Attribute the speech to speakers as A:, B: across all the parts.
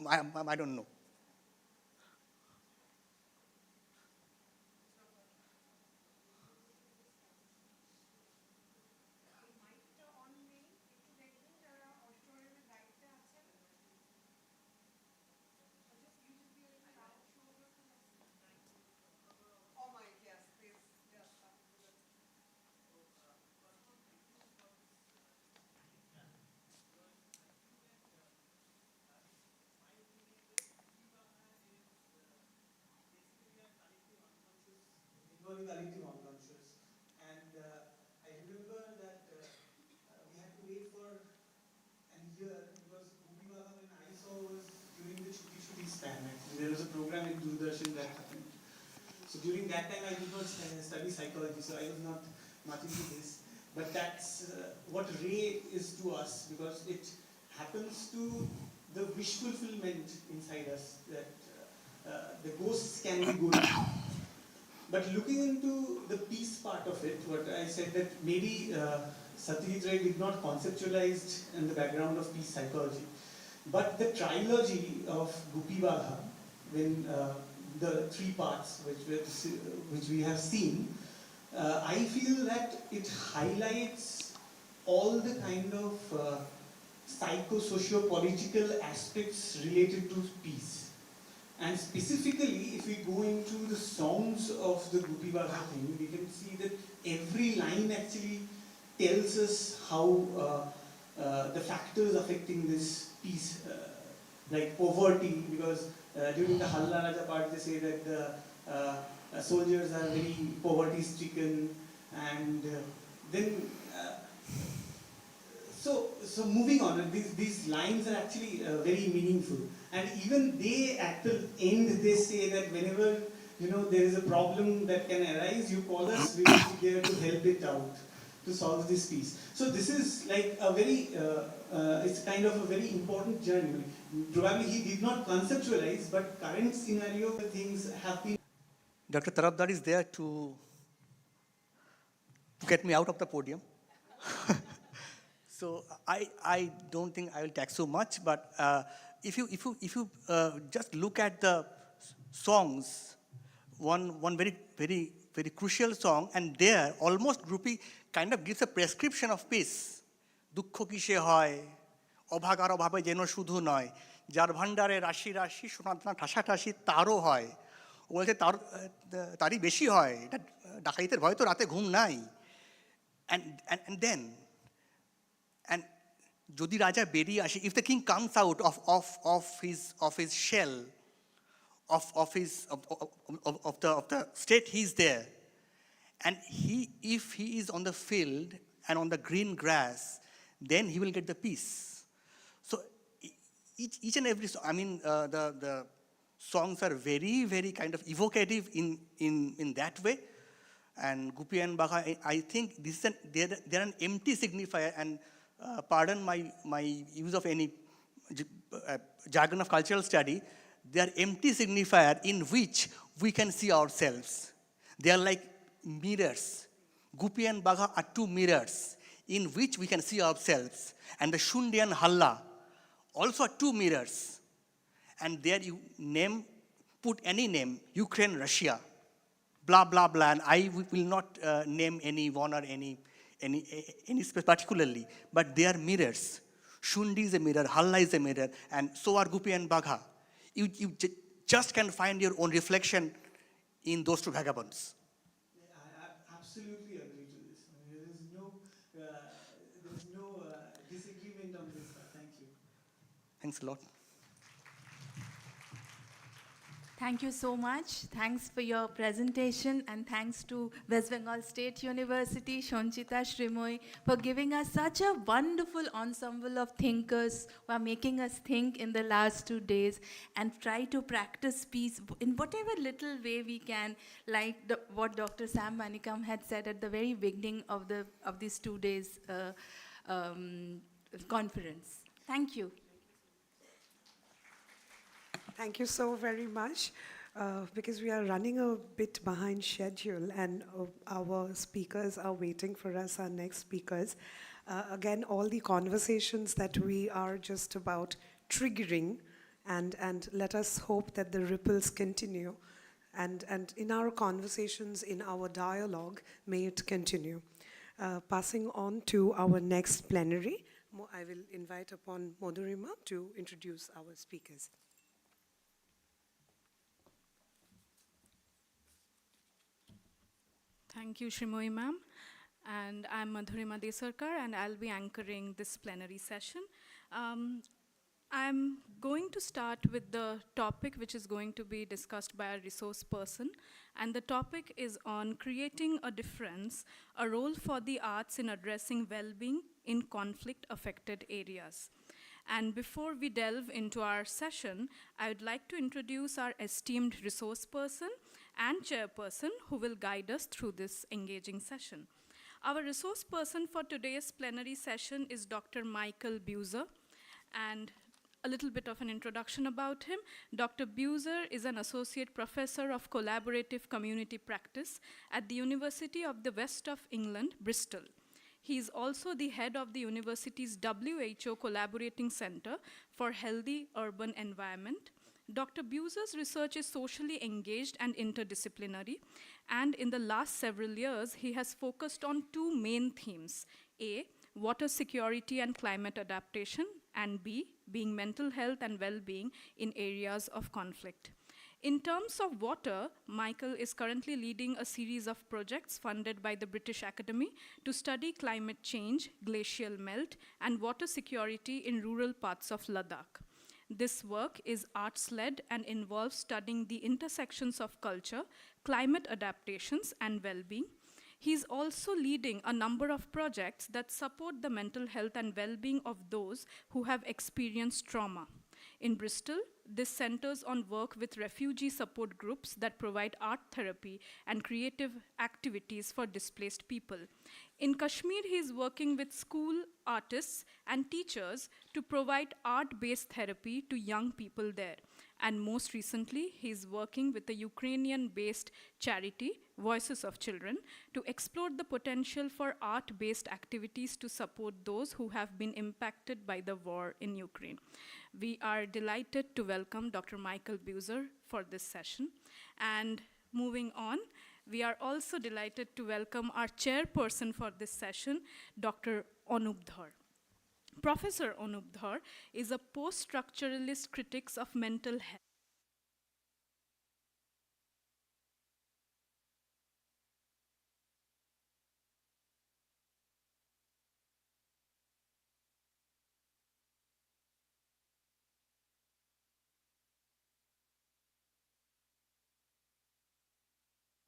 A: I don't know.
B: Involving collective unconscious. And I remember that we had to wait for a year because Gopi Baba when I saw was during the Chuti Chuti span. Actually, there was a program in Doordarshan that happened. So during that time, I did not study psychology, so I was not much into this. But that's what Ray is to us because it happens to the wish fulfillment inside us that the ghosts can be good. But looking into the peace part of it, what I said that maybe Satyajit Ray did not conceptualize in the background of peace psychology. But the trilogy of Gopi Bagha, when the three parts which we have seen, I feel that it highlights all the kind of psycho-socio-political aspects related to peace. And specifically, if we go into the songs of the Gopi Bagha thing, we can see that every line actually tells us how the factors affecting this peace, like poverty, because during the Halla Raja part they say that the soldiers are very poverty-stricken, and then so moving on, these lines are actually very meaningful. And even they, at the end, they say that whenever there is a problem that can arise, you call us, we will be there to help it out, to solve this piece. So this is like a very, it's kind of a very important journey. Probably he did not conceptualize, but current scenario things have been.
A: Dr. Tarabdar is there to get me out of the podium. So I don't think I will talk so much, but if you just look at the songs, one very crucial song, and there almost Groupie kind of gives a prescription of peace. Dukkho kishe hoy, অভাগার অভাবে যেন শুধু নয়, যার ভান্ডারে রাশি রাশি সোনাদানা ঠাসাঠাসি তারও হয়। ও বলছে তারই বেশি হয়, এটা ডাকাইতের ভয় তো রাতে ঘুম নাই। And then যদি রাজা বেরিয়ে আসে, if the king comes out of his shell, of the state he's there, and if he is on the field and on the green grass, then he will get the peace. So each and every, I mean, the songs are very kind of evocative in that way. And Gopi and Bagha, I think this is they're an empty signifier, and pardon my use of any jargon of cultural study, they are empty signifier in which we can see ourselves. They are like mirrors. Gopi and Bagha are two mirrors in which we can see ourselves. And the Shundi and Halla also are two mirrors. And there you put any name, Ukraine, Russia, blah, blah, blah, and I will not name any one or any particularly, but they are mirrors. Shundi is a mirror, Halla is a mirror, and so are Gopi and Bagha. You just can find your own reflection in those two vagabonds.
B: I absolutely agree to this. There is no disagreement on this. Thank you.
A: Thanks a lot.
C: Thank you so much. Thanks for your presentation, and thanks to West Bengal State University, Shonchita Shrimoy, for giving us such a wonderful ensemble of thinkers who are making us think in the last 2 days and try to practice peace in whatever little way we can, like what Dr. Sam Manikam had said at the very beginning of these 2 days conference. Thank you.
D: Thank you so very much. Because we are running a bit behind schedule, and our speakers are waiting for us, our next speakers. Again, all the conversations that we are just about triggering and let us hope that the ripples continue. And in our conversations, in our dialogue, may it continue. Passing on to our next plenary, I will invite upon Madhurima to introduce our speakers.
E: Thank you, Shrimoy ma'am. And I'm Madhurima Desarkar, and I'll be anchoring this plenary session. I'm going to start with the topic which is going to be discussed by a resource person. And the topic is on creating a difference, a role for the arts in addressing well-being in conflict-affected areas. And before we delve into our session, I would like to introduce our esteemed resource person and chairperson who will guide us through this engaging session. Our resource person for today's plenary session is Dr. Michael Buser. And a little bit of an introduction about him. Dr. Buser is an associate professor of collaborative community practice at the University of the West of England, Bristol. He is also the head of the university's WHO Collaborating Center for Healthy Urban Environment. Dr. Buser's research is socially engaged and interdisciplinary, and in the last several years, he has focused on two main themes: A, water security and climate adaptation, and B, being mental health and well-being in areas of conflict. In terms of water, Michael is currently leading a series of projects funded by the British Academy to study climate change, glacial melt, and water security in rural parts of Ladakh. This work is arts-led and involves studying the intersections of culture, climate adaptations, and well-being. He's also leading a number of projects that support the mental health and well-being of those who have experienced trauma. In Bristol, this centers on work with refugee support groups that provide art therapy and creative activities for displaced people. In Kashmir, he is working with school artists and teachers to provide art-based therapy to young people there. And most recently, he is working with the Ukrainian-based charity, Voices of Children, to explore the potential for art-based activities to support those who have been impacted by the war in Ukraine. We are delighted to welcome Dr. Michael Buser for this session. And moving on, we are also delighted to welcome our chairperson for this session, Dr. Anup Dhar. Professor Anup Dhar is a post-structuralist critic of mental health.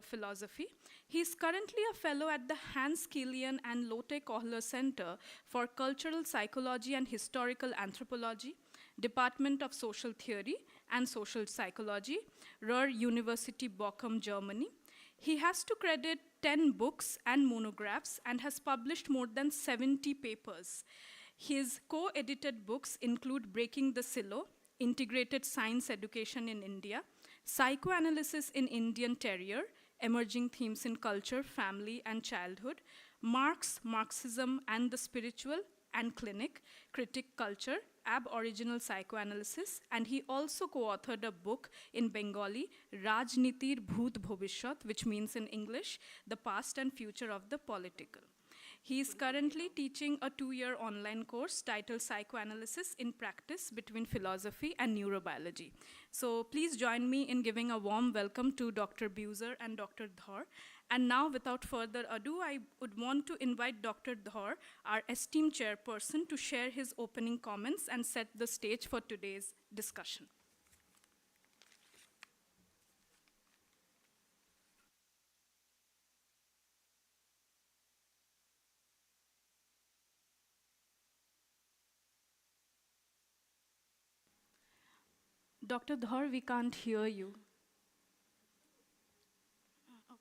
E: Philosophy. He is currently a fellow at the Hans Kilian and Lotte Kohler Center for Cultural Psychology and Historical Anthropology, Department of Social Theory and Social Psychology, Ruhr University Bochum, Germany. He has to credit 10 books and monographs and has published more than 70 papers. His co-edited books include Breaking the Silo, Integrated Science Education in India, Psychoanalysis in Indian Terrier, Emerging Themes in Culture, Family, and Childhood, Marx, Marxism and the Spiritual, and Clinic, Critic Culture, Aboriginal Psychoanalysis, and he also co-authored a book in Bengali, Rajnitir Bhoot Bhovishyat, which means in English, The Past and Future of the Political. He is currently teaching a 2-year online course titled Psychoanalysis in Practice Between Philosophy and Neurobiology. So please join me in giving a warm welcome to Dr. Buser and Dr. Dhar. And now, without further ado, I would want to invite Dr. Dhar, our esteemed chairperson, to share his opening comments and set the stage for today's discussion. Dr. Dhar, we can't hear you. Okay.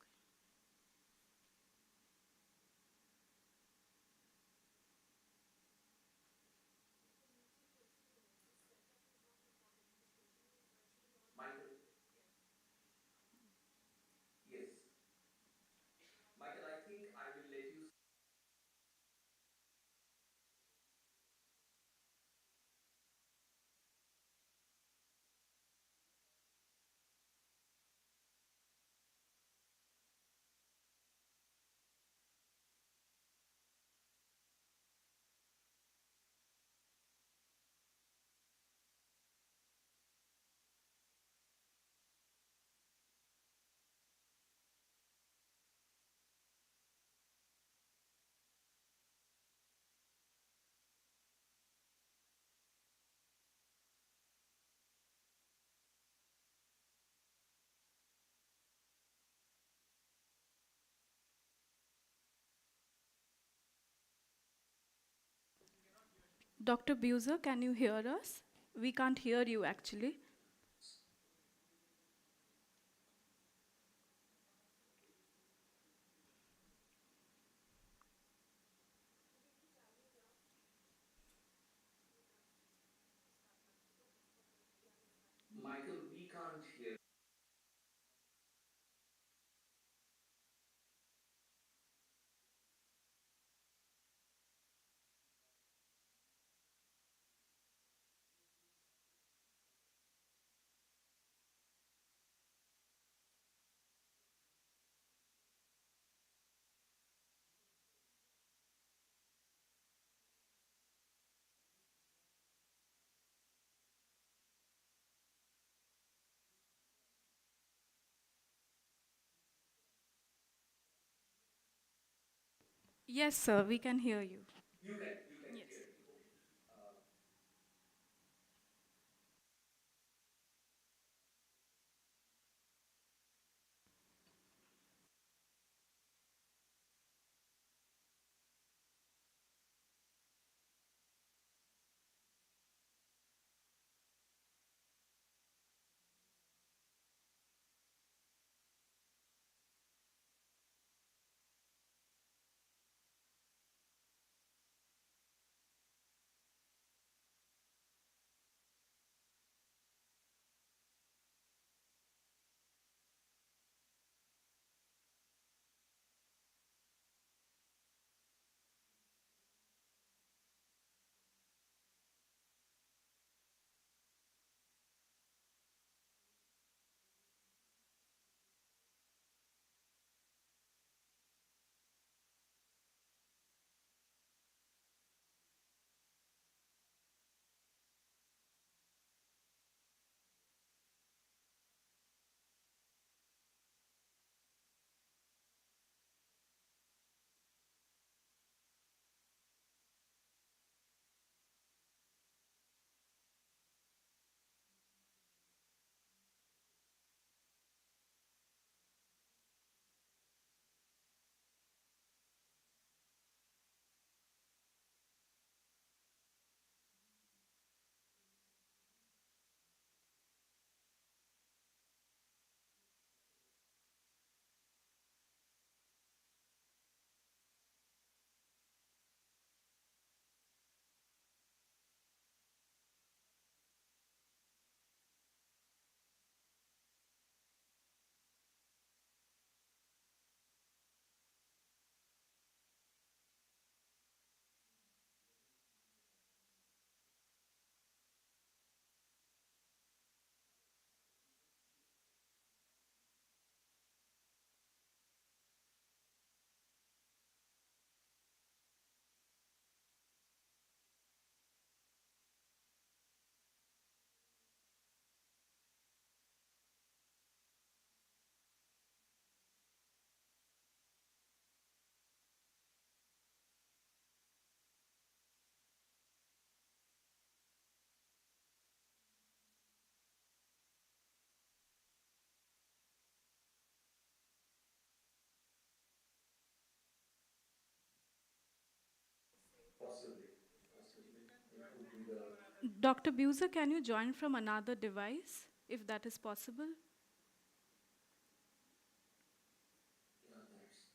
F: Michael? Yes. Michael, I think I will let you.
E: Dr. Buser, can you hear us? We can't hear you actually.
F: Michael, we can't hear.
E: Yes, sir, we can hear you.
F: You can
E: Yes.
F: hear me. Okay. Possibly. Possibly. It could be the.
E: Dr. Buser, can you join from another device, if that is possible?
F: Yeah, that's.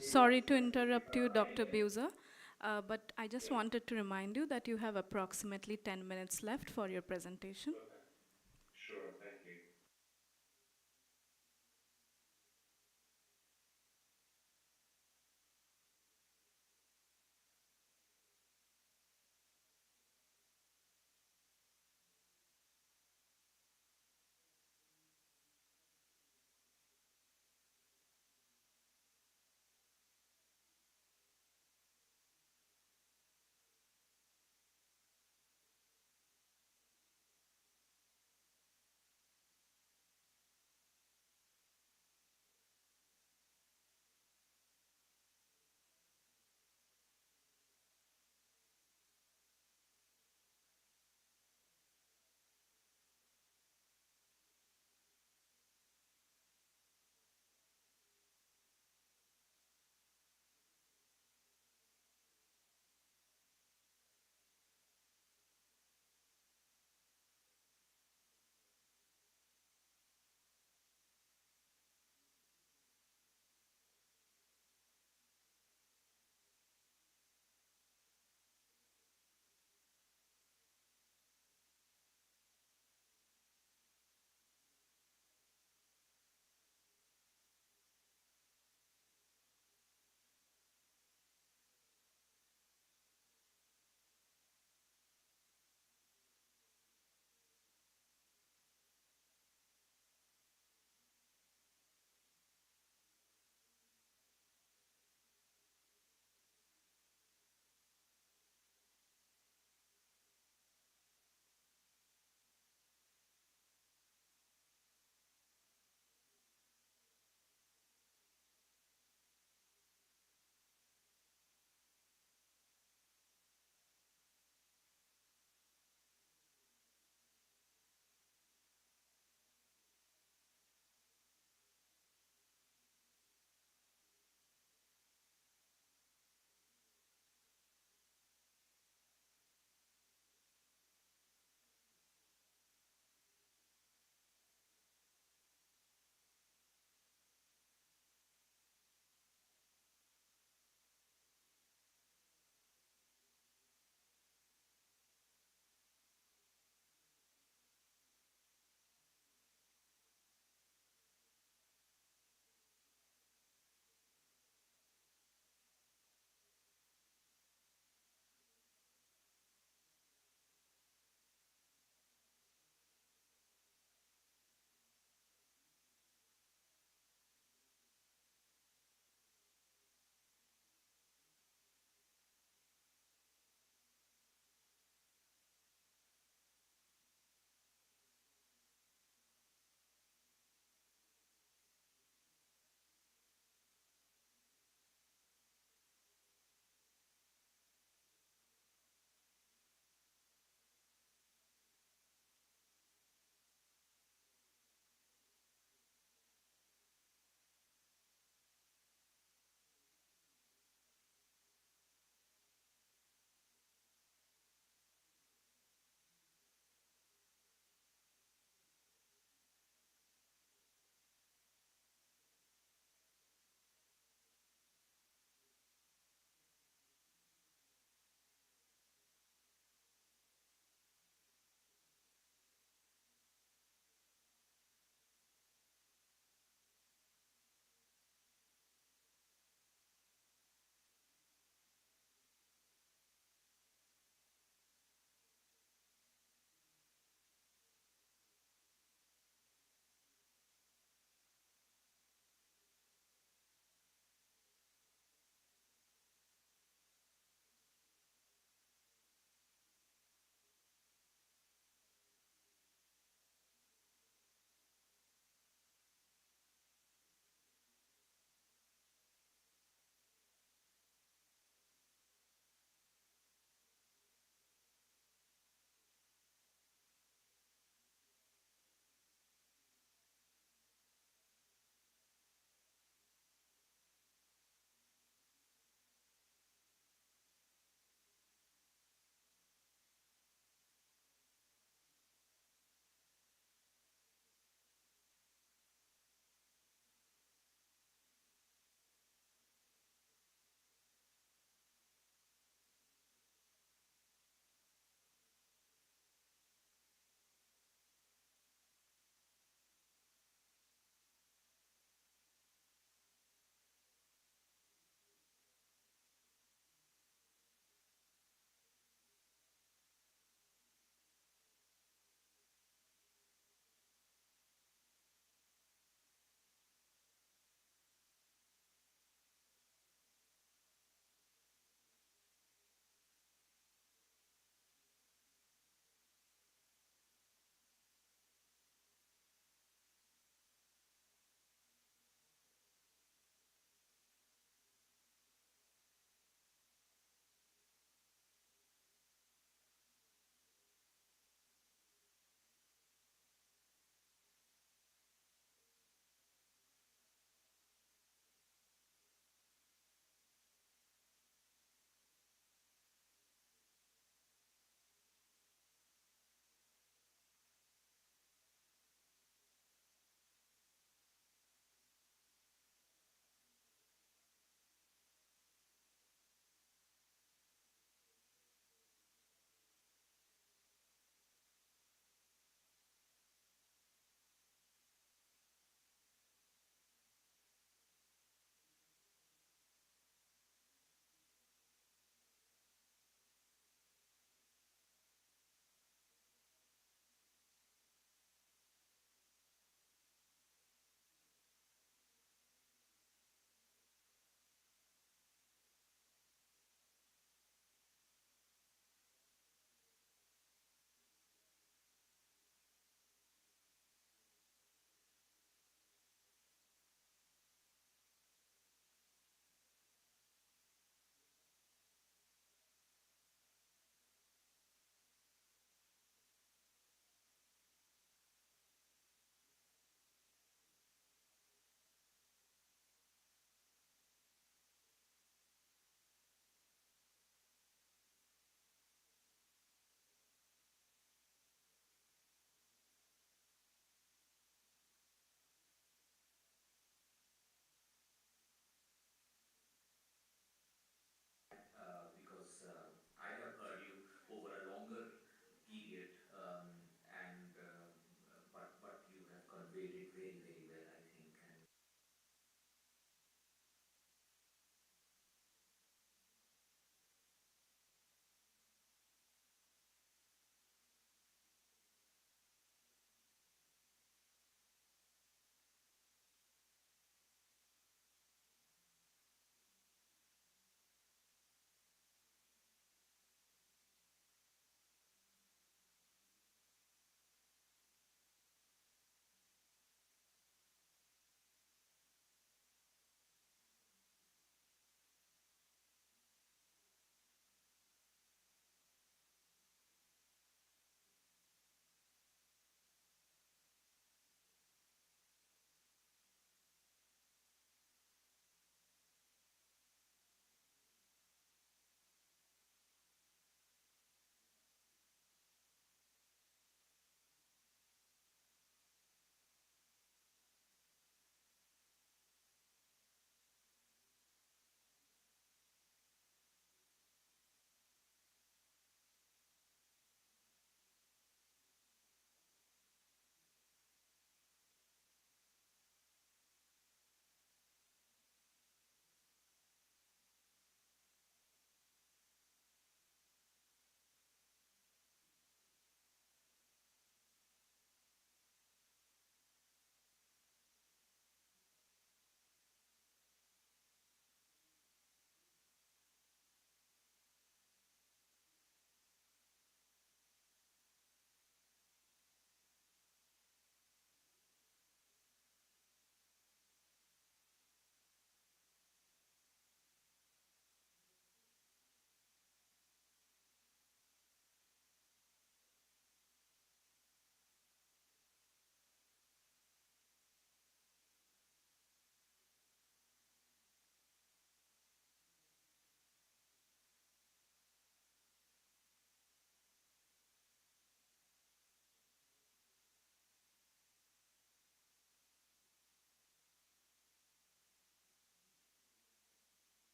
E: Sorry to interrupt you, Dr. Buser, but I just wanted to remind you that you have approximately 10 minutes left for your presentation.
G: Okay. Sure, thank you.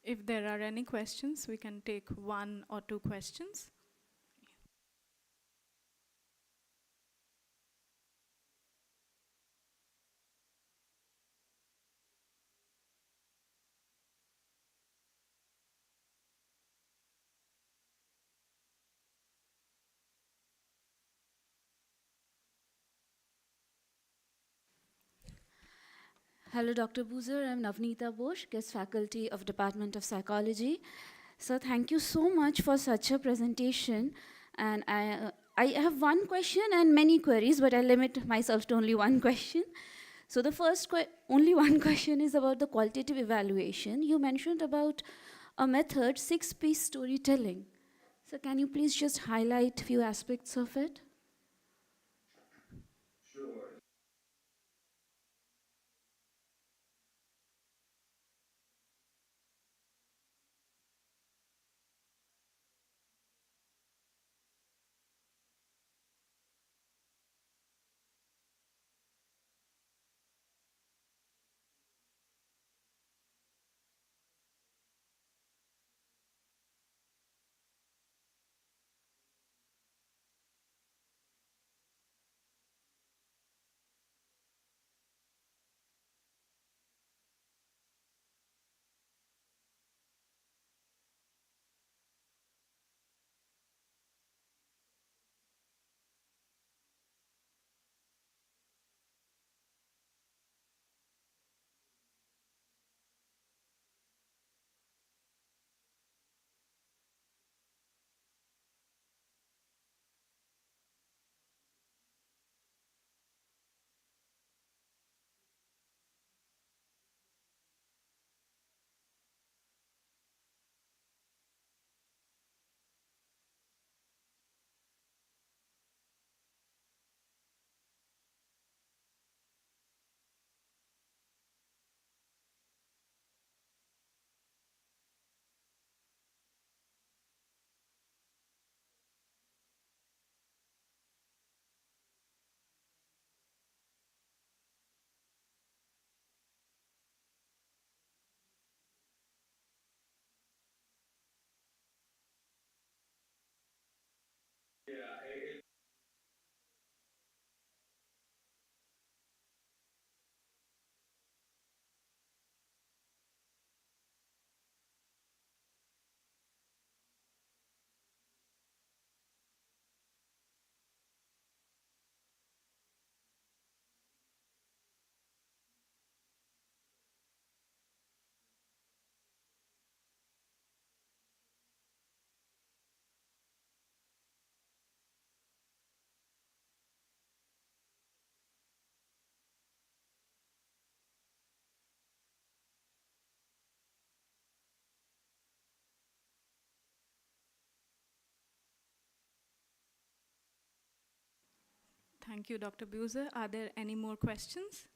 E: If there are any questions, we can take one or two questions.
H: Hello, Dr. Boozer. I'm Navneeta Bosch, guest faculty of Department of Psychology. So thank you so much for such a presentation. And I have one question and many queries, but I limit myself to only one question. So the first, only one question is about the qualitative evaluation. You mentioned about a method, 6-piece storytelling. So can you please just highlight few aspects of it?
G: Sure. Yeah,
E: Thank you, Dr. Boozer. Are there any more questions?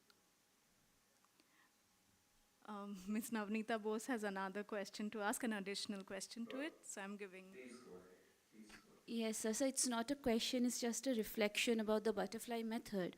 E: Ms. Navneeta Bose has another question to ask, an additional question to it, so I'm giving.
G: please go ahead. Please go ahead.
H: Yes, sir. So it's not a question, it's just a reflection about the butterfly method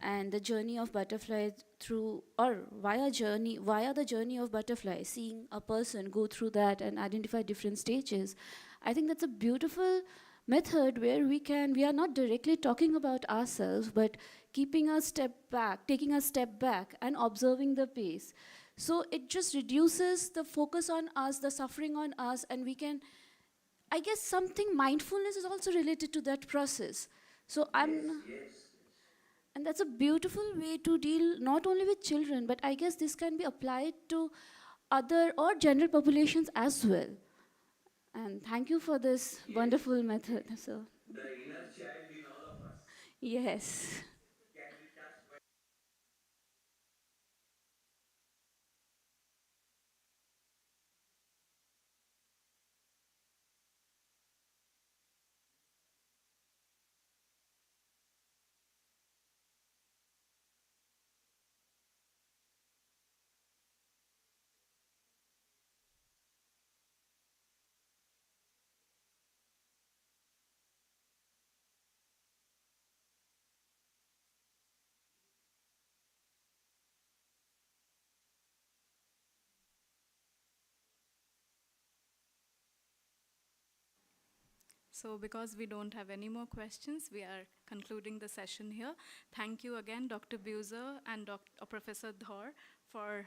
H: and the journey of butterfly through, or via the journey of butterfly, seeing a person go through that and identify different stages. I think that's a beautiful method where we are not directly talking about ourselves, but keeping a step back, taking a step back and observing the pace. So it just reduces the focus on us, the suffering on us, and we can, I guess something mindfulness is also related to that process. So
G: Yes.
H: and that's a beautiful way to deal not only with children, but I guess this can be applied to other or general populations as well. And thank you for this wonderful method. So,
G: The inner child in all of us
H: yes.
G: can be touched by.
E: So because we don't have any more questions, we are concluding the session here. Thank you again, Dr. Buser and Professor Dhor, for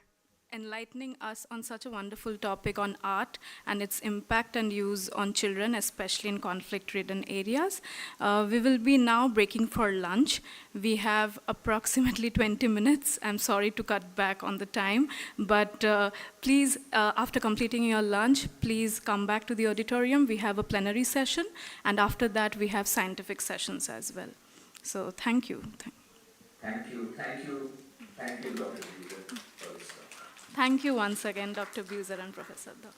E: enlightening us on such a wonderful topic on art and its impact and use on children, especially in conflict-ridden areas. We will be now breaking for lunch. We have approximately 20 minutes. I'm sorry to cut back on the time, but please, after completing your lunch, please come back to the auditorium. We have a plenary session, and after that, we have scientific sessions as well. So thank you.
G: Thank you, Dr. Peter, for this talk.
E: Thank you once again, Dr. Buser and Professor Dhar.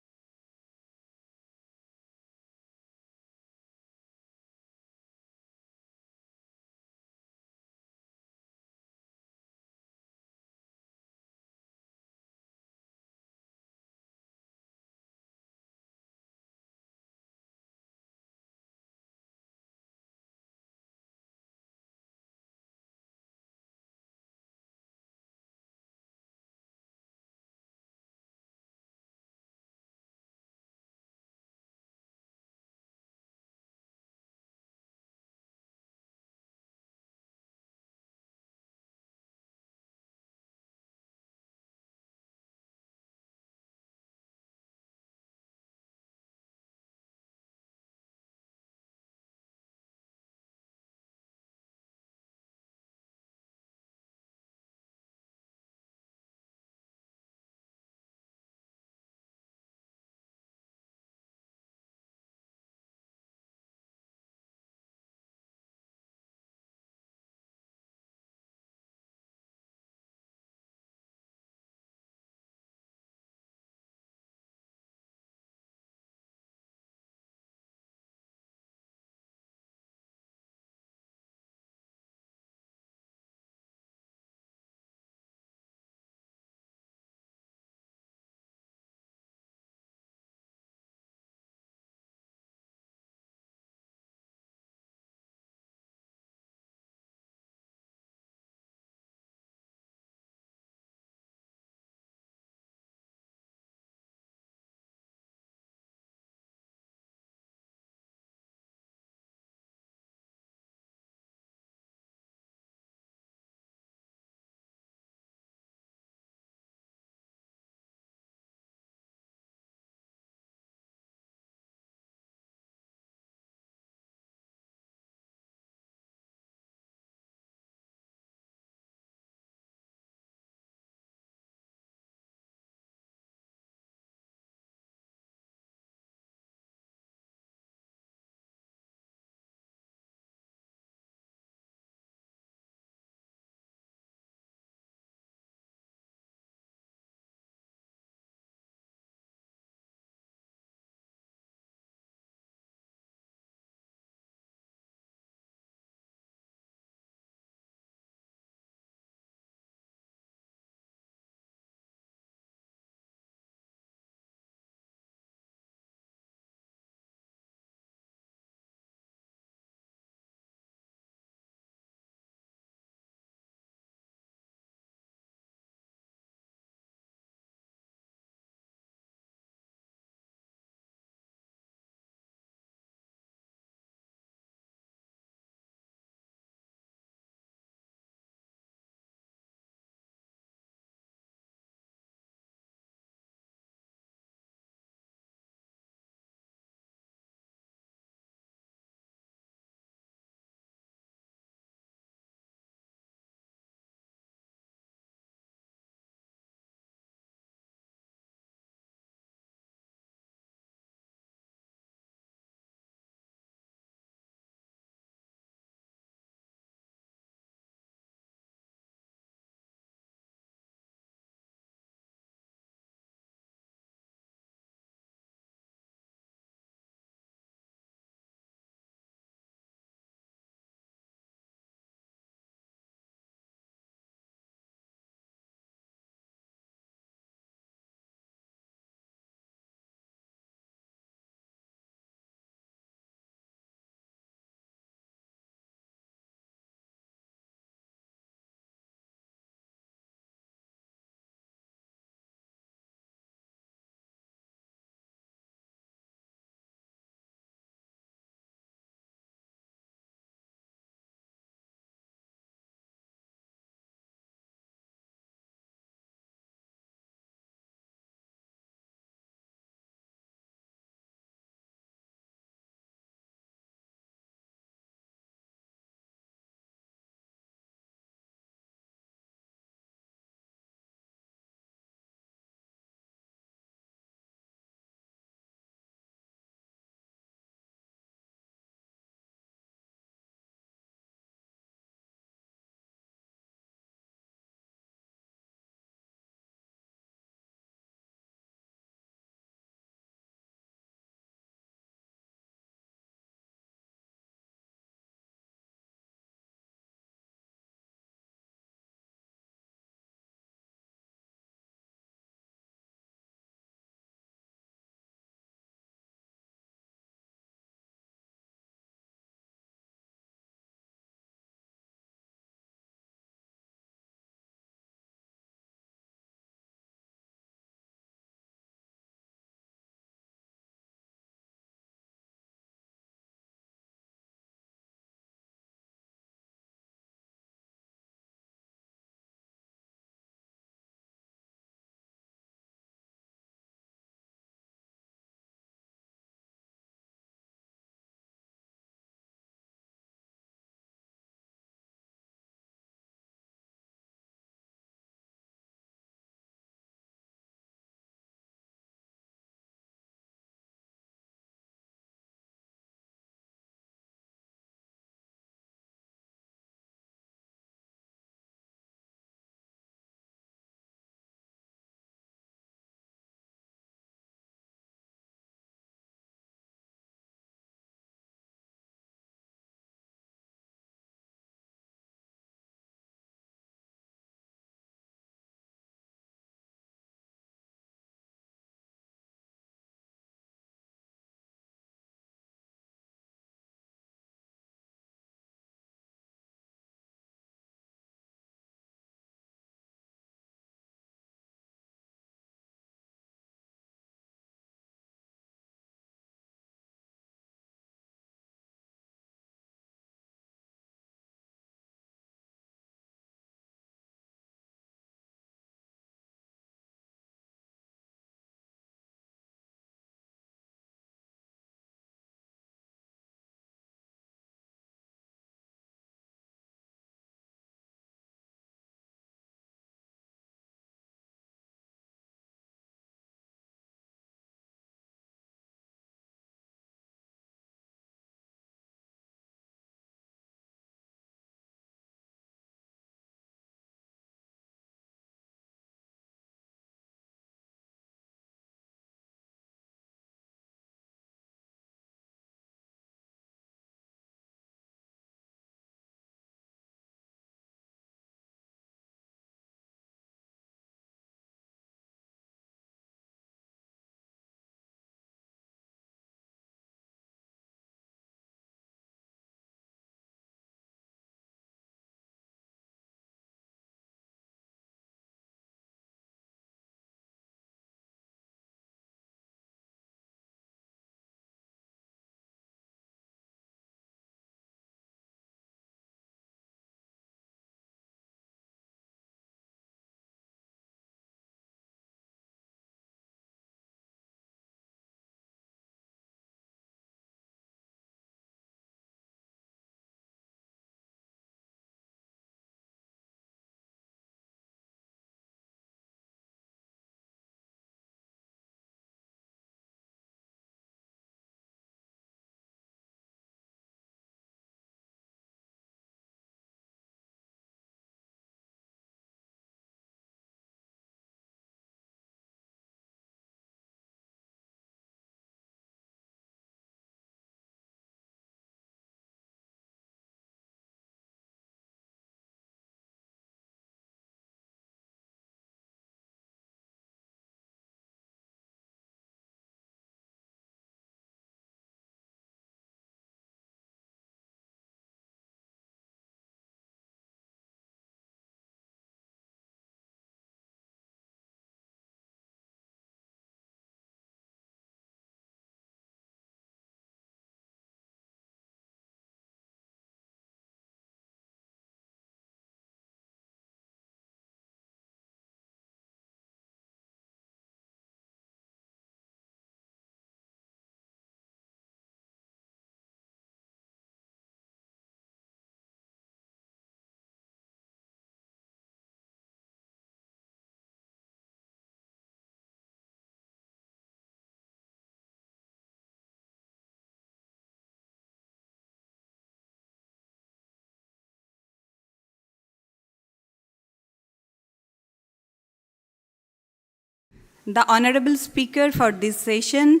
I: The honorable speaker for this session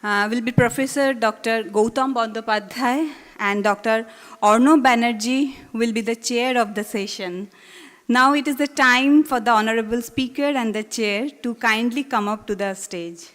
I: will be Professor Dr. Gautam Bandyopadhyay, and Dr. Arno Banerjee will be the chair of the session. Now it is the time for the honorable speaker and the chair to kindly come up to the stage.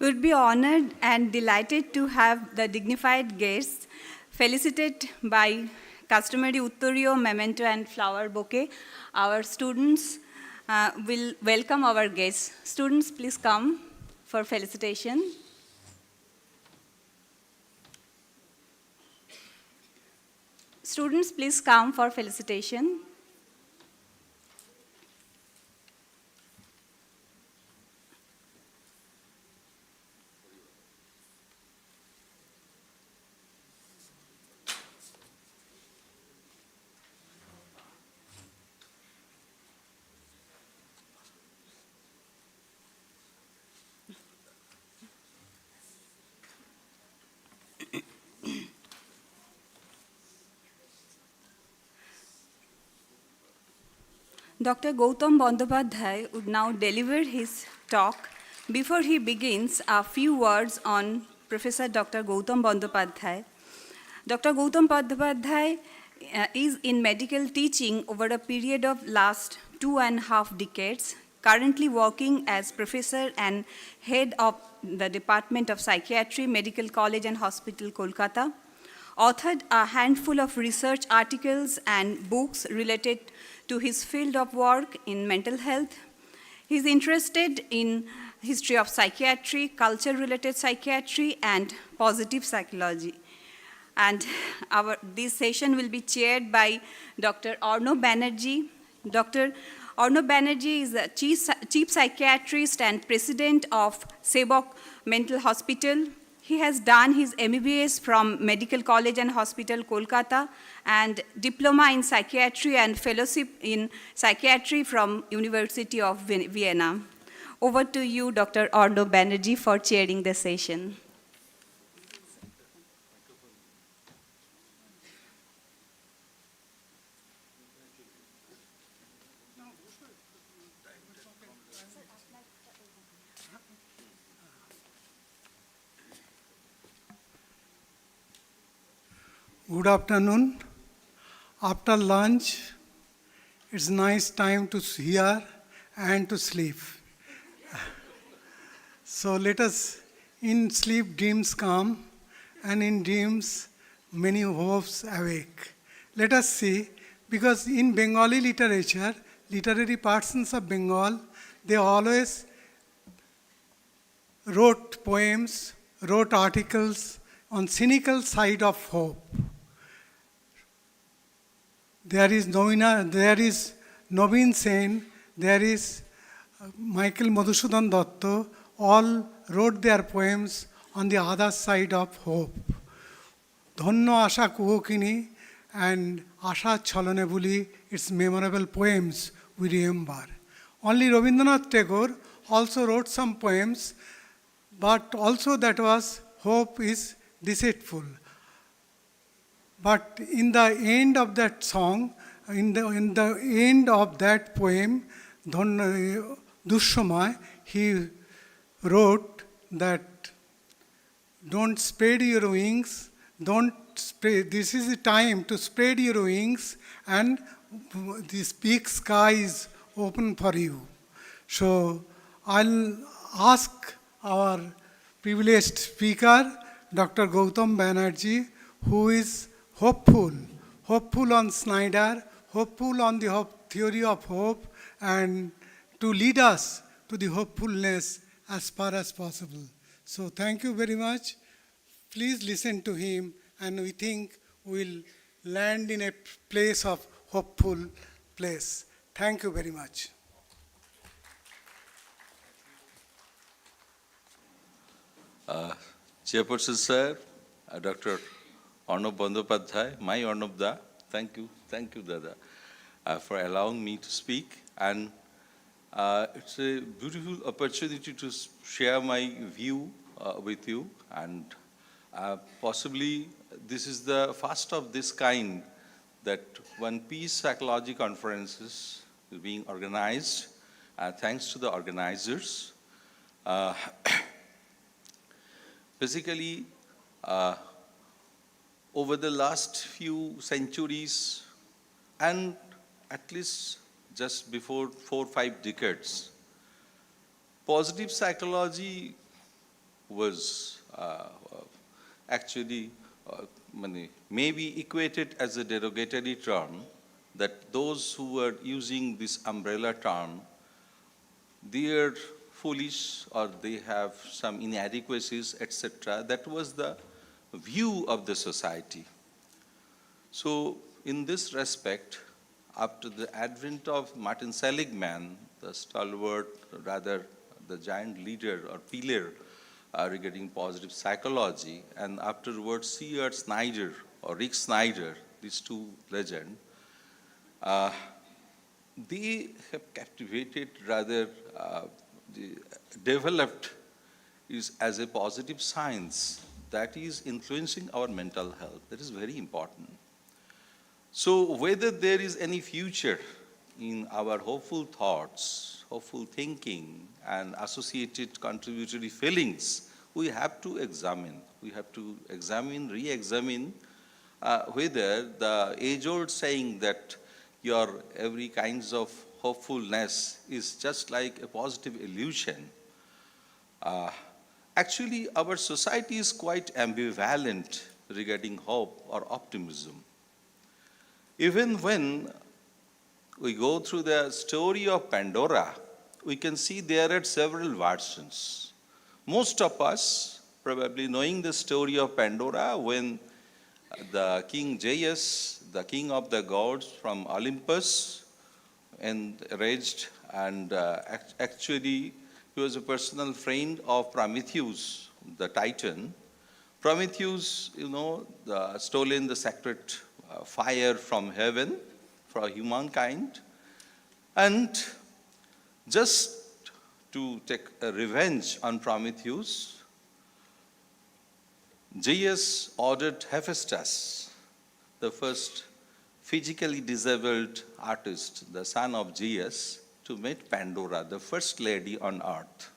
I: We would be honored and delighted to have the dignified guests felicited by customary Uttoriyo, memento and flower bouquet. Our students will welcome our guests. Students, please come for felicitation. Students, please come for felicitation. Dr. Gautam Bandyopadhyay would now deliver his talk. Before he begins, a few words on Professor Dr. Gautam Bandyopadhyay. Dr. Gautam Bandyopadhyay is in medical teaching over a period of last 2.5 decades, currently working as professor and head of the Department of Psychiatry, Medical College and Hospital, Kolkata. Authored a handful of research articles and books related to his field of work in mental health. He's interested in history of psychiatry, culture-related psychiatry, and positive psychology. And this session will be chaired by Dr. Arno Banerjee. Dr. Arno Banerjee is the chief psychiatrist and president of Sebok Mental Hospital. He has done his MBBS from Medical College and Hospital, Kolkata, and diploma in psychiatry and fellowship in psychiatry from University of Vienna. Over to you, Dr. Arno Banerjee, for chairing the session.
B: Good afternoon. After lunch, it's nice time to hear and to sleep. So let us, in sleep dreams come, and in dreams many hopes awake. Let us see, because in Bengali literature, literary persons of Bengal, they always wrote poems, wrote articles on cynical side of hope. There is Nobin Sen, there is Michael Madhusudan Datta, all wrote their poems on the other side of hope. Dhanno Asha Kuhokini and Asha Chalone Buli, its memorable poems we remember. Only Rabindranath Tagore also wrote some poems, but also that was hope is deceitful. But in the end of that song, in the end of that poem, Dushomay, he wrote that don't spread your wings, this is the time to spread your wings, and this big sky is open for you. So I'll ask our privileged speaker, Dr. Gautam Banerjee, who is hopeful on Snyder, hopeful on the theory of hope, and to lead us to the hopefulness as far as possible. So thank you very much. Please listen to him, and we think we'll land in a place of hopeful
J: place. Thank you very much.
K: Chairperson Sir, Dr. Arnab Bandyopadhyay, my Arnab Da, thank you Dada, for allowing me to speak. And it's a beautiful opportunity to share my view with you. And possibly this is the first of this kind that one Peace Psychology Conferences is being organized. Thanks to the organizers. Basically, over the last few centuries, and at least just before 4 or 5 decades, positive psychology was actually maybe equated as a derogatory term, that those who were using this umbrella term, they are foolish or they have some inadequacies, etc. That was the view of the society. So in this respect, after the advent of Martin Seligman, the stalwart, rather the giant leader or pillar regarding positive psychology, and afterwards C.R. Snyder or Rick Snyder, these two legends, they have captivated, rather developed is as a positive science that is influencing our mental health. That is very important. So whether there is any future in our hopeful thoughts, hopeful thinking, and associated contributory feelings, we have to examine. We have to examine, re-examine whether the age-old saying that your every kinds of hopefulness is just like a positive illusion. Actually, our society is quite ambivalent regarding hope or optimism. Even when we go through the story of Pandora, we can see there are several versions. Most of us probably knowing the story of Pandora, when the King Zeus, the king of the gods from Olympus, enraged, and actually he was a personal friend of Prometheus, the Titan. Prometheus, stolen the sacred fire from heaven for humankind, and just to take a revenge on Prometheus, Zeus ordered Hephaestus, the first physically disabled artist, the son of Zeus, to meet Pandora, the first lady on earth,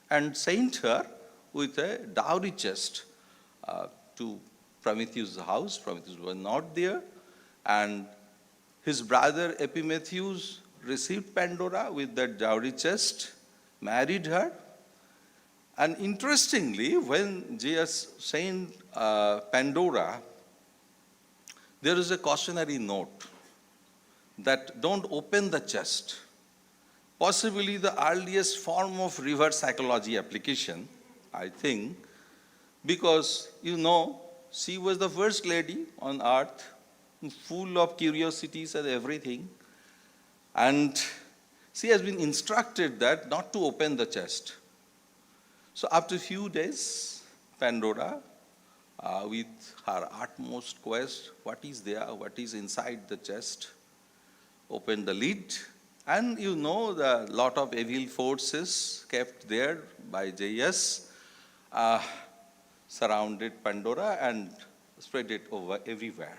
K: and sent her with a dowry chest to Prometheus' house. Prometheus was not there, and his brother Epimetheus received Pandora with that dowry chest, married her, and interestingly, when Zeus sent Pandora, there is a cautionary note that don't open the chest. Possibly the earliest form of reverse psychology application, I think, because she was the first lady on earth, full of curiosities and everything, and she has been instructed that not to open the chest. So after a few days, Pandora, with her utmost quest, what is there, what is inside the chest, opened the lid, and the lot of evil forces kept there by Zeus surrounded Pandora and spread it over everywhere.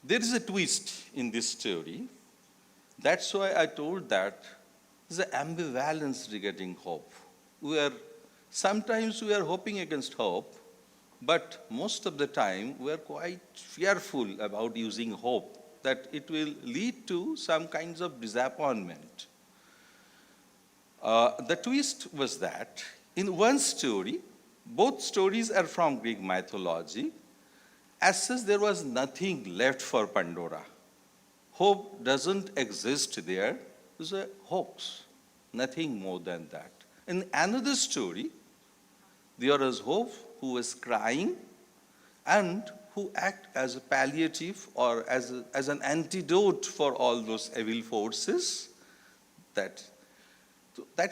K: There is a twist in this story. That's why I told that there's an ambivalence regarding hope. Sometimes we are hoping against hope, but most of the time we are quite fearful about using hope, that it will lead to some kinds of disappointment. The twist was that in one story, both stories are from Greek mythology. As such, there was nothing left for Pandora. Hope doesn't exist there. It was a hoax, nothing more than that. In another story, there was Hope who was crying and who act as a palliative or as an antidote for all those evil forces. That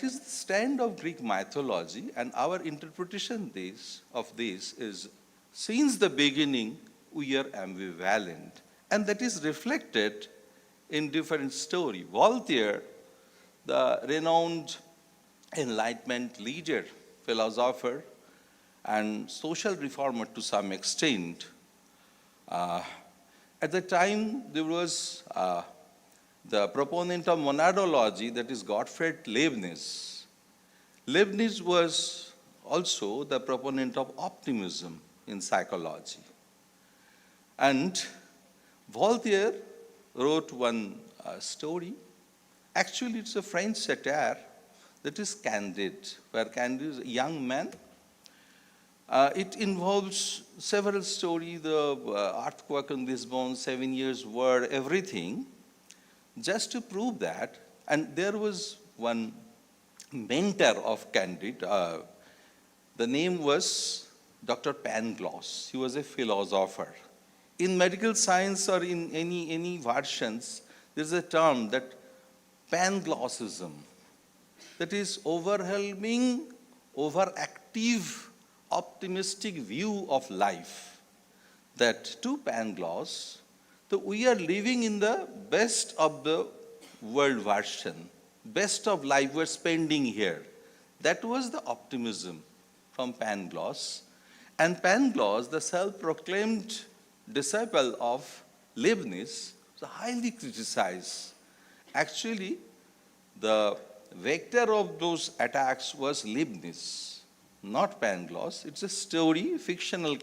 K: is the stand of Greek mythology, and our interpretation of this is, since the beginning, we are ambivalent. And that is reflected in different stories. Voltaire, the renowned Enlightenment leader, philosopher, and social reformer to some extent, at the time there was the proponent of monadology, that is Gottfried Leibniz. Leibniz was also the proponent of optimism in psychology. And Voltaire wrote one story. Actually, it's a French satire, that is Candide, where Candide is a young man. It involves several stories, the earthquake in Lisbon, 7 Years' War, everything, just to prove that. And there was one mentor of Candide. The name was Dr. Pangloss. He was a philosopher. In medical science or in any versions, there's a term that Panglossism, that is overwhelming, overactive, optimistic view of life. That to Pangloss, that we are living in the best of the world version, best of life we're spending here. That was the optimism from Pangloss. And Pangloss, the self-proclaimed disciple of Leibniz, was highly criticized. Actually, the vector of those attacks was Leibniz, not Pangloss. It's a story, fictional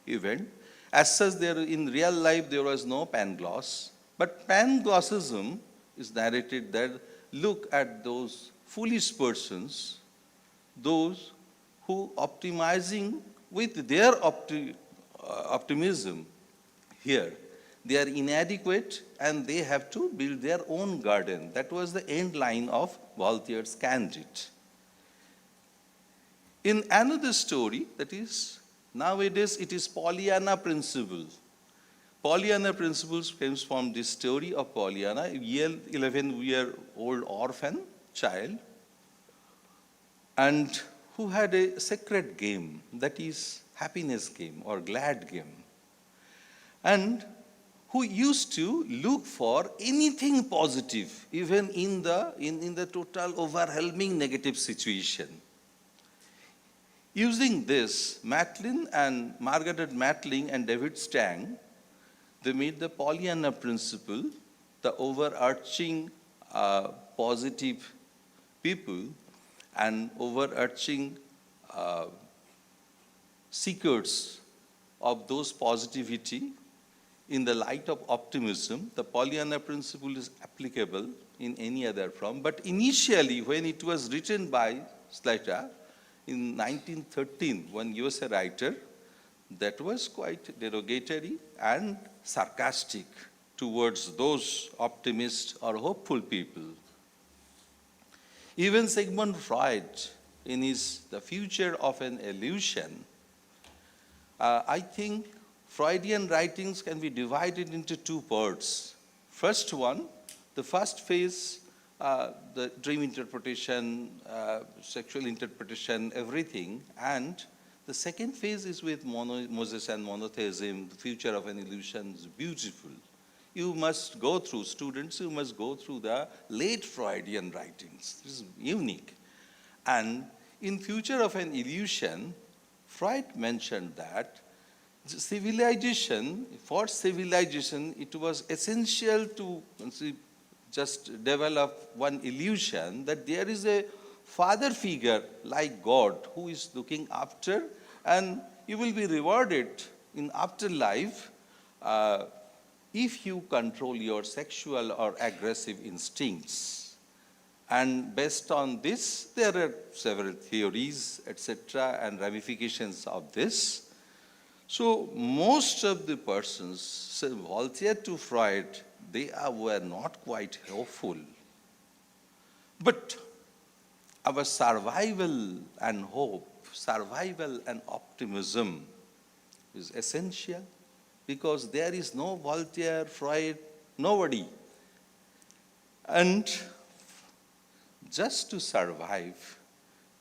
K: event. As such, in real life, there was no Pangloss. But Panglossism is narrated that look at those foolish persons, those who optimizing with their optimism here. They are inadequate and they have to build their own garden. That was the end line of Voltaire's Candide. In another story, that is, nowadays it is Pollyanna principle. Pollyanna principles comes from this story of Pollyanna, a 11-year-old orphan child, and who had a sacred game, that is happiness game or glad game, and who used to look for anything positive, even in the total overwhelming negative situation. Using this, Margaret Matlin and David Stang, they made the Pollyanna principle the overarching positive people and overarching seekers of those positivity. In the light of optimism, the Pollyanna principle is applicable in any other form. But initially, when it was written by Slater in 1913, one USA writer, that was quite derogatory and sarcastic towards those optimists or hopeful people. Even Sigmund Freud, in his The Future of an Illusion, I think Freudian writings can be divided into two parts. First one, the first phase, the dream interpretation, sexual interpretation, everything. And the second phase is with Moses and monotheism. The Future of an Illusion is beautiful. You must go through, students, you must go through the late Freudian writings. This is unique. And in Future of an Illusion, Freud mentioned that civilization, for civilization, it was essential to just develop one illusion that there is a father figure like God who is looking after, and you will be rewarded in afterlife if you control your sexual or aggressive instincts. And based on this, there are several theories, etc., and ramifications of this. So most of the persons, Voltaire to Freud, were not quite hopeful. But our survival and hope, survival and optimism is essential because there is no Voltaire, Freud, nobody. And just to survive,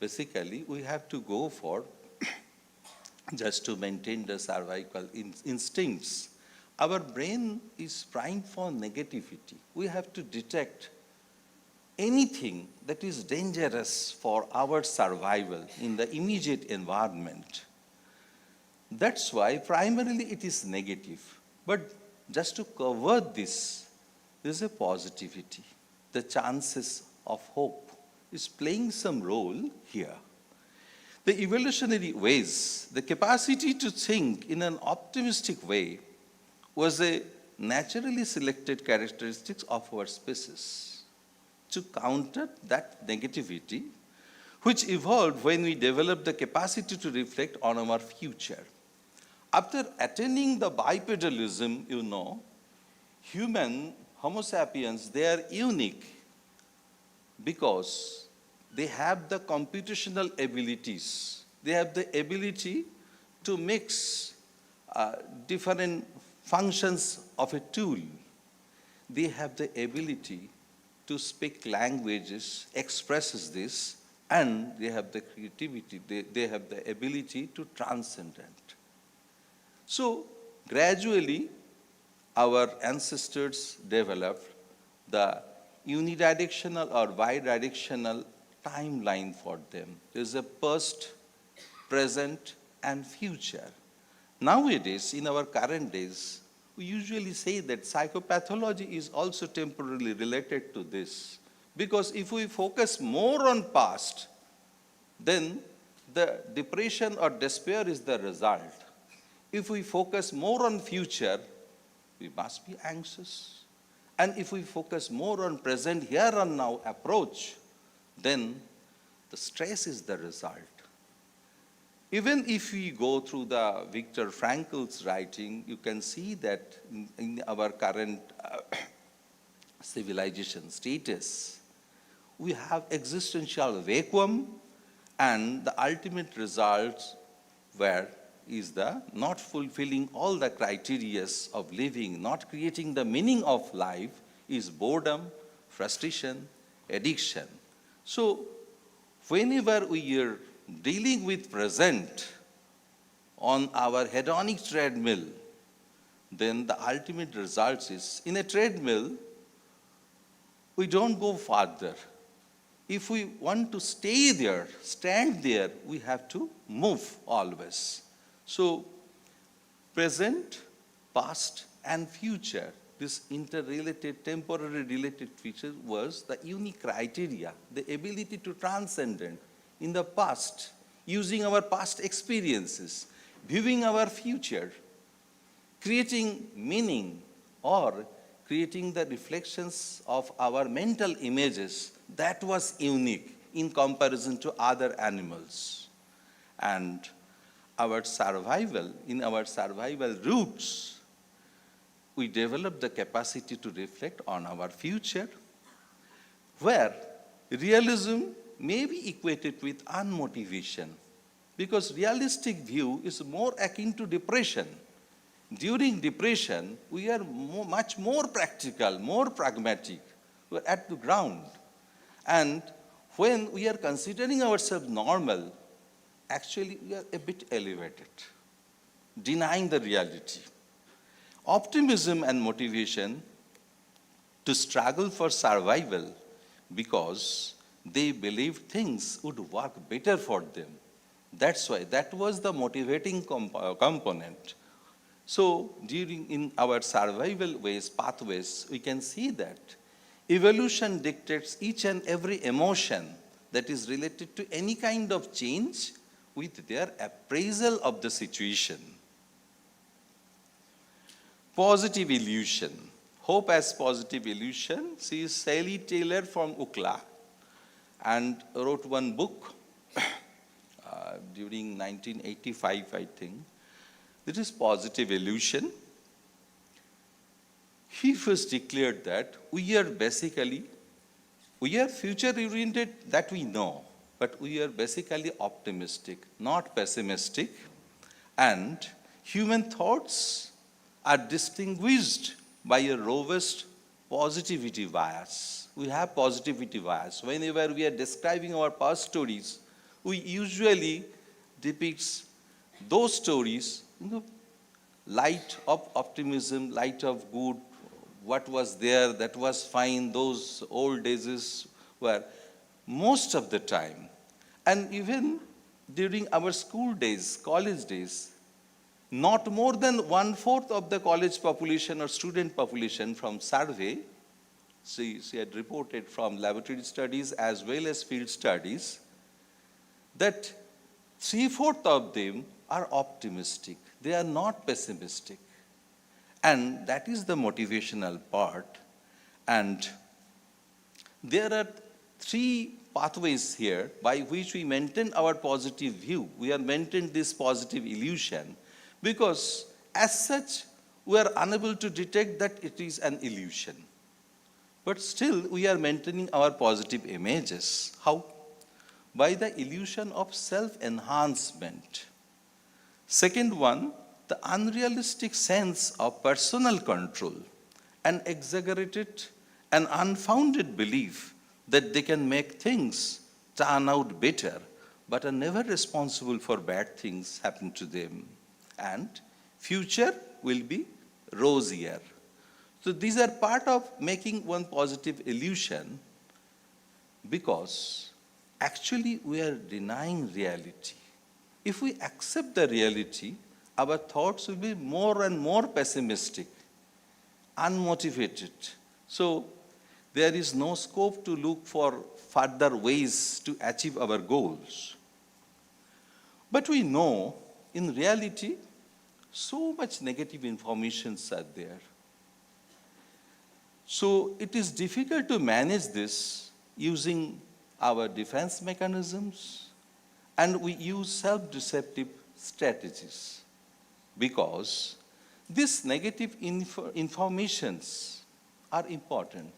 K: basically, we have to go for just to maintain the survival instincts. Our brain is primed for negativity. We have to detect anything that is dangerous for our survival in the immediate environment. That's why primarily it is negative. But just to cover this, there's a positivity. The chances of hope is playing some role here. The evolutionary ways, the capacity to think in an optimistic way was a naturally selected characteristic of our species to counter that negativity, which evolved when we developed the capacity to reflect on our future. After attaining the bipedalism, human Homo sapiens, they are unique because they have the computational abilities. They have the ability to mix different functions of a tool. They have the ability to speak languages, expresses this, and they have the creativity. They have the ability to transcend it. So gradually, our ancestors developed the unidirectional or bidirectional timeline for them. There's a past, present, and future. Nowadays, in our current days, we usually say that psychopathology is also temporarily related to this. Because if we focus more on past, then the depression or despair is the result. If we focus more on future, we must be anxious. And if we focus more on present, here and now approach, then the stress is the result. Even if we go through the Viktor Frankl's writing, you can see that in our current civilization status, we have existential vacuum, and the ultimate results is the not fulfilling all the criteria of living, not creating the meaning of life, is boredom, frustration, addiction. So whenever we are dealing with present on our hedonic treadmill, then the ultimate result is, in a treadmill, we don't go farther. If we want to stay there, stand there, we have to move always. So present, past, and future, this interrelated, temporary related feature was the unique criteria, the ability to transcend in the past, using our past experiences, viewing our future, creating meaning, or creating the reflections of our mental images. That was unique in comparison to other animals. And our survival, in our survival roots, we developed the capacity to reflect on our future, where realism may be equated with unmotivation, because realistic view is more akin to depression. During depression, we are much more practical, more pragmatic. We are at the ground. And when we are considering ourselves normal, actually we are a bit elevated, denying the reality. Optimism and motivation to struggle for survival because they believed things would work better for them. That's why, that was the motivating component. So in our survival pathways, we can see that evolution dictates each and every emotion that is related to any kind of change with their appraisal of the situation. Positive illusion. Hope as positive illusion. She is Sally Taylor from UCLA and wrote one book during 1985, I think. This is positive illusion. He first declared that we are future-oriented, that we know, but we are basically optimistic, not pessimistic. And human thoughts are distinguished by a robust positivity bias. We have positivity bias. Whenever we are describing our past stories, we usually depict those stories in the light of optimism, light of good, what was there, that was fine, those old days were most of the time. And even during our school days, college days, not more than 1/4 of the college population or student population from survey, she had reported from laboratory studies as well as field studies, that 3/4 of them are optimistic. They are not pessimistic. And that is the motivational part. And there are 3 pathways here by which we maintain our positive view. We are maintaining this positive illusion because as such, we are unable to detect that it is an illusion. But still, we are maintaining our positive images. How? By the illusion of self-enhancement. Second one, the unrealistic sense of personal control, an exaggerated and unfounded belief that they can make things turn out better, but are never responsible for bad things happen to them. And future will be rosier. So these are part of making one positive illusion because actually we are denying reality. If we accept the reality, our thoughts will be more and more pessimistic, unmotivated. So there is no scope to look for further ways to achieve our goals. But we know, in reality, so much negative information are there. So it is difficult to manage this using our defense mechanisms, and we use self-deceptive strategies because these negative informations are important.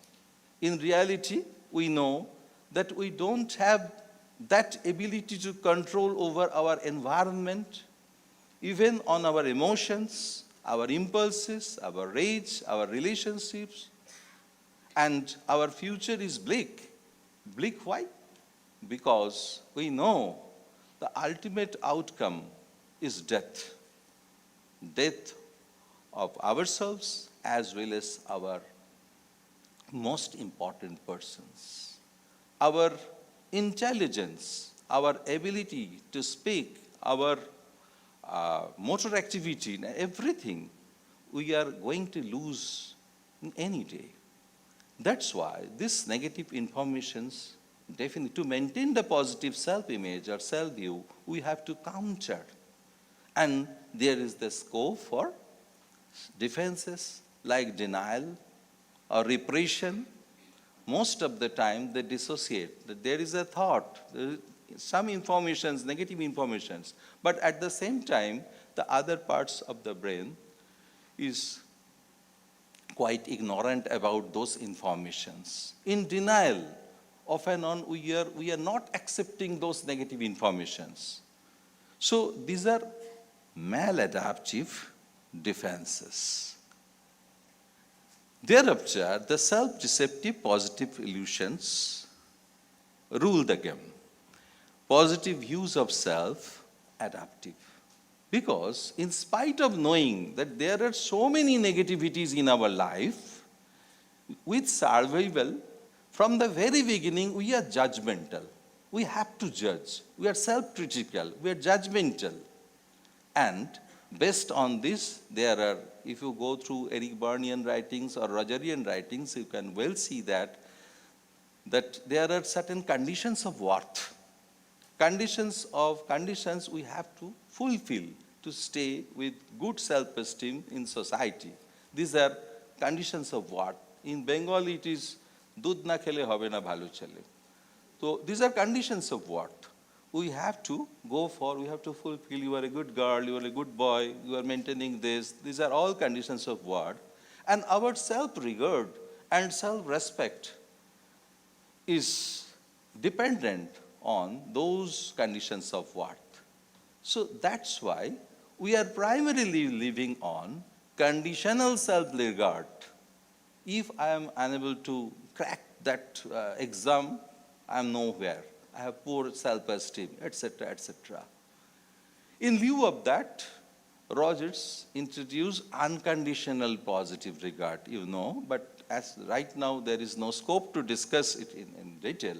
K: In reality, we know that we don't have that ability to control over our environment, even on our emotions, our impulses, our rage, our relationships, and our future is bleak. Bleak why? Because we know the ultimate outcome is death. Death of ourselves as well as our most important persons. Our intelligence, our ability to speak, our motor activity, everything we are going to lose in any day. That's why this negative informations, definitely to maintain the positive self-image or self-view, we have to counter. And there is the scope for defenses like denial or repression. Most of the time they dissociate. That there is a thought, some informations, negative informations, but at the same time, the other parts of the brain is quite ignorant about those informations. In denial, off and on, we are not accepting those negative informations. So these are maladaptive defenses. Thereafter, the self-deceptive positive illusions rule the game. Positive views of self, adaptive. Because in spite of knowing that there are so many negativities in our life, with survival, from the very beginning, we are judgmental. We have to judge. We are self-critical. We are judgmental. And based on this, there are, if you go through Eric Barnian writings or Rogerian writings, you can well see that there are certain conditions of worth. Conditions we have to fulfill to stay with good self-esteem in society. These are conditions of worth. In Bengali, it is dudh na khele hobe na bhalo chele. So these are conditions of worth. We have to go for, we have to fulfill, you are a good girl, you are a good boy, you are maintaining this. These are all conditions of worth. And our self-regard and self-respect is dependent on those conditions of worth. So that's why we are primarily living on conditional self-regard. If I am unable to crack that exam, I am nowhere. I have poor self-esteem, etc., etc. In lieu of that, Rogers introduced unconditional positive regard, but as right now there is no scope to discuss it in detail.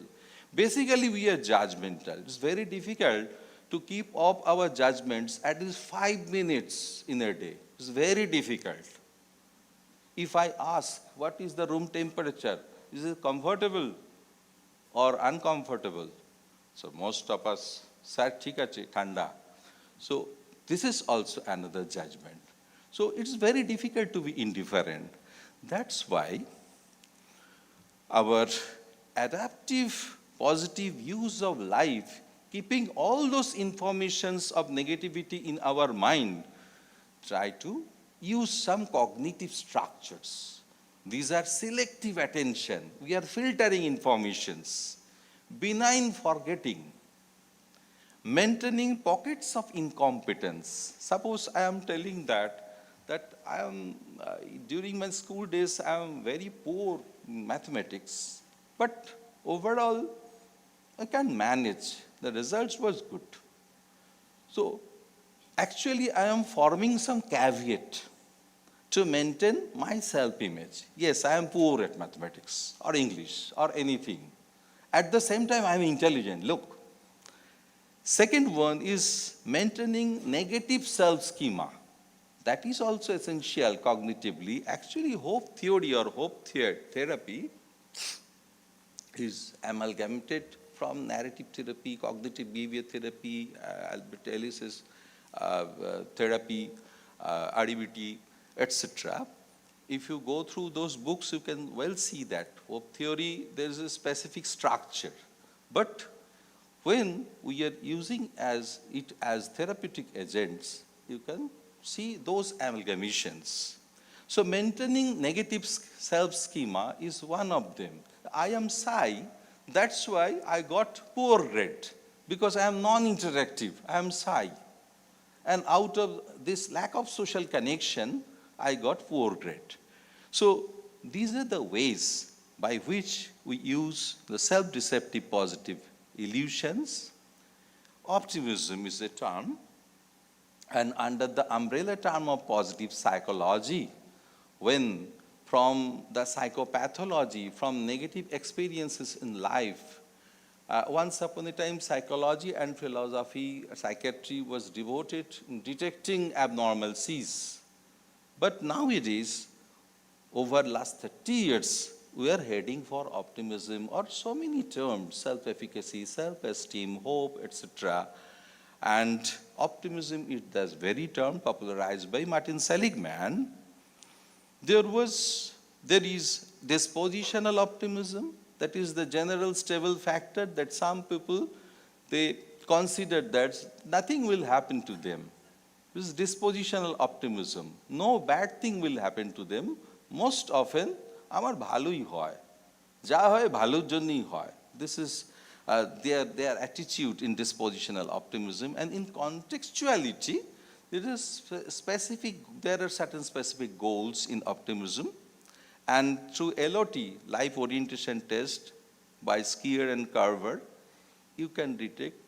K: Basically, we are judgmental. It's very difficult to keep up our judgments at least 5 minutes in a day. It's very difficult. If I ask, what is the room temperature? Is it comfortable or uncomfortable? So most of us, sir, thik ache, thanda. So this is also another judgment. So it's very difficult to be indifferent. That's why our adaptive, positive use of life, keeping all those informations of negativity in our mind, try to use some cognitive structures. These are selective attention. We are filtering informations, benign forgetting, maintaining pockets of incompetence. Suppose I am telling that I am, during my school days, I am very poor in mathematics, but overall, I can manage. The results was good. So, actually, I am forming some caveat to maintain my self-image. Yes, I am poor at mathematics or English or anything. At the same time, I am intelligent. Look. Second one is maintaining negative self-schema. That is also essential cognitively. Actually, hope theory or hope therapy is amalgamated from narrative therapy, cognitive behavior therapy, Albert Ellis's therapy, RDBT, etc. If you go through those books, you can well see that hope theory, there is a specific structure. But when we are using it as therapeutic agents, you can see those amalgamations. So maintaining negative self-schema is one of them. I am shy, that's why I got poor grade, because I am non-interactive, I am shy. And out of this lack of social connection, I got poor grade. So these are the ways by which we use the self-deceptive positive illusions. Optimism is a term, and under the umbrella term of positive psychology, when from the psychopathology, from negative experiences in life, once upon a time, psychology and philosophy, psychiatry was devoted in detecting abnormalities. But nowadays, over the last 30 years, we are heading for optimism, or so many terms, self-efficacy, self-esteem, hope, etc. And optimism is the very term popularized by Martin Seligman. There is dispositional optimism, that is the general stable factor that some people, they consider that nothing will happen to them. This is dispositional optimism. No bad thing will happen to them. Most often, আমার ভালোই হয়, যা হয় ভালোর জন্যই হয়. This is their attitude in dispositional optimism. And in contextuality, there are certain specific goals in optimism. And through LOT, life orientation test, by Skier and Carver, you can detect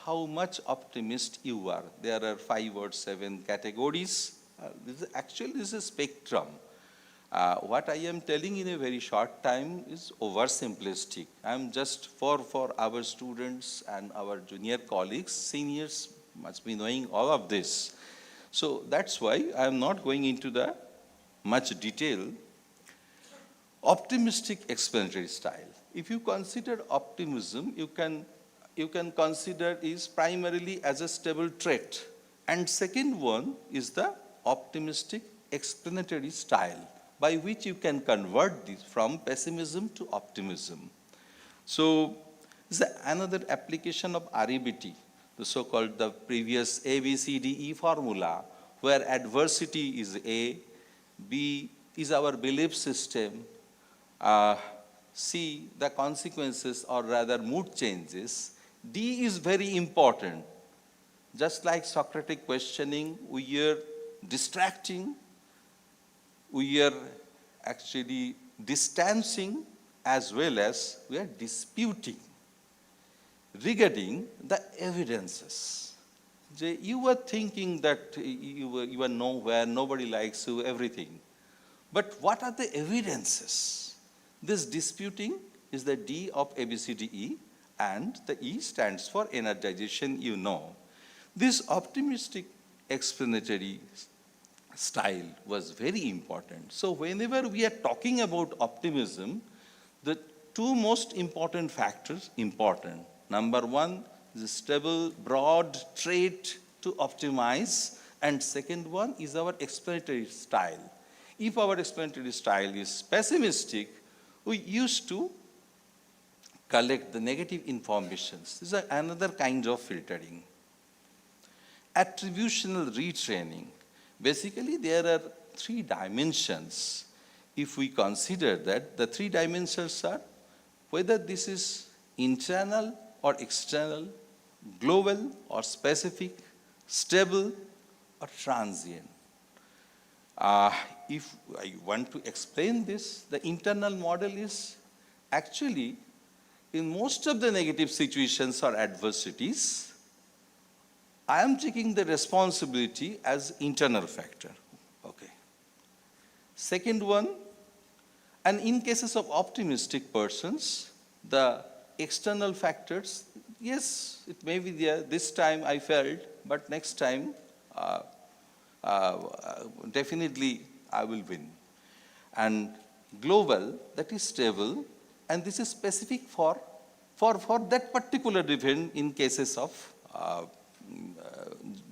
K: how much optimist you are. There are 5 or 7 categories. This is a spectrum. What I am telling in a very short time is oversimplistic. I am just for our students and our junior colleagues, seniors must be knowing all of this. So that's why I am not going into the much detail. Optimistic explanatory style. If you consider optimism, you can consider is primarily as a stable trait. And second one is the optimistic explanatory style, by which you can convert this from pessimism to optimism. So this is another application of REBT, the so-called the previous ABCDE formula, where adversity is A, B is our belief system, C, the consequences or rather mood changes, D is very important. Just like Socratic questioning, we are distracting, we are actually distancing, as well as we are disputing regarding the evidences. You were thinking that you are nowhere, nobody likes you, everything. But what are the evidences? This disputing is the D of ABCDE, and the E stands for energization, you know. This optimistic explanatory style was very important. So whenever we are talking about optimism, the two most important factors, Number one is a stable, broad trait to optimize, and second one is our explanatory style. If our explanatory style is pessimistic, we used to collect the negative informations. This is another kind of filtering. Attributional retraining. Basically, there are three dimensions. If we consider that, the three dimensions are whether this is internal or external, global or specific, stable or transient. If I want to explain this, the internal model is actually in most of the negative situations or adversities, I am taking the responsibility as internal factor. Okay. Second one, and in cases of optimistic persons, the external factors, yes, it may be there. This time I failed, but next time definitely I will win. And global, that is stable, and this is specific for that particular event in cases of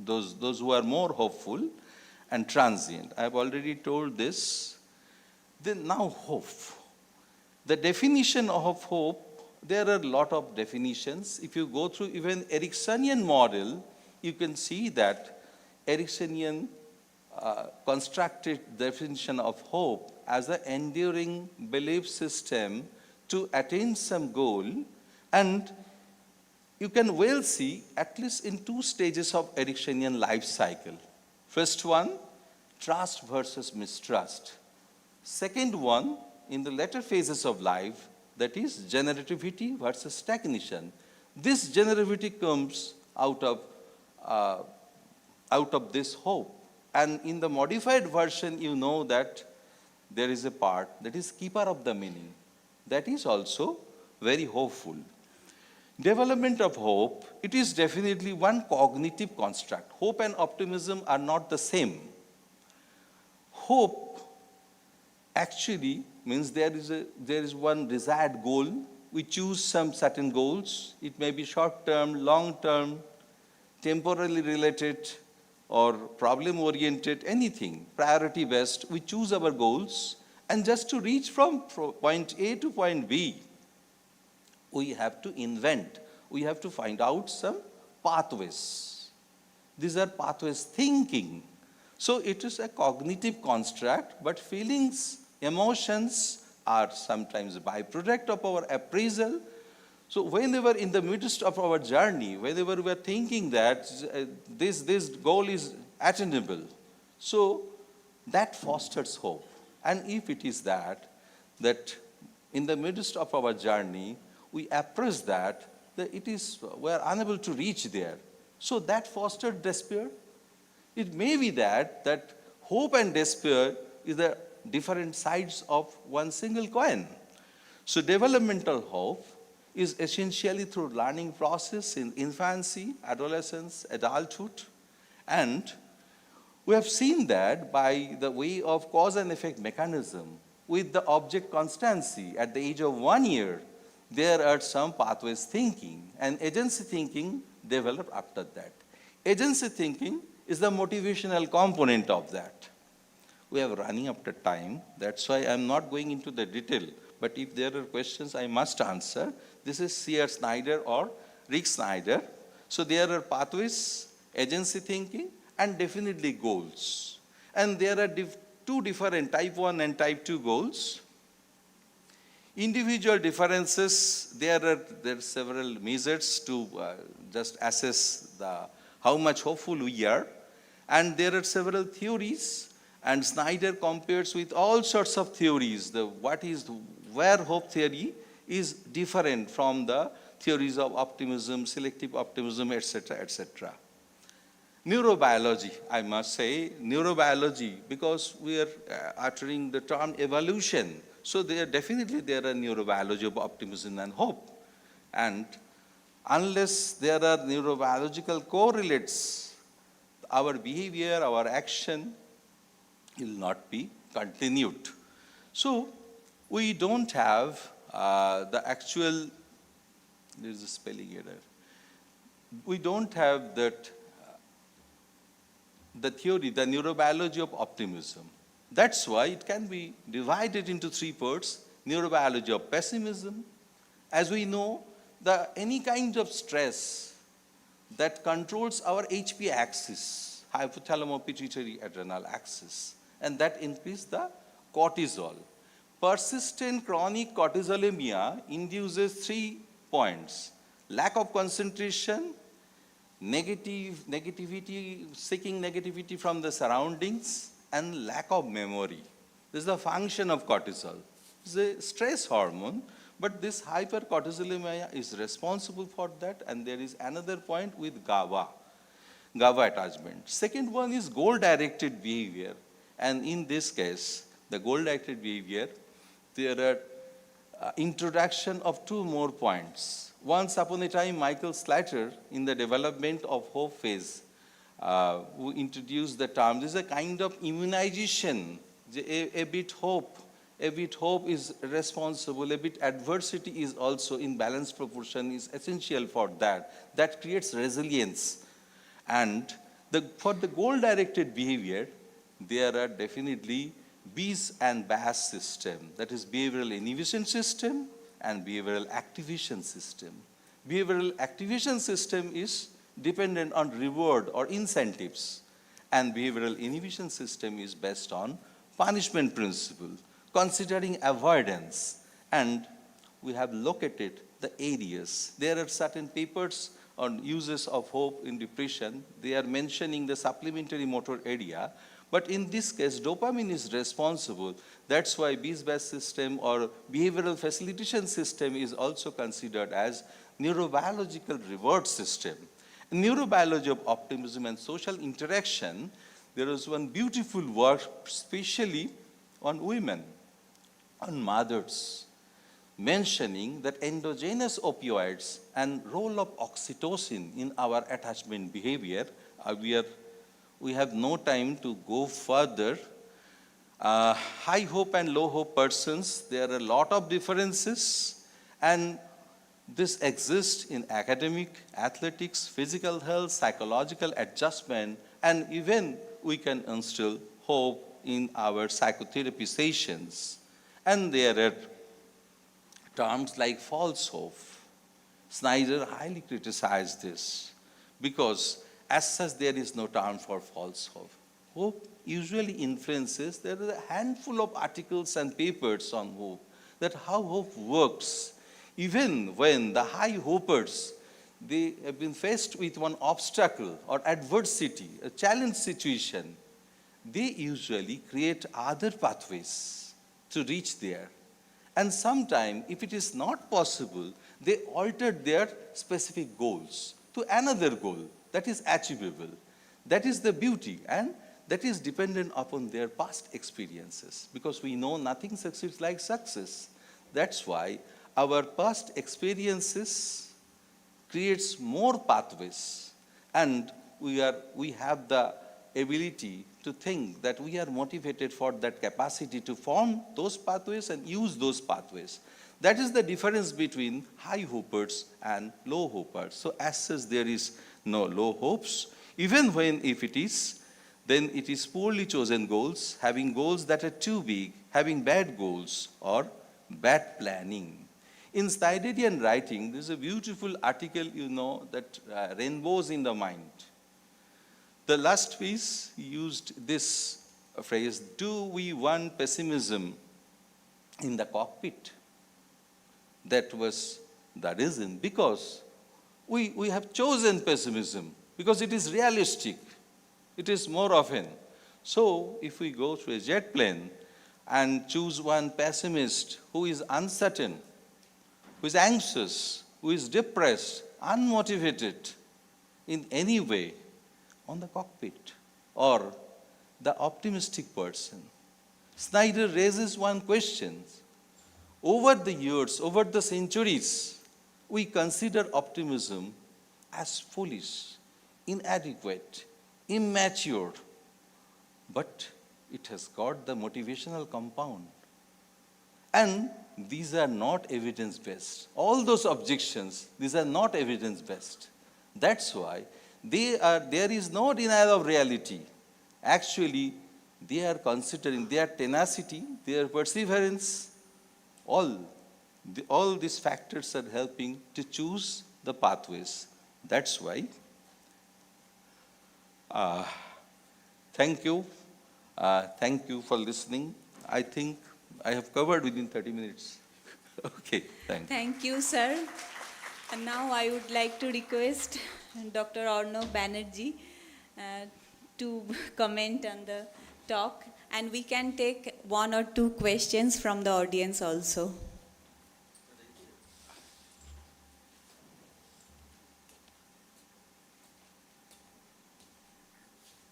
K: those who are more hopeful, and transient. I have already told this. Then now hope. The definition of hope, there are a lot of definitions. If you go through even Ericksonian model, you can see that Ericksonian constructed definition of hope as an enduring belief system to attain some goal, and you can well see at least in two stages of Ericksonian life cycle. First one, trust versus mistrust. Second one, in the later phases of life, that is generativity versus stagnation. This generativity comes out of this hope. And in the modified version, you know that there is a part that is keeper of the meaning. That is also very hopeful. Development of hope, it is definitely one cognitive construct. Hope and optimism are not the same. Hope actually means there is one desired goal. We choose some certain goals. It may be short-term, long-term, temporally related, or problem-oriented, anything, priority-based. We choose our goals, and just to reach from point A to point B, we have to invent. We have to find out some pathways. These are pathways thinking. So it is a cognitive construct, but feelings, emotions are sometimes a byproduct of our appraisal. So whenever in the midst of our journey, whenever we are thinking that this goal is attainable, so that fosters hope. And if it is that in the midst of our journey, we appraise that we are unable to reach there. So that fostered despair. It may be that hope and despair is the different sides of one single coin. So developmental hope is essentially through learning process in infancy, adolescence, adulthood. And we have seen that by the way of cause and effect mechanism with the object constancy at the age of 1 year, there are some pathways thinking, and agency thinking developed after that. Agency thinking is the motivational component of that. We are running up to time. That's why I'm not going into the detail. But if there are questions, I must answer. This is C.R. Snyder or Rick Snyder. So there are pathways, agency thinking, and definitely goals. And there are two different type 1 and type 2 goals. Individual differences, there are several measures to just assess how much hopeful we are. And there are several theories, and Snyder compares with all sorts of theories. Where hope theory is different from the theories of optimism, selective optimism, etc., etc. Neurobiology, I must say, neurobiology, because we are uttering the term evolution. So definitely there are neurobiology of optimism and hope. And unless there are neurobiological correlates, our behavior, our action will not be continued. So we don't have the actual, there is a spelling error. We don't have that the theory, the neurobiology of optimism. That's why it can be divided into three parts: neurobiology of pessimism. As we know, any kind of stress that controls our HP axis, hypothalamo-pituitary adrenal axis, and that increases the cortisol. Persistent chronic cortisolemia induces 3 points: lack of concentration, negativity, seeking negativity from the surroundings, and lack of memory. This is the function of cortisol. It's a stress hormone, but this hypercortisolemia is responsible for that, and there is another point with GABA attachment. Second one is goal-directed behavior, and in this case, the goal-directed behavior, there are introduction of 2 more points. Once upon a time, Michael Slater, in the development of hope phase, who introduced the term, this is a kind of immunization. A bit hope is responsible, a bit adversity is also in balanced proportion is essential for that. That creates resilience. And for the goal-directed behavior, there are definitely BIS and BAS system, that is behavioral inhibition system and behavioral activation system. Behavioral activation system is dependent on reward or incentives, and behavioral inhibition system is based on punishment principle, considering avoidance. And we have located the areas. There are certain papers on uses of hope in depression. They are mentioning the supplementary motor area. But in this case, dopamine is responsible. That's why BIS-BAS system or behavioral facilitation system is also considered as neurobiological reward system. In neurobiology of optimism and social interaction, there is one beautiful work, especially on women, on mothers, mentioning that endogenous opioids and role of oxytocin in our attachment behavior. We have no time to go further. High hope and low hope persons, there are a lot of differences, and this exists in academic, athletics, physical health, psychological adjustment, and even we can instill hope in our psychotherapy sessions. And there are terms like false hope. Snyder highly criticized this because as such there is no term for false hope. Hope usually influences, there is a handful of articles and papers on hope, that how hope works. Even when the high hopers, they have been faced with one obstacle or adversity, a challenge situation, they usually create other pathways to reach there. And sometimes, if it is not possible, they alter their specific goals to another goal that is achievable. That is the beauty, and that is dependent upon their past experiences, because we know nothing succeeds like success. That's why our past experiences creates more pathways, and we have the ability to think that we are motivated for that capacity to form those pathways and use those pathways. That is the difference between high hopers and low hopers. So as such, there is no low hopes. Even when, if it is, then it is poorly chosen goals, having goals that are too big, having bad goals, or bad planning. In Snyderian writing, there's a beautiful article, that rainbows in the mind. The last piece used this phrase, do we want pessimism in the cockpit? That was the reason, because we have chosen pessimism. because it is realistic. It is more often. So if we go to a jet plane and choose one pessimist who is uncertain, who is anxious, who is depressed, unmotivated in any way on the cockpit, or the optimistic person, Snyder raises one question. Over the years, over the centuries, we consider optimism as foolish, inadequate, immature, but it has got the motivational compound. And these are not evidence-based. All those objections, these are not evidence-based. That's why there is no denial of reality. Actually, they are considering their tenacity, their perseverance, all these factors are helping to choose the pathways. That's why. Thank you. Thank you for listening. I think I have covered within 30 minutes. Okay, thanks.
I: Thank you, sir. And now I would like to request Dr. Arnav Banerjee to comment on the talk, and we can take 1 or 2 questions from the audience also.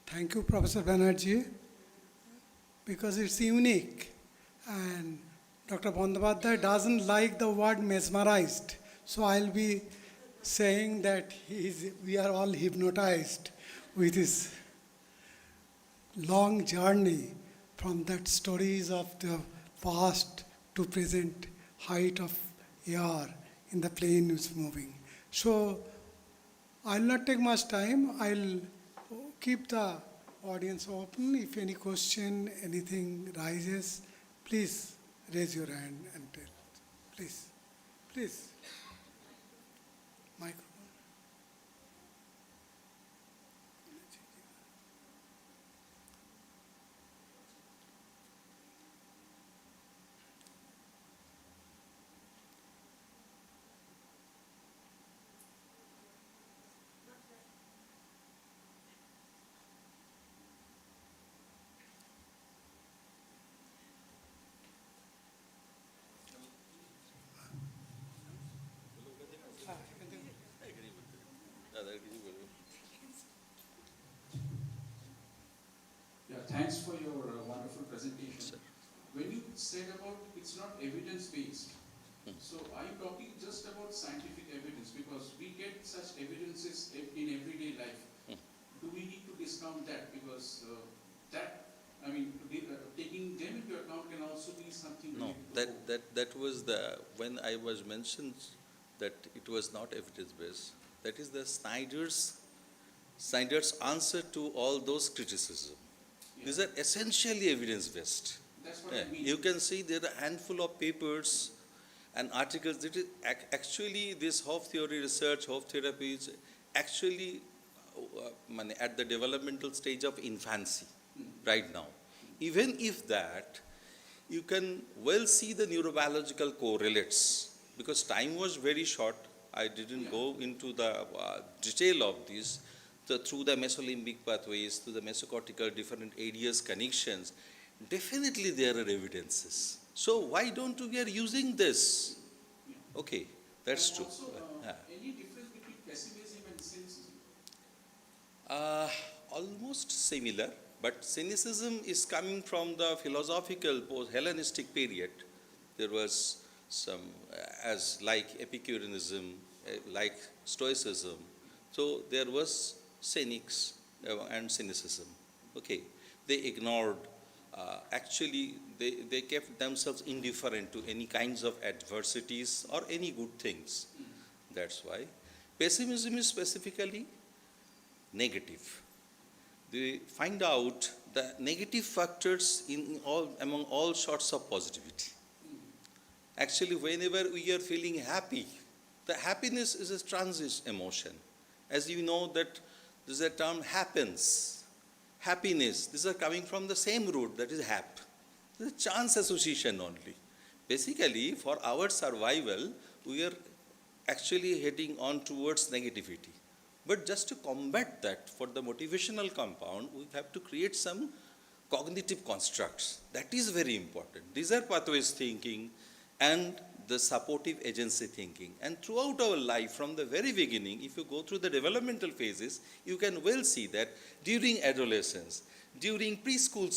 J: Thank you, Professor Banerjee, because it's unique. And Dr. Bandyopadhyay doesn't like the word mesmerized. So I'll be saying that we are all hypnotized with his long journey from that stories of the past to present height of air in the plane is moving. So I'll not take much time. I'll keep the audience open. If any question, anything rises, please raise your hand and tell. Please, please. Microphone.
L: Yeah, thanks for your wonderful presentation. When you said about it's not evidence-based, so are you talking just about scientific evidence? Because we get such evidences in everyday life. Do we need to discount that? Because taking them into account can also be something.
K: No, that was when I was mentioned that it was not evidence-based. That is the Snyder's answer to all those criticism.
L: Yeah.
K: These are essentially evidence-based.
L: That's what I mean.
K: You can see there are a handful of papers and articles that is actually this Hope theory research, Hope therapy is actually at the developmental stage of infancy right now. Even if that, you can well see the neurobiological correlates, because time was very short. I didn't go into the detail of this. Through the mesolimbic pathways, through the mesocortical different areas connections, definitely there are evidences. So why don't we are using this? Okay, that's true.
L: Also, any difference between pessimism and cynicism?
K: Almost similar, but cynicism is coming from the philosophical post-Hellenistic period. There was some, as like Epicureanism, like Stoicism. So there was cynics and cynicism. Okay, they ignored, actually they kept themselves indifferent to any kinds of adversities or any good things. That's why pessimism is specifically negative. They find out the negative factors among all sorts of positivity. Actually, whenever we are feeling happy, the happiness is a transient emotion. As you know that there's a term happens, happiness, these are coming from the same root, that is hap. It's a chance association only. Basically, for our survival, we are actually heading on towards negativity. But just to combat that, for the motivational compound, we have to create some cognitive constructs. That is very important. These are pathways thinking and the supportive agency thinking. And throughout our life, from the very beginning, if you go through the developmental phases, you can well see that during adolescence, during preschool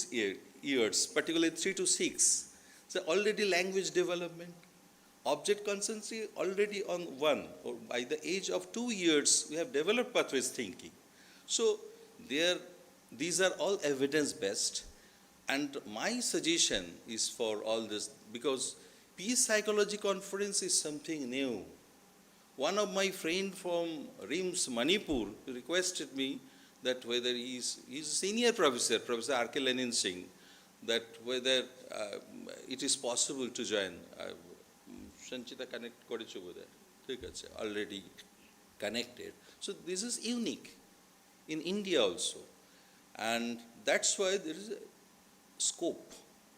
K: years, particularly 3 to 6, so already language development, object constancy already on 1, or by the age of 2 years, we have developed pathways thinking. So these are all evidence-based, and my suggestion is for all this, because Peace Psychology Conference is something new. One of my friend from RIMS, Manipur, requested me that whether he's a senior professor, Professor R.K. Lenin Singh, that whether it is possible to join. Sanchita connect করেছে বোধহয়, ঠিক আছে, already connected. So this is unique in India also, and that's why there is a scope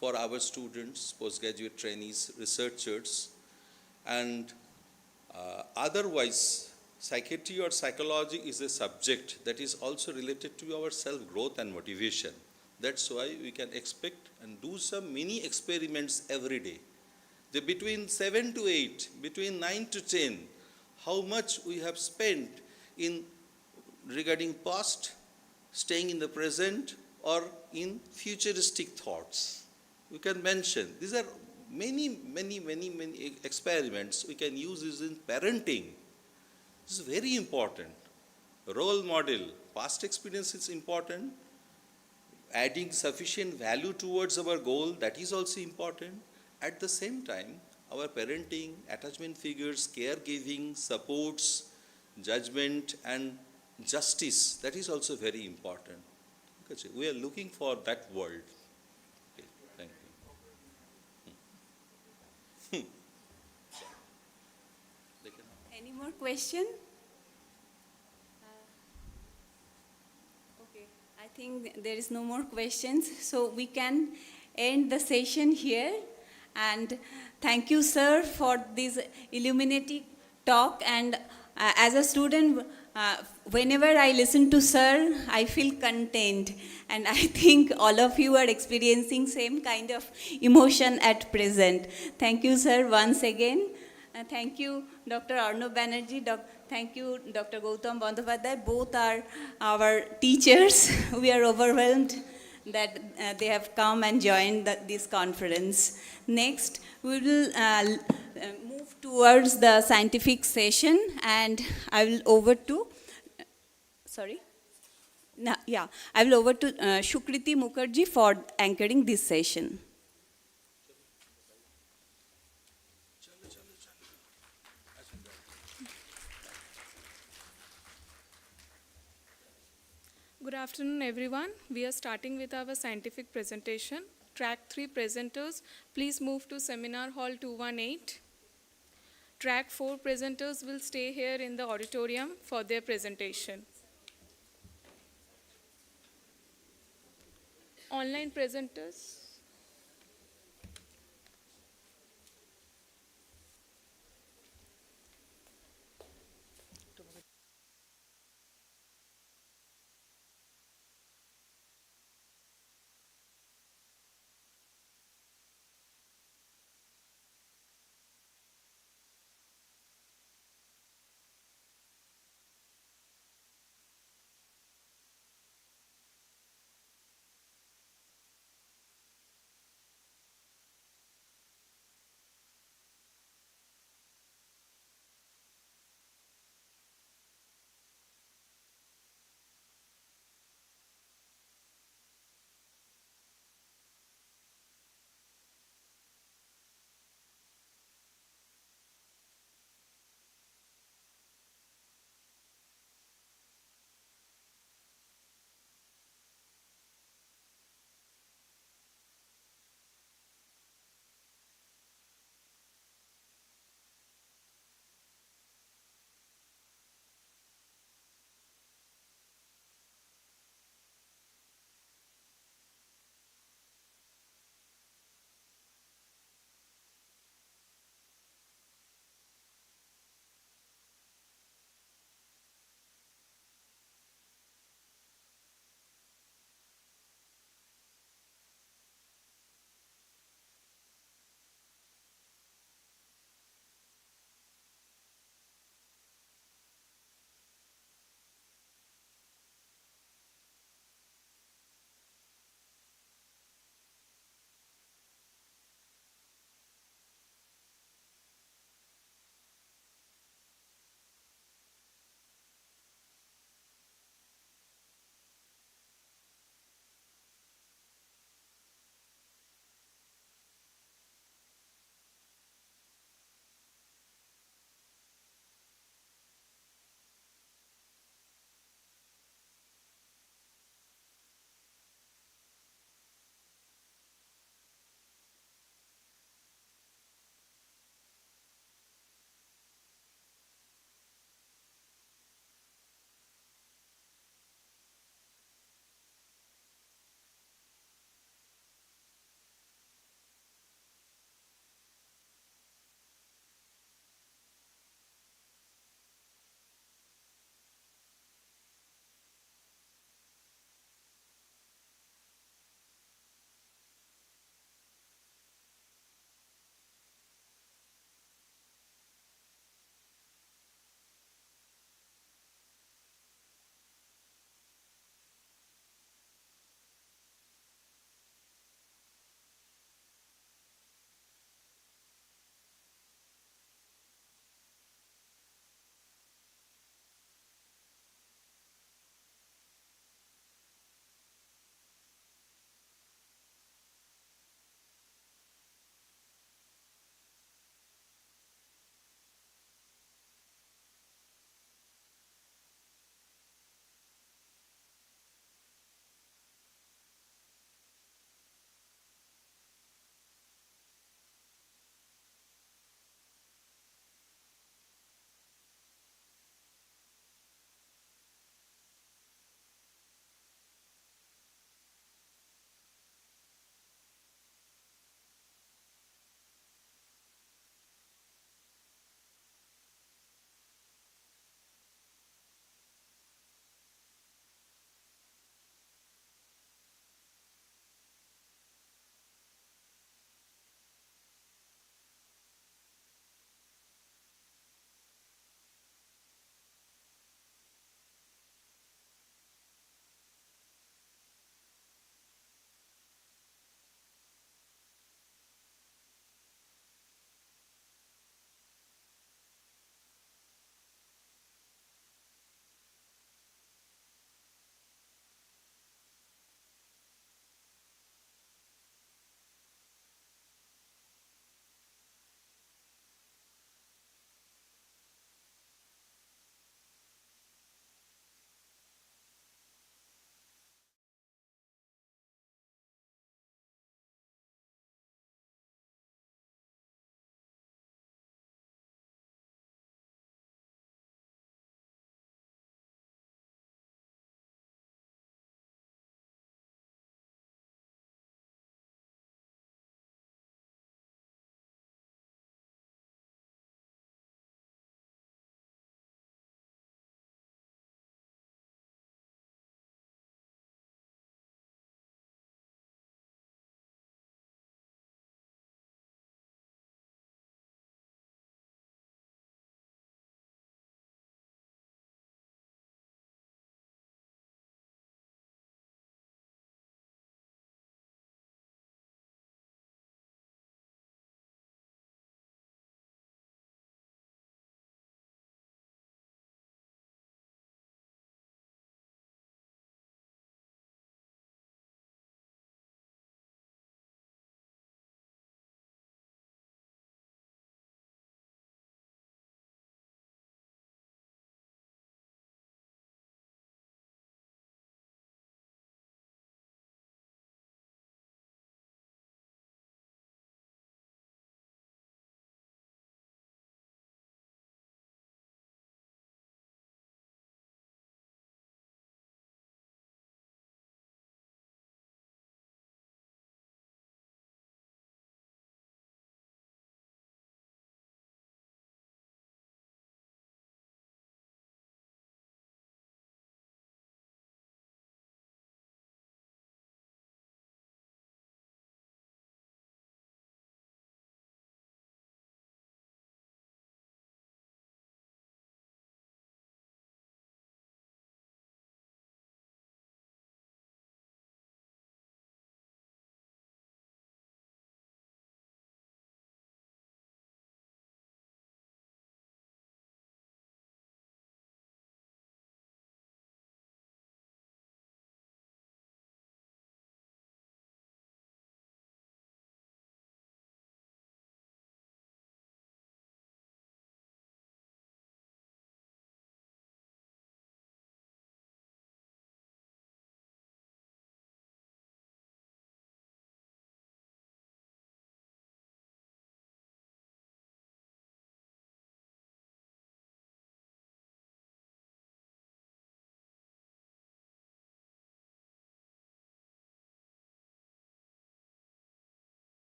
K: for our students, postgraduate trainees, researchers, and otherwise psychiatry or psychology is a subject that is also related to our self-growth and motivation. That's why we can expect and do some mini experiments every day. Between 7 to 8, between 9 to 10, how much we have spent in regarding past, staying in the present, or in futuristic thoughts. We can mention, these are many experiments. We can use this in parenting. This is very important. Role model, past experience is important. Adding sufficient value towards our goal, that is also important. At the same time, our parenting, attachment figures, caregiving, supports, judgment, and justice, that is also very important. Okay, we are looking for that world. Okay, thank you.
I: Any more question? Okay, I think there is no more questions, so we can end the session here. And thank you, sir, for this illuminating talk. And as a student, whenever I listen to sir, I feel content. And I think all of you are experiencing same kind of emotion at present. Thank you, sir, once again. Thank you, Dr. Arnab Banerjee. Thank you, Dr. Gautam Bandyopadhyay. Both are our teachers. We are overwhelmed that they have come and joined this conference. Next, we will move towards the scientific session, and I will over to, I will over to Shukriti Mukherjee for anchoring this session.
E: Good afternoon, everyone. We are starting with our scientific presentation. Track 3 presenters, please move to Seminar Hall 218. Track 4 presenters will stay here in the auditorium for their presentation. Online presenters.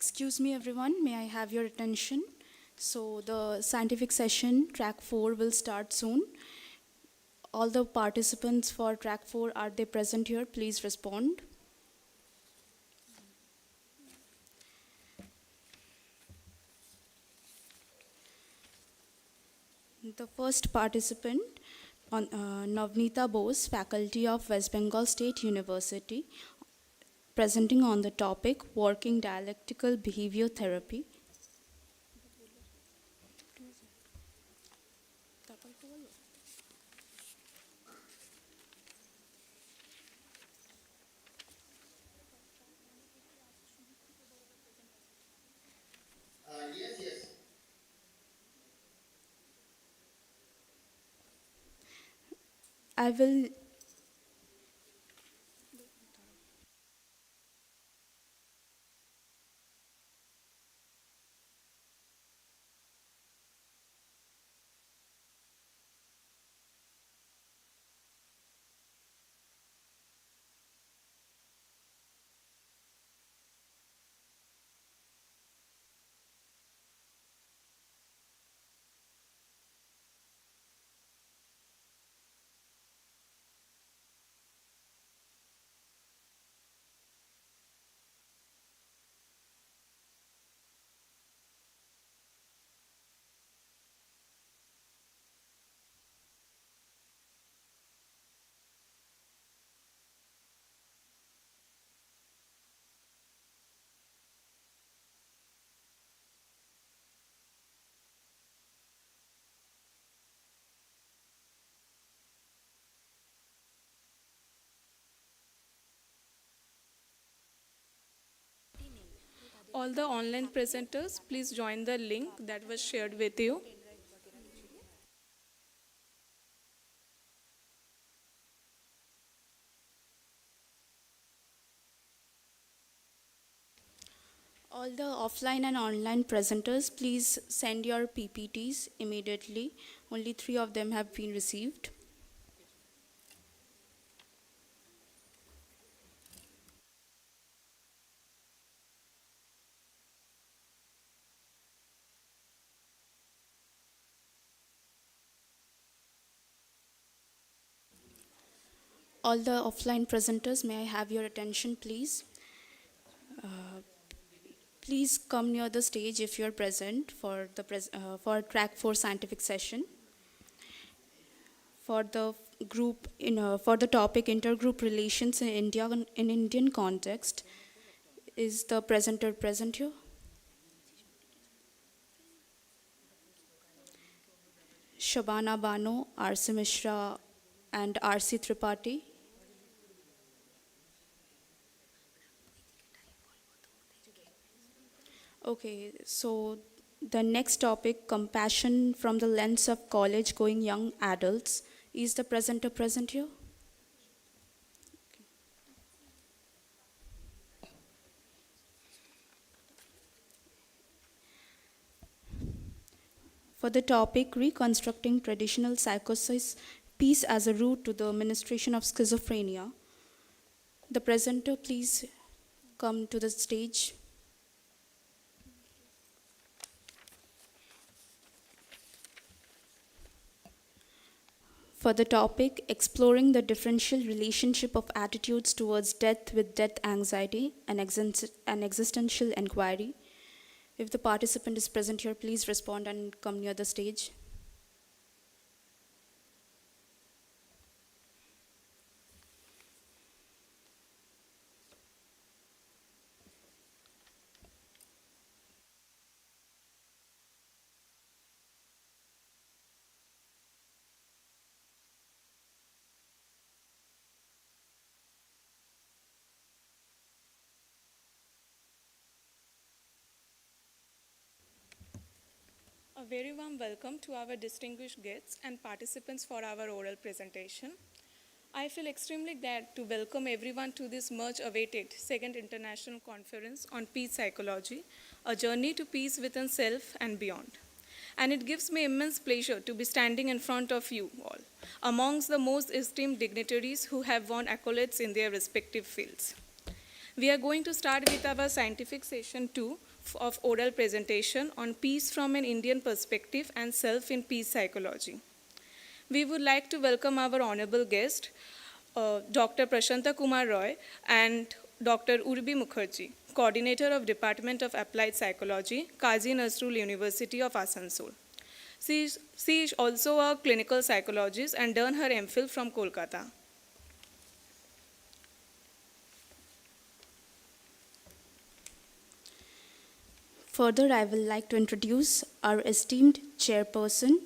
H: Excuse me, everyone. May I have your attention? So, the scientific session, track 4, will start soon. All the participants for track 4, are they present here? Please respond. The first participant, Navneeta Bose, faculty of West Bengal State University, presenting on the topic Working Dialectical Behavior Therapy. I will
E: All the online presenters, please join the link that was shared with you.
H: All the offline and online presenters, please send your PPTs immediately. Only 3 of them have been received. All the offline presenters, may I have your attention, please? Please come near the stage if you're present for the for track 4 scientific session. For the group for the topic intergroup relations in Indian context, is the presenter present here? Shabana Bano, R.C. Mishra, and R.C. Tripathi. Okay, so the next topic, compassion from the lens of college-going young adults. Is the presenter present here? For the topic, reconstructing traditional psychosis, peace as a route to the administration of schizophrenia. The presenter, please come to the stage. For the topic, exploring the differential relationship of attitudes towards death with death anxiety and existential inquiry. If the participant is present here, please respond and come near the stage.
E: A very warm welcome to our distinguished guests and participants for our oral presentation. I feel extremely glad to welcome everyone to this much-awaited second international conference on peace psychology, a journey to peace within self and beyond. And it gives me immense pleasure to be standing in front of you all, amongst the most esteemed dignitaries who have won accolades in their respective fields. We are going to start with our scientific session 2 of oral presentation on peace from an Indian perspective and self in peace psychology. We would like to welcome our honorable guest, Dr. Prashanta Kumar Roy and Dr. Urbi Mukherjee, Coordinator of Department of Applied Psychology, Kazi Nazrul University of Asansol. She is also a clinical psychologist and done her MPhil from Kolkata.
H: Further, I will like to introduce our esteemed chairperson,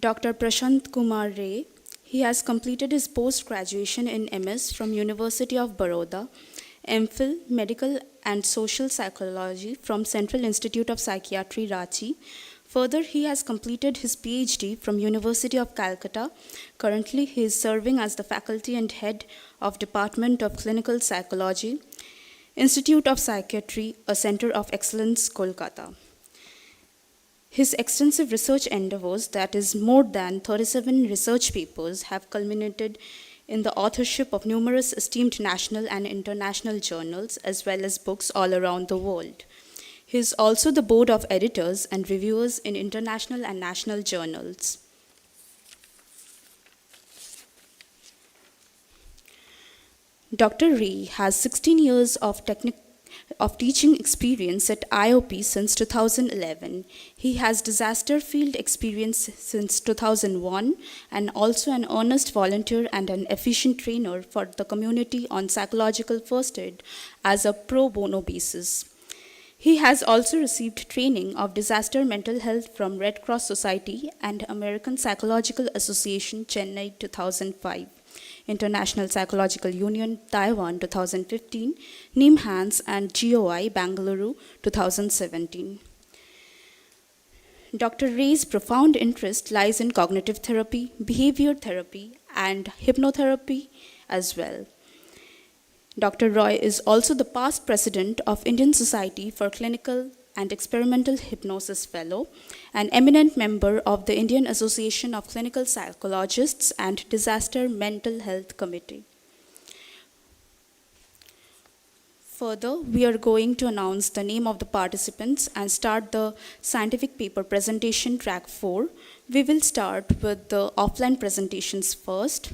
H: Dr. Prashant Kumar Ray. He has completed his post-graduation in MS from University of Baroda, MPhil Medical and Social Psychology from Central Institute of Psychiatry, Ranchi. Further, he has completed his PhD from University of Calcutta. Currently, he is serving as the faculty and head of Department of Clinical Psychology, Institute of Psychiatry, a Center of Excellence, Kolkata. His extensive research endeavors, that is more than 37 research papers, have culminated in the authorship of numerous esteemed national and international journals, as well as books all around the world. He is also the board of editors and reviewers in international and national journals. Dr. Ray has 16 years of teaching experience at IOP since 2011. He has disaster field experience since 2001 and also an earnest volunteer and an efficient trainer for the community on psychological first aid as a pro bono basis. He has also received training of disaster mental health from Red Cross Society and American Psychological Association, Chennai 2005. International Psychological Union, Taiwan 2015, NIMHANS and GOI, Bangalore 2017. Dr. Ray's profound interest lies in cognitive therapy, behavior therapy, and hypnotherapy as well. Dr. Roy is also the past president of Indian Society for Clinical and Experimental Hypnosis Fellow, an eminent member of the Indian Association of Clinical Psychologists and Disaster Mental Health Committee. Further, we are going to announce the name of the participants and start the scientific paper presentation track 4. We will start with the offline presentations first.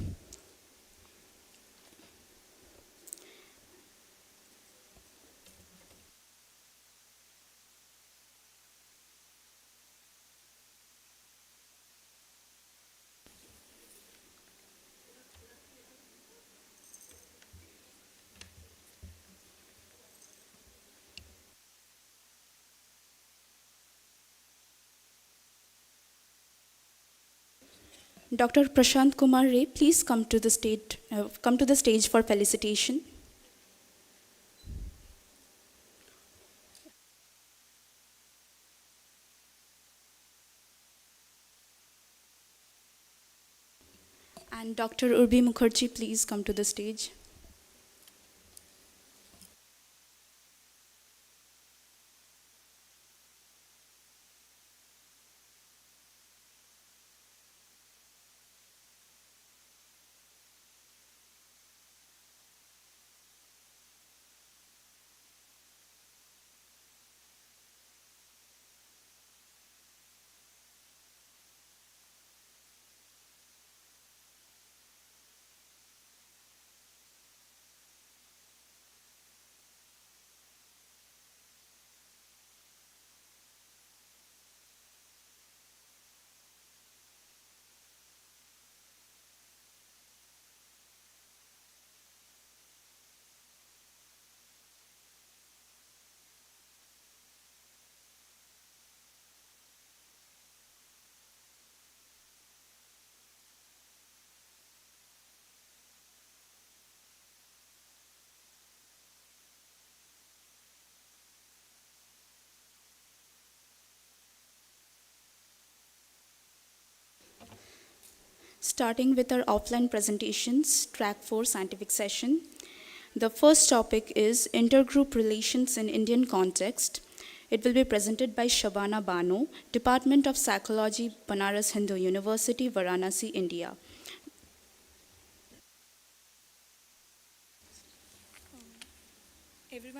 H: Dr. Prashant Kumar Ray, please come to the stage for felicitation. And Dr. Urbi Mukherjee, please come to the stage. Starting with our offline presentations, track 4 scientific session. The first topic is intergroup relations in Indian context. It will be presented by Shabana Bano, Department of Psychology, Banaras Hindu University, Varanasi, India.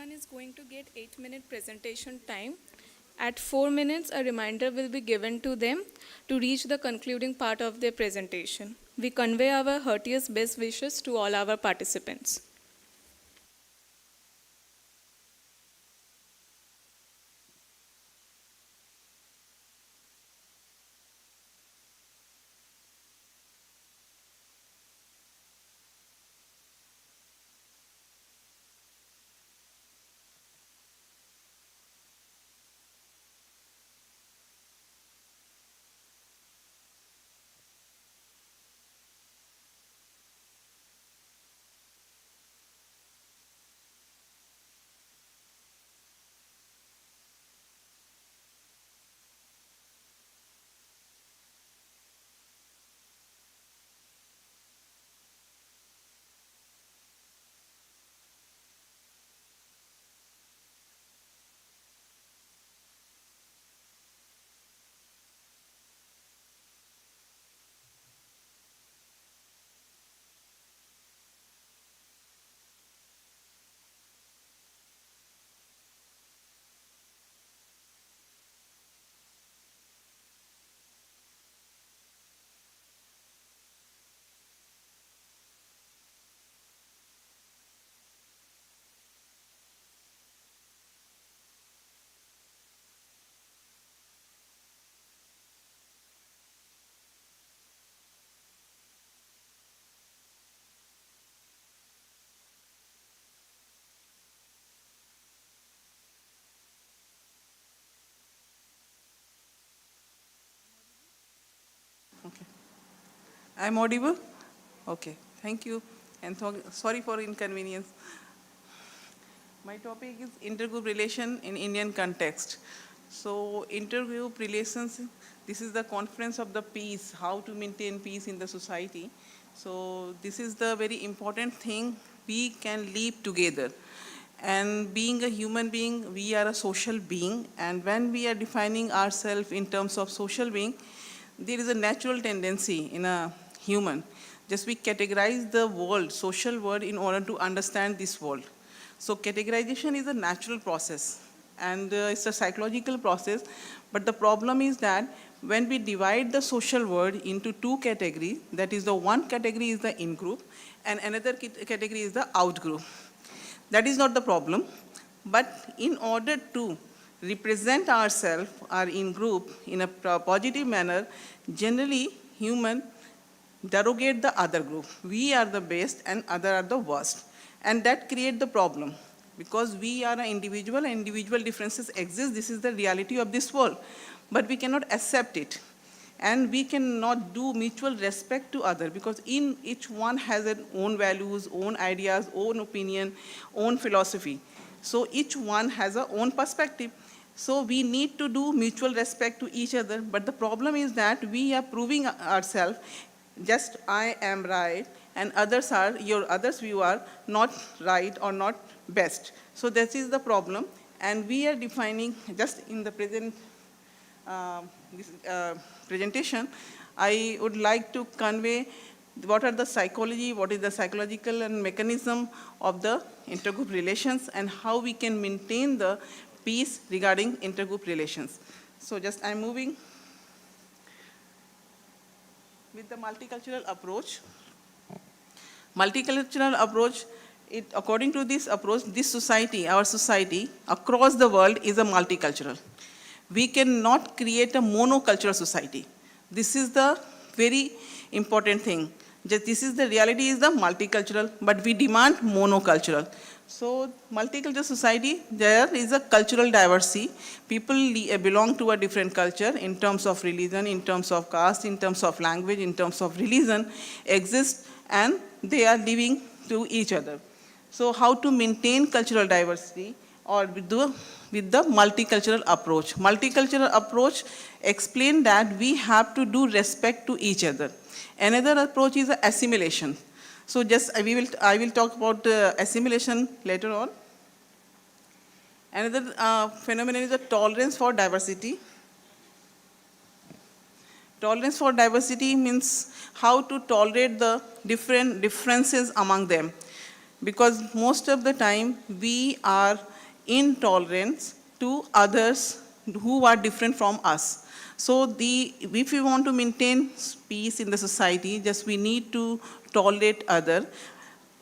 E: everyone is going to get 8-minute presentation time. At 4 minutes, a reminder will be given to them to reach the concluding part of their presentation. We convey our heartiest best wishes to all our participants.
M: Okay. I'm audible? Okay, thank you. And sorry for inconvenience. My topic is intergroup relation in Indian context. So intergroup relations, this is the conference of the peace, how to maintain peace in the society. So this is the very important thing we can live together. And being a human being, we are a social being. And when we are defining ourselves in terms of social being, there is a natural tendency in a human. Just we categorize the world, social world, in order to understand this world. So categorization is a natural process and it's a psychological process. But the problem is that when we divide the social world into two categories, that is the one category is the in-group and another category is the out-group. That is not the problem. But in order to represent ourselves, our in-group, in a positive manner, generally human derogate the other group. We are the best and other are the worst. And that creates the problem. Because we are an individual and individual differences exist, this is the reality of this world. But we cannot accept it. And we cannot do mutual respect to other because in each one has its own values, own ideas, own opinion, own philosophy. So each one has a own perspective. So we need to do mutual respect to each other. But the problem is that we are proving ourselves, just I am right, and others are, your others view are not right or not best. So this is the problem. And we are defining, just in the present presentation, I would like to convey what are the psychology, what is the psychological and mechanism of the intergroup relations and how we can maintain the peace regarding intergroup relations. So just I'm moving with the multicultural approach. Multicultural approach, according to this approach, this society, our society across the world is a multicultural. We cannot create a monocultural society. This is the very important thing. This is the reality is the multicultural, but we demand monocultural. So multicultural society, there is a cultural diversity. People belong to a different culture in terms of religion, in terms of caste, in terms of language, in terms of religion exist and they are living to each other. So how to maintain cultural diversity or with the multicultural approach. Multicultural approach explain that we have to do respect to each other. Another approach is assimilation. So just I will talk about assimilation later on. Another phenomenon is the tolerance for diversity. Tolerance for diversity means how to tolerate the differences among them. Because most of the time we are intolerance to others who are different from us. So if we want to maintain peace in the society, just we need to tolerate other.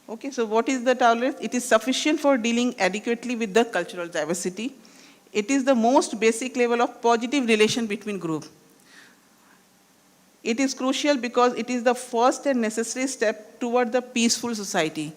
M: Okay, so what is the tolerance? It is sufficient for dealing adequately with the cultural diversity. It is the most basic level of positive relation between groups. It is crucial because it is the first and necessary step toward the peaceful society.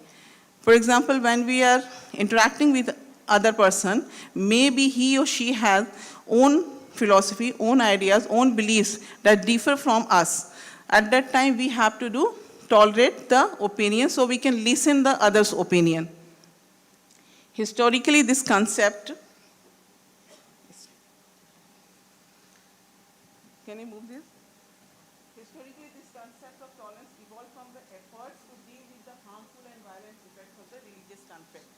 M: For example, when we are interacting with other person, maybe he or she has own philosophy, own ideas, own beliefs that differ from us. At that time, we have to tolerate the opinion so we can listen the other's opinion. Historically, this concept, can you move this? Historically, this concept of tolerance evolved from the efforts to deal with the harmful and violent effects of the religious conflict.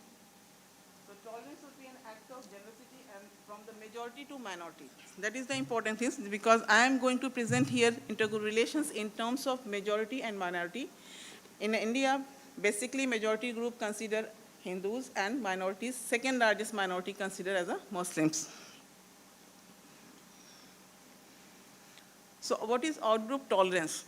M: So tolerance would be an act of generosity and from the majority to minority. That is the important thing because I am going to present here intergroup relations in terms of majority and minority. In India, basically majority group consider Hindus and minorities, second largest minority considered as Muslims. So what is outgroup tolerance?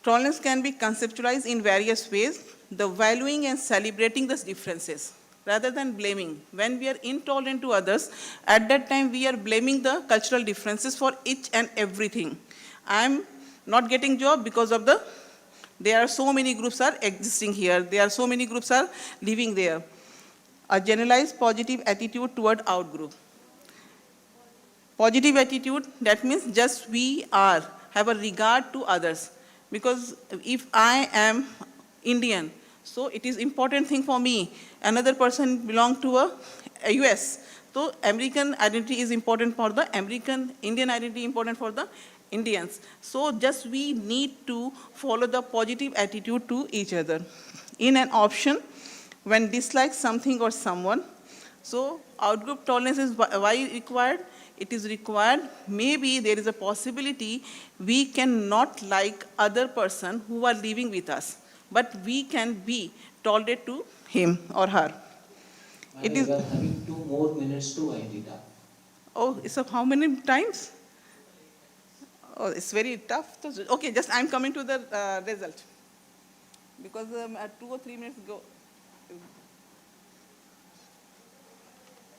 M: Tolerance can be conceptualized in various ways, the valuing and celebrating the differences rather than blaming. When we are intolerant to others, at that time we are blaming the cultural differences for each and everything. I am not getting job because of there are so many groups are existing here. There are so many groups are living there. A generalized positive attitude toward outgroup. Positive attitude, that means just we have a regard to others. Because if I am Indian, so it is important thing for me. Another person belong to a US. So American identity is important for the American, Indian identity important for the Indians. So just we need to follow the positive attitude to each other. In an option, when dislike something or someone, so outgroup tolerance is why required? It is required, maybe there is a possibility we cannot like other person who are living with us, but we can be tolerant to him or her. It is
N: having 2 more minutes to wind it up.
M: Oh, so how many times? Oh, it's very tough. Okay, just I'm coming to the result. Because at 2 or 3 minutes go.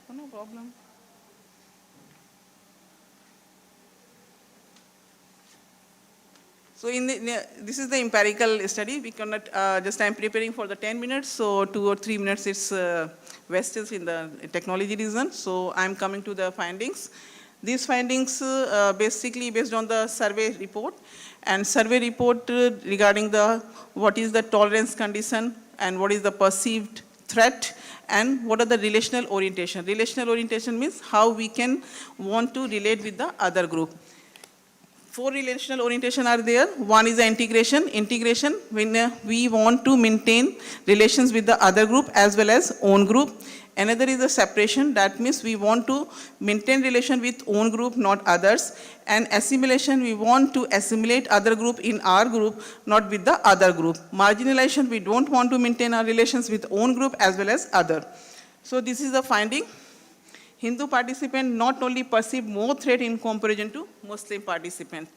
M: Oh, no problem. So this is the empirical study. We cannot, just I'm preparing for the 10 minutes, so 2 or 3 minutes it's wasted in the technology reason. So I'm coming to the findings. These findings basically based on the survey report, and survey report regarding what is the tolerance condition and what is the perceived threat and what are the relational orientation. Relational orientation means how we can want to relate with the other group. 4 relational orientation are there. One is the integration. Integration, when we want to maintain relations with the other group as well as own group. Another is the separation. That means we want to maintain relation with own group, not others. And assimilation, we want to assimilate other group in our group, not with the other group. Marginalization, we don't want to maintain our relations with own group as well as other. So this is the finding. Hindu participant not only perceive more threat in comparison to Muslim participant.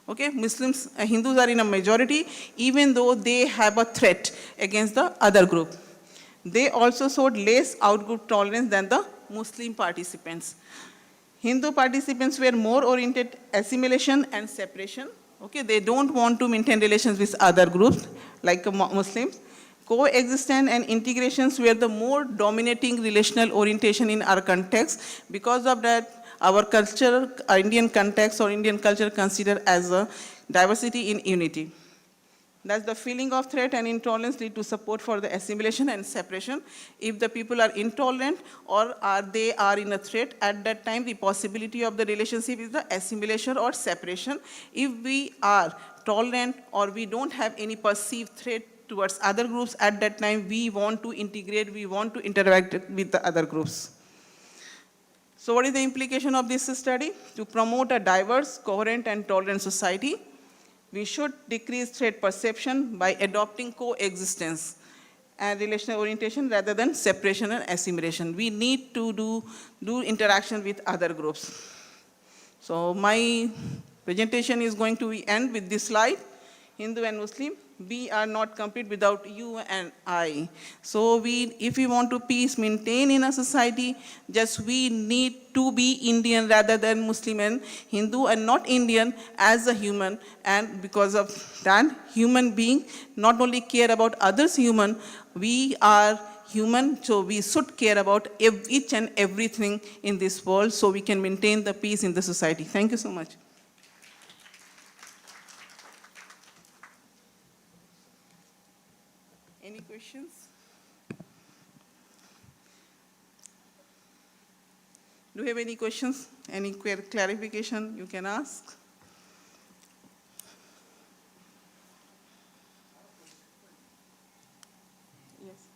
M: Okay, Hindus are in a majority, even though they have a threat against the other group. They also showed less outgroup tolerance than the Muslim participants. Hindu participants were more oriented assimilation and separation. Okay, they don't want to maintain relations with other groups like Muslims. Coexistence and integrations were the more dominating relational orientation in our context. Because of that, our culture, our Indian context or Indian culture considered as a diversity in unity. That's the feeling of threat and intolerance lead to support for the assimilation and separation. If the people are intolerant or they are in a threat, at that time the possibility of the relationship is the assimilation or separation. If we are tolerant or we don't have any perceived threat towards other groups, at that time we want to integrate, we want to interact with the other groups. So what is the implication of this study? To promote a diverse, coherent and tolerant society, we should decrease threat perception by adopting coexistence. and relational orientation rather than separation and assimilation. We need to do interaction with other groups. So my presentation is going to end with this slide. Hindu and Muslim, we are not complete without you and I. So if we want to peace maintain in a society, just we need to be Indian rather than Muslim and Hindu, and not Indian as a human. And because of that, human being not only care about others human, we are human, so we should care about each and everything in this world so we can maintain the peace in the society. Thank you so much. Any questions? Do you have any questions? Any clarification you can ask? Yes.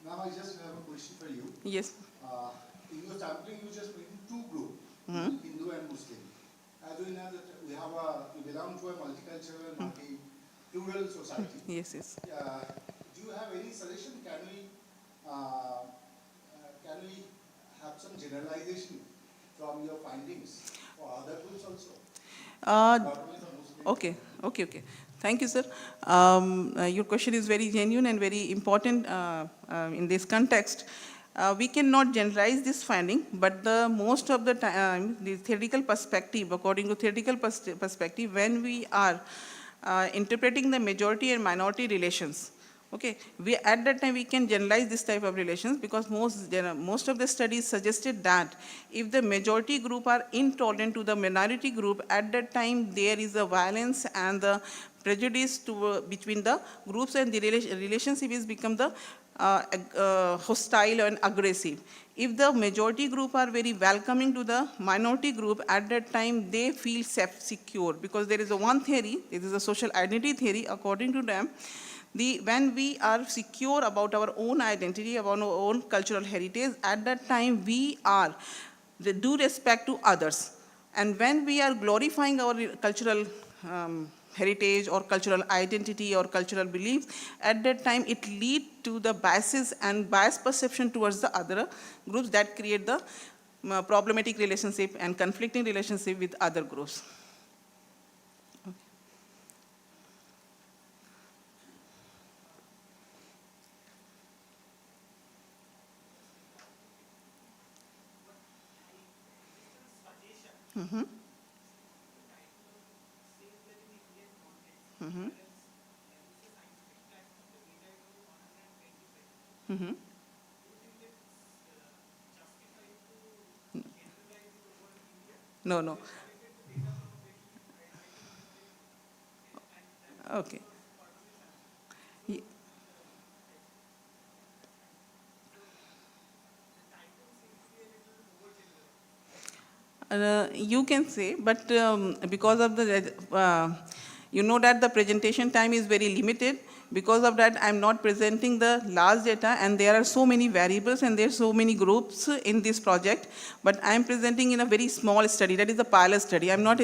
O: Ma'am, I just have a question for you.
M: Yes.
O: In your sampling, you just mentioned two groups, Hindu and Muslim. As we know that we belong to a multicultural and multi-plural society.
M: Yes, yes.
O: Do you have any suggestion? Can we have some generalization from your findings for other groups also?
M: Okay. Thank you, sir. Your question is very genuine and very important in this context. We cannot generalize this finding, but most of the time, the theoretical perspective, according to theoretical perspective, when we are interpreting the majority and minority relations, okay, at that time we can generalize this type of relations, because most of the studies suggested that if the majority group are intolerant to the minority group, at that time there is a violence and the prejudice between the groups, and the relationship is become the hostile and aggressive. If the majority group are very welcoming to the minority group, at that time they feel secure, because there is a one theory, it is a social identity theory. According to them, when we are secure about our own identity, about our own cultural heritage, at that time we are due respect to others. And when we are glorifying our cultural heritage or cultural identity or cultural beliefs, at that time it leads to the biases and biased perception towards the other groups that create the problematic relationship and conflicting relationship with other groups. Mm-hmm. Mm-hmm. Mm-hmm. No. Okay. You can say, but because of the, you know that the presentation time is very limited. Because of that, I'm not presenting the large data, and there are so many variables and there are so many groups in this project, but I'm presenting in a very small study, that is a pilot study. I'm not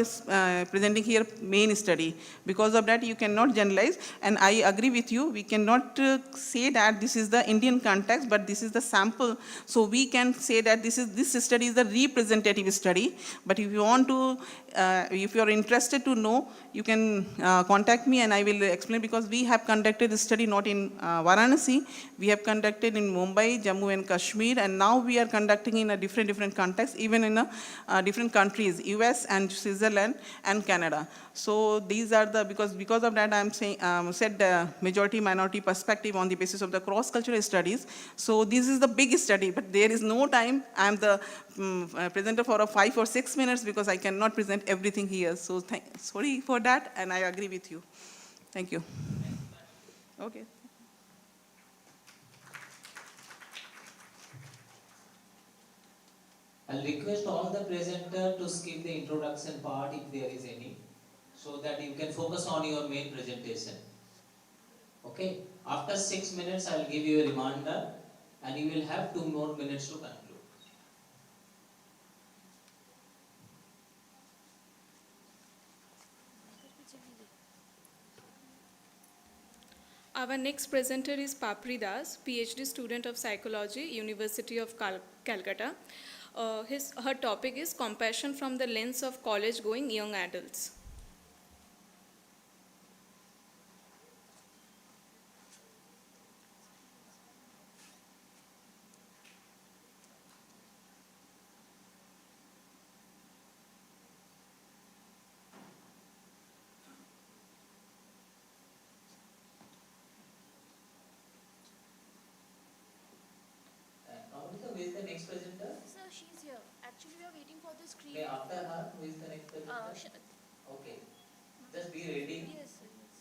M: presenting here main study. Because of that, you cannot generalize, and I agree with you, we cannot say that this is the Indian context, but this is the sample. So we can say that this study is the representative study, but if you want to, if you're interested to know, you can contact me and I will explain, because we have conducted this study not in Varanasi, we have conducted in Mumbai, Jammu and Kashmir, and now we are conducting in a different context, even in different countries, US and Switzerland and Canada. So these are the, because of that I'm saying, said the majority minority perspective on the basis of the cross-cultural studies. So this is the big study, but there is no time. I'm the presenter for 5 or 6 minutes, because I cannot present everything here. So sorry for that, and I agree with you. Thank you. Okay.
N: I'll request all the presenter to skip the introduction part if there is any, so that you can focus on your main presentation. Okay? After 6 minutes, I'll give you a reminder, and you will have 2 more minutes to conclude.
E: Our next presenter is Papri Das, PhD student of psychology, University of Calcutta. Her topic is compassion from the lens of college-going young adults.
N: Naumika, who is the next presenter?
H: Sir, she's here. Actually, we are waiting for the screen.
N: Okay, after her, who is the next presenter? Okay, just be ready.
H: Yes, sir. Yes.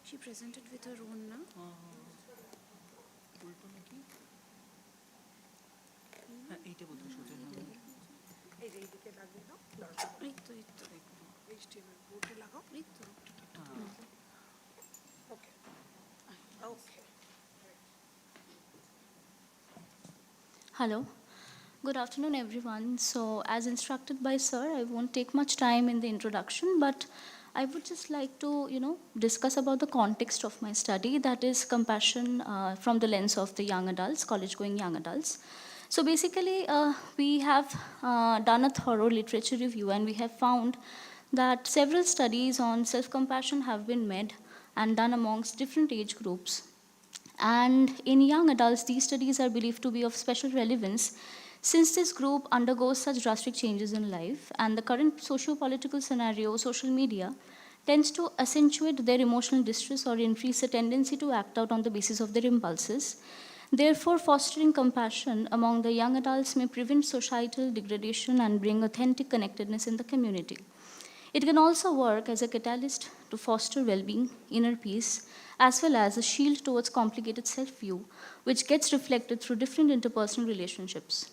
H: She presented with her own, na?
P: Hello. Good afternoon, everyone. So, as instructed by Sir, I won't take much time in the introduction, but I would just like to, discuss about the context of my study, that is compassion from the lens of the young adults, college-going young adults. So basically, we have done a thorough literature review, and we have found that several studies on self-compassion have been made and done amongst different age groups. And in young adults, these studies are believed to be of special relevance since this group undergoes such drastic changes in life, and the current socio-political scenario, social media, tends to accentuate their emotional distress or increase the tendency to act out on the basis of their impulses. Therefore, fostering compassion among the young adults may prevent societal degradation and bring authentic connectedness in the community. It can also work as a catalyst to foster well-being, inner peace, as well as a shield towards complicated self-view, which gets reflected through different interpersonal relationships.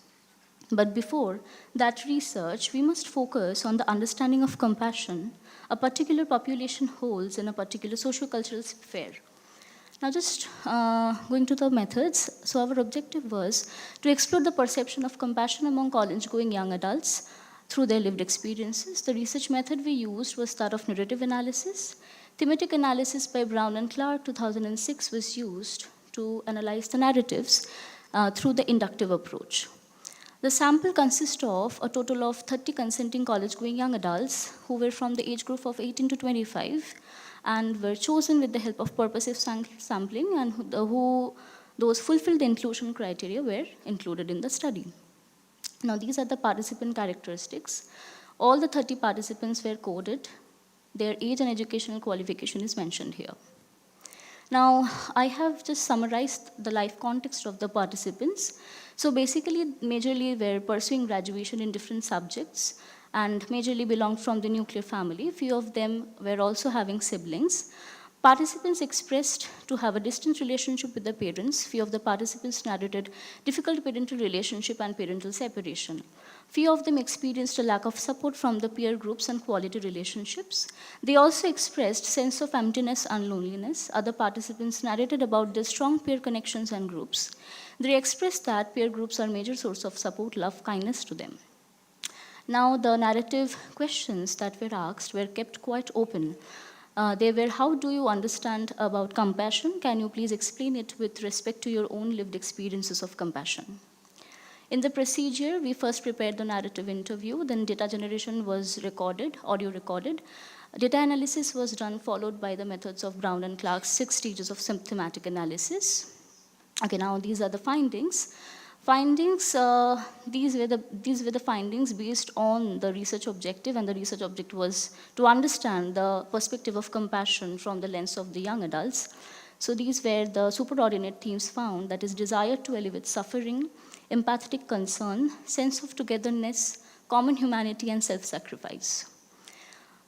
P: But before that research, we must focus on the understanding of compassion a particular population holds in a particular socio-cultural sphere. Now just going to the methods. So our objective was to explore the perception of compassion among college-going young adults through their lived experiences. The research method we used was that of narrative analysis. Thematic analysis by Brown and Clark, 2006, was used to analyze the narratives through the inductive approach. The sample consists of a total of 30 consenting college-going young adults who were from the age group of 18 to 25 and were chosen with the help of purposive sampling, and those fulfilled the inclusion criteria were included in the study. Now, these are the participant characteristics. All the 30 participants were coded. Their age and educational qualification is mentioned here. Now, I have just summarized the life context of the participants. So basically, majorly were pursuing graduation in different subjects and majorly belonged from the nuclear family. Few of them were also having siblings. Participants expressed to have a distant relationship with their parents. Few of the participants narrated difficult parental relationship and parental separation. Few of them experienced a lack of support from the peer groups and quality relationships. They also expressed sense of emptiness and loneliness. Other participants narrated about their strong peer connections and groups. They expressed that peer groups are major source of support, love, kindness to them. Now, the narrative questions that were asked were kept quite open. They were, how do you understand about compassion? Can you please explain it with respect to your own lived experiences of compassion? In the procedure, we first prepared the narrative interview, then data generation was recorded, audio recorded. Data analysis was done, followed by the methods of Brown and Clark's 6 stages of thematic analysis. Okay, now these are the findings. Findings, these were the findings based on the research objective, and the research objective was to understand the perspective of compassion from the lens of the young adults. So these were the superordinate themes found, that is desire to alleviate suffering, empathetic concern, sense of togetherness, common humanity, and self-sacrifice.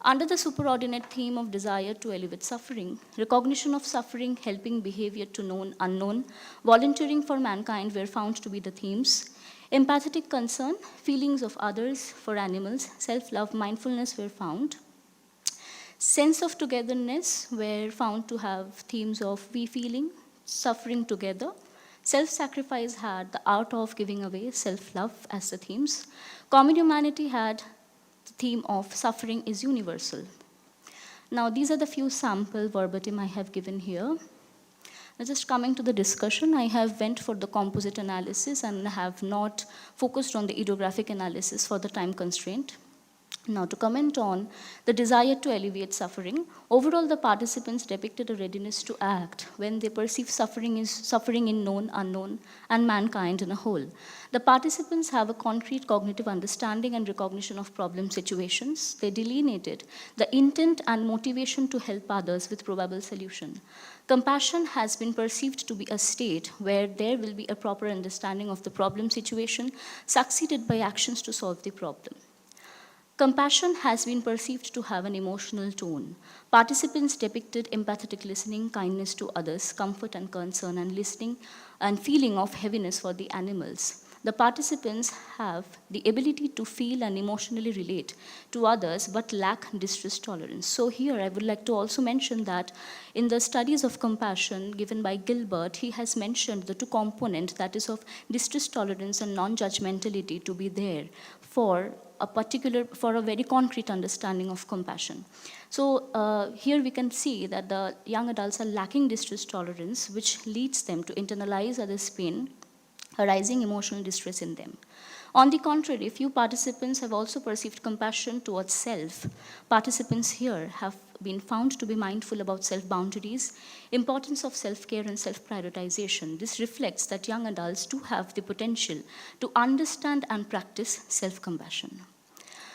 P: Under the superordinate theme of desire to alleviate suffering, recognition of suffering, helping behavior to known unknown, volunteering for mankind were found to be the themes. Empathetic concern, feelings of others, for animals, self-love, mindfulness were found. Sense of togetherness were found to have themes of we feeling, suffering together. Self-sacrifice had the art of giving away, self-love as the themes. Common humanity had the theme of suffering is universal. Now, these are the few sample verbatim I have given here. Now, just coming to the discussion, I have went for the composite analysis and have not focused on the ideographic analysis for the time constraint. Now, to comment on the desire to alleviate suffering, overall the participants depicted a readiness to act when they perceive suffering in known, unknown, and mankind in a whole. The participants have a concrete cognitive understanding and recognition of problem situations. They delineated the intent and motivation to help others with probable solution. Compassion has been perceived to be a state where there will be a proper understanding of the problem situation, succeeded by actions to solve the problem. Compassion has been perceived to have an emotional tone. Participants depicted empathetic listening, kindness to others, comfort and concern, and listening and feeling of heaviness for the animals. The participants have the ability to feel and emotionally relate to others but lack distress tolerance. So here I would like to also mention that in the studies of compassion given by Gilbert, he has mentioned the two components, that is of distress tolerance and non-judgmentality, to be there for a very concrete understanding of compassion. So here we can see that the young adults are lacking distress tolerance, which leads them to internalize others' pain, arising emotional distress in them. On the contrary, few participants have also perceived compassion towards self. Participants here have been found to be mindful about self-boundaries, importance of self-care and self-prioritization. This reflects that young adults do have the potential to understand and practice self-compassion.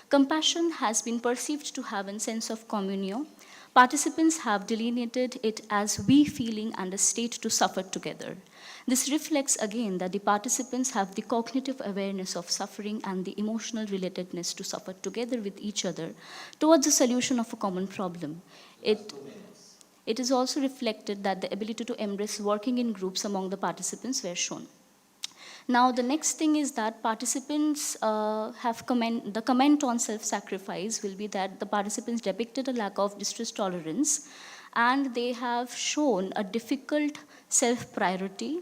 P: Compassion has been perceived to have a sense of communio. Participants have delineated it as we feeling and a state to suffer together. This reflects again that the participants have the cognitive awareness of suffering and the emotional relatedness to suffer together with each other towards the solution of a common problem. It is also reflected that the ability to embrace working in groups among the participants were shown. Now, the next thing is that participants the comment on self-sacrifice will be that the participants depicted a lack of distress tolerance, and they have shown a difficult self-priority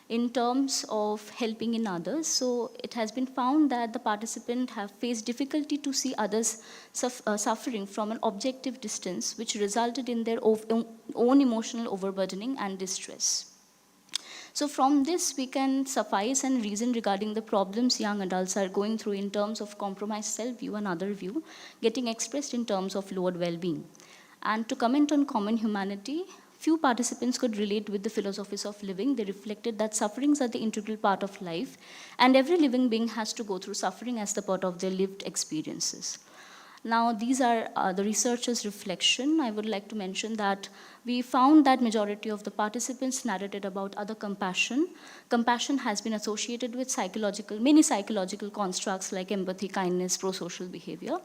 P: in terms of helping in others. So it has been found that the participants have faced difficulty to see others suffering from an objective distance, which resulted in their own emotional overburdening and distress. So from this, we can suffice and reason regarding the problems young adults are going through in terms of compromised self-view and other view, getting expressed in terms of lowered well-being. And to comment on common humanity, few participants could relate with the philosophies of living. They reflected that sufferings are the integral part of life, and every living being has to go through suffering as the part of their lived experiences. Now, these are the researchers' reflection. I would like to mention that we found that majority of the participants narrated about other compassion. Compassion has been associated with many psychological constructs like empathy, kindness, pro-social behavior.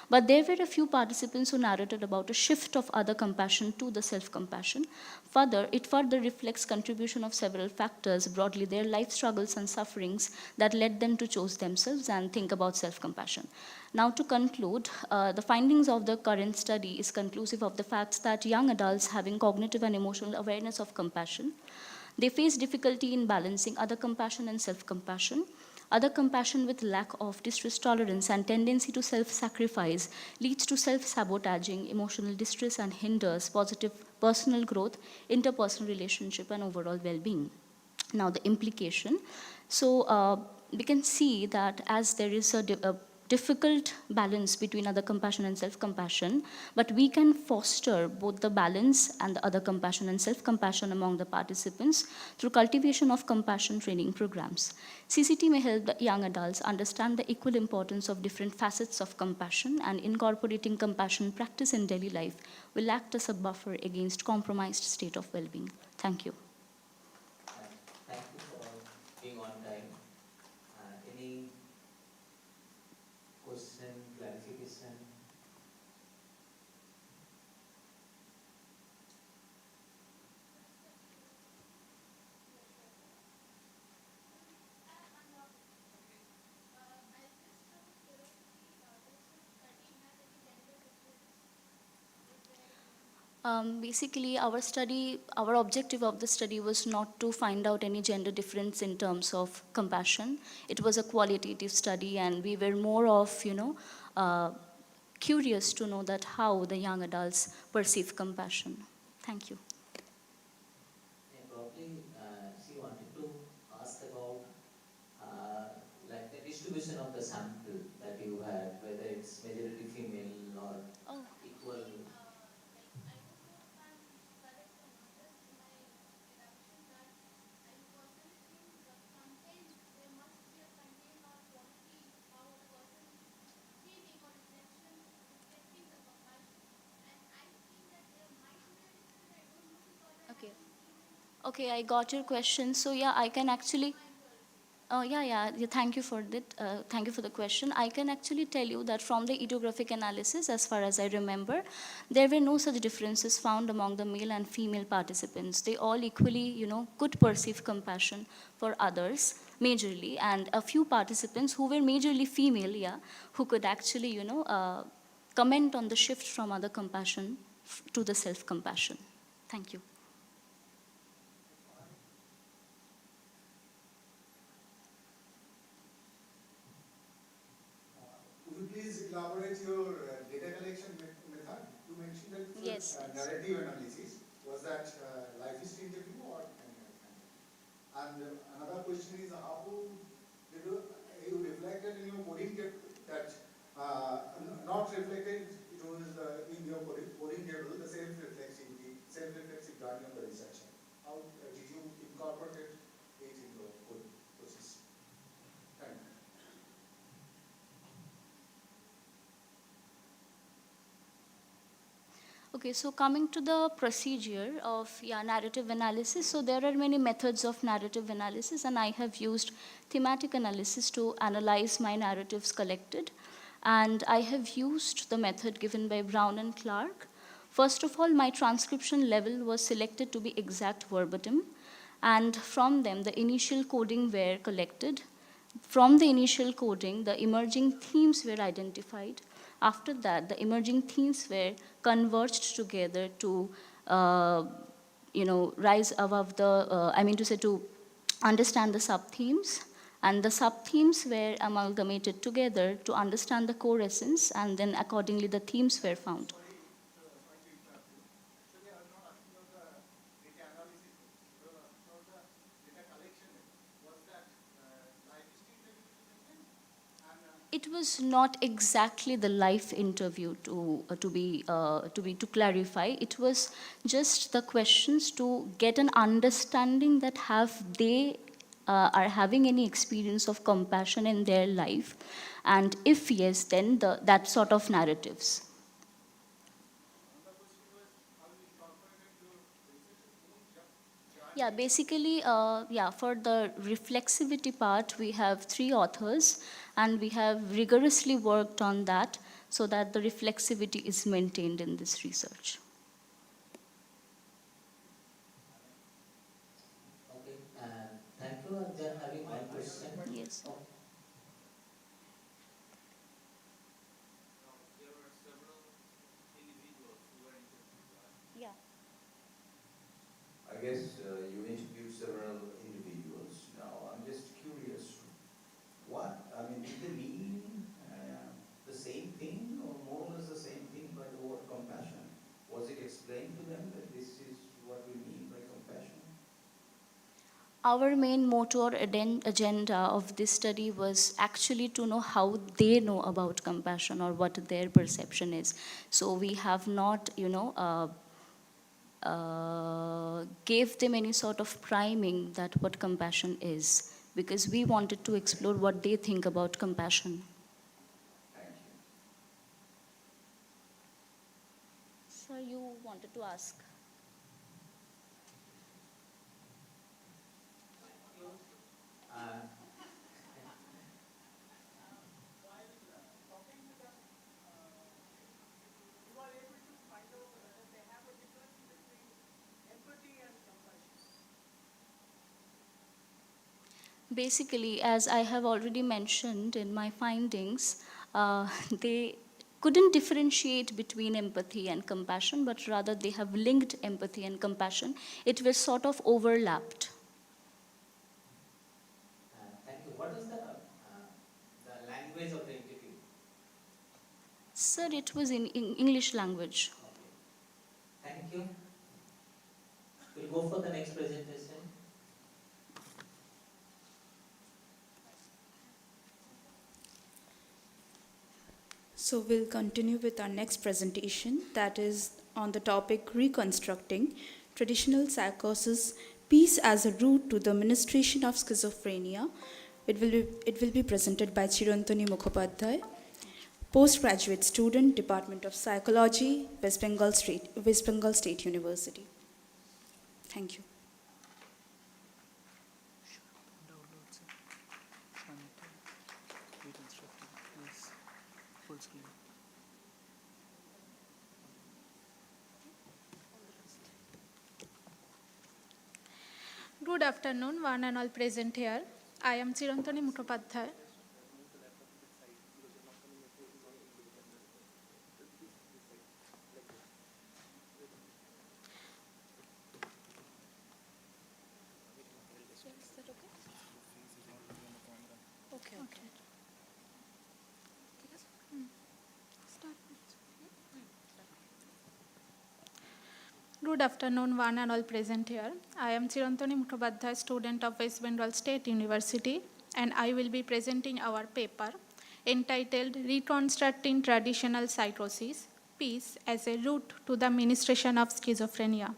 P: But there were a few participants who narrated about a shift of other compassion to the self-compassion. It further reflects contribution of several factors, broadly their life struggles and sufferings that led them to choose themselves and think about self-compassion. Now, to conclude, the findings of the current study is conclusive of the facts that young adults having cognitive and emotional awareness of compassion, they face difficulty in balancing other compassion and self-compassion. Other compassion with lack of distress tolerance and tendency to self-sacrifice leads to self-sabotaging, emotional distress, and hinders positive personal growth, interpersonal relationship, and overall well-being. Now, the implication. So we can see that as there is a difficult balance between other compassion and self-compassion, but we can foster both the balance and the other compassion and self-compassion among the participants through cultivation of compassion training programs. CCT may help the young adults understand the equal importance of different facets of compassion, and incorporating compassion practice in daily life will act as a buffer against compromised state of well-being. Thank you.
N: And thank you for being on time. Any question, clarification?
P: Basically, our objective of the study was not to find out any gender difference in terms of compassion. It was a qualitative study, and we were more of, curious to know that how the young adults perceive compassion. Thank you.
N: Yeah, probably she wanted to ask about like the distribution of the sample that you had, whether it's majority female or equal.
P: Okay. Okay, I got your question. So yeah, I can actually. Oh yeah. Thank you for that. Thank you for the question. I can actually tell you that from the ethnographic analysis, as far as I remember, there were no such differences found among the male and female participants. They all equally, could perceive compassion for others majorly, and a few participants who were majorly female, who could actually, comment on the shift from other compassion to the self-compassion. Thank you.
O: Could you please elaborate your data collection method? You mentioned that it was
P: Yes.
O: narrative analysis. Was that life history interview or any other kind of? And another question is how did you reflected in your coding that not reflected, it was in your coding table, the self-reflexive journey of the researcher. How did you incorporate it in your coding process? Thank you.
P: Okay, so coming to the procedure of narrative analysis, so there are many methods of narrative analysis, and I have used thematic analysis to analyze my narratives collected. And I have used the method given by Brown and Clark. First of all, my transcription level was selected to be exact verbatim, and from them the initial coding were collected. From the initial coding, the emerging themes were identified. After that, the emerging themes were converged together to, rise above the, to understand the sub-themes. And the sub-themes were amalgamated together to understand the core essence, and then accordingly the themes were found. It was not exactly the live interview to clarify. It was just the questions to get an understanding that have they are having any experience of compassion in their life, and if yes, then that sort of narratives. Yeah, basically, for the reflexivity part, we have 3 authors, and we have rigorously worked on that so that the reflexivity is maintained in this research.
N: Okay, thank you. I'm just having one question.
P: Yes.
N: Oh.
P: Yeah.
G: I guess you interviewed several individuals. Now, I'm just curious, did they mean the same thing or more or less the same thing by the word compassion? Was it explained to them that this is what we mean by compassion?
P: our main motto or agenda of this study was actually to know how they know about compassion or what their perception is. So we have not, gave them any sort of priming that what compassion is, because we wanted to explore what they think about compassion.
G: Thank you.
P: Sir, you wanted to ask?
N: Uh,
P: Basically, as I have already mentioned in my findings, they couldn't differentiate between empathy and compassion, but rather they have linked empathy and compassion. It was sort of overlapped.
N: Thank you. What was the language of the interview?
P: Sir, it was in English language.
N: Okay. Thank you. We'll go for the next presentation.
Q: So we'll continue with our next presentation, that is on the topic Reconstructing Traditional Psychosis, Peace as a Route to the Administration of Schizophrenia. It will be presented by Chirantani Mukhopadhyay, postgraduate student, Department of Psychology, West Bengal State University. Thank you.
R: Good afternoon, one and all present here. I am Chirantani Mukhopadhyay. Okay. Good afternoon, one and all present here. I am Chirantani Mukhopadhyay, student of West Bengal State University, and I will be presenting our paper entitled Reconstructing Traditional Psychosis, Peace as a Route to the Administration of Schizophrenia.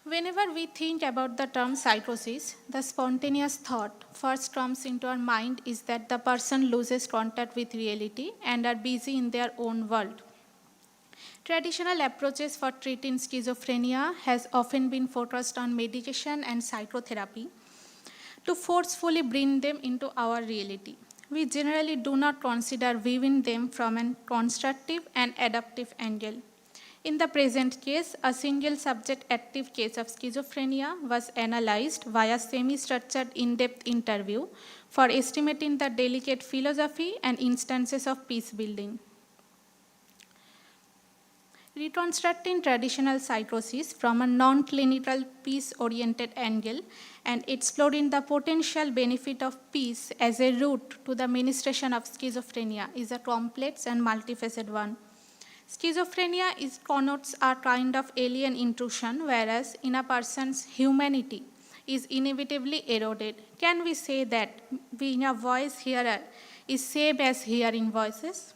R: Whenever we think about the term psychosis, the spontaneous thought first comes into our mind is that the person loses contact with reality and are busy in their own world. Traditional approaches for treating schizophrenia has often been focused on medication and psychotherapy to forcefully bring them into our reality. We generally do not consider viewing them from a constructive and adaptive angle. In the present case, a single subject active case of schizophrenia was analyzed via semi-structured in-depth interview for estimating the delicate philosophy and instances of peace building. Reconstructing traditional psychosis from a non-clinical peace-oriented angle and exploring the potential benefit of peace as a route to the administration of schizophrenia is a complex and multifaceted one. Schizophrenia connotes a kind of alien intrusion, whereas in a person's humanity is inevitably eroded. Can we say that being a voice hearer is same as hearing voices?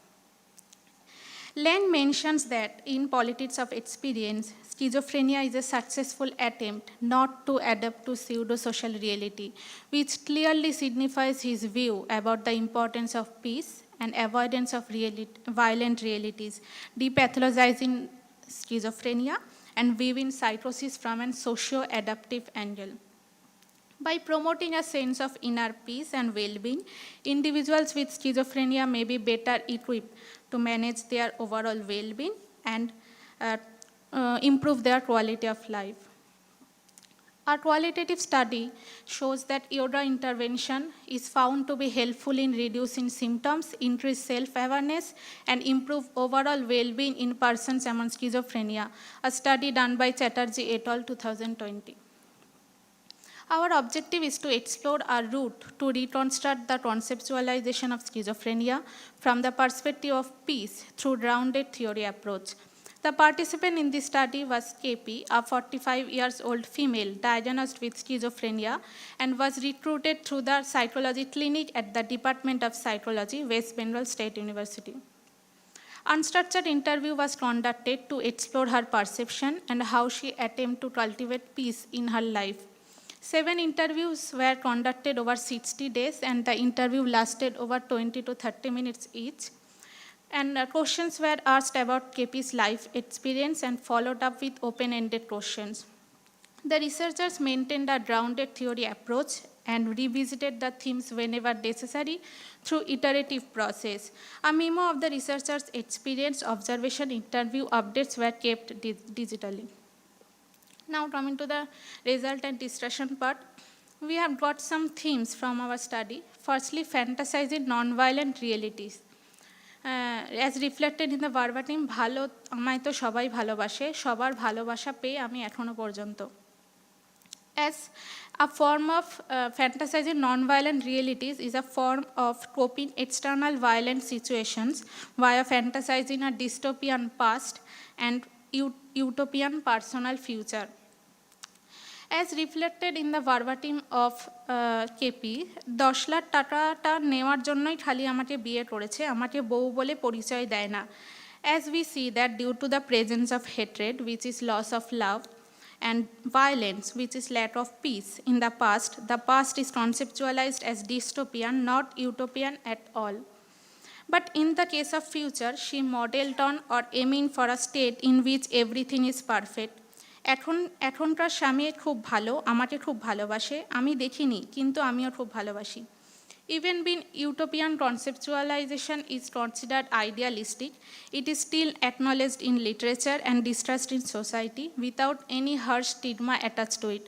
R: Land mentions that in Politics of Experience, schizophrenia is a successful attempt not to adapt to pseudo-social reality, which clearly signifies his view about the importance of peace and avoidance of violent realities, depathologizing schizophrenia and viewing psychosis from a socio-adaptive angle. By promoting a sense of inner peace and well-being, individuals with schizophrenia may be better equipped to manage their overall well-being and improve their quality of life. A qualitative study shows that yoga intervention is found to be helpful in reducing symptoms, increase self-awareness, and improve overall well-being in persons among schizophrenia, a study done by Chatterjee et al. 2020. Our objective is to explore a route to reconstruct the conceptualization of schizophrenia from the perspective of peace through grounded theory approach. The participant in this study was KP, a 45 years old female diagnosed with schizophrenia and was recruited through the psychology clinic at the Department of Psychology, West Bengal State University. Unstructured interview was conducted to explore her perception and how she attempted to cultivate peace in her life. 7 interviews were conducted over 60 days and the interview lasted over 20 to 30 minutes each. And questions were asked about KP's life experience and followed up with open-ended questions. The researchers maintained a grounded theory approach and revisited the themes whenever necessary through iterative process. A memo of the researchers' experience, observation, interview updates were kept digitally. Now coming to the result and discussion part, we have got some themes from our study. Firstly, fantasizing nonviolent realities. As reflected in the verbatim, ভালো আমায় তো সবাই ভালোবাসে, সবার ভালোবাসা পেয়ে আমি এখনো পর্যন্ত. As a form of fantasizing non-violent realities is a form of coping external violent situations via fantasizing a dystopian past and utopian personal future. As reflected in the verbatim of KP, 10 lakh টাকাটা নেওয়ার জন্যই খালি আমাকে বিয়ে করেছে, আমাকে বউ বলে পরিচয় দেয় না. As we see that due to the presence of hatred, which is loss of love, and violence, which is lack of peace in the past is conceptualized as dystopian, not utopian at all. But in the case of future, she modeled on or aiming for a state in which everything is perfect. এখনকার স্বামী খুব ভালো, আমাকে খুব ভালোবাসে, আমি দেখিনি কিন্তু আমিও খুব ভালোবাসি. Even when utopian conceptualization is considered idealistic, it is still acknowledged in literature and discussed in society without any harsh stigma attached to it.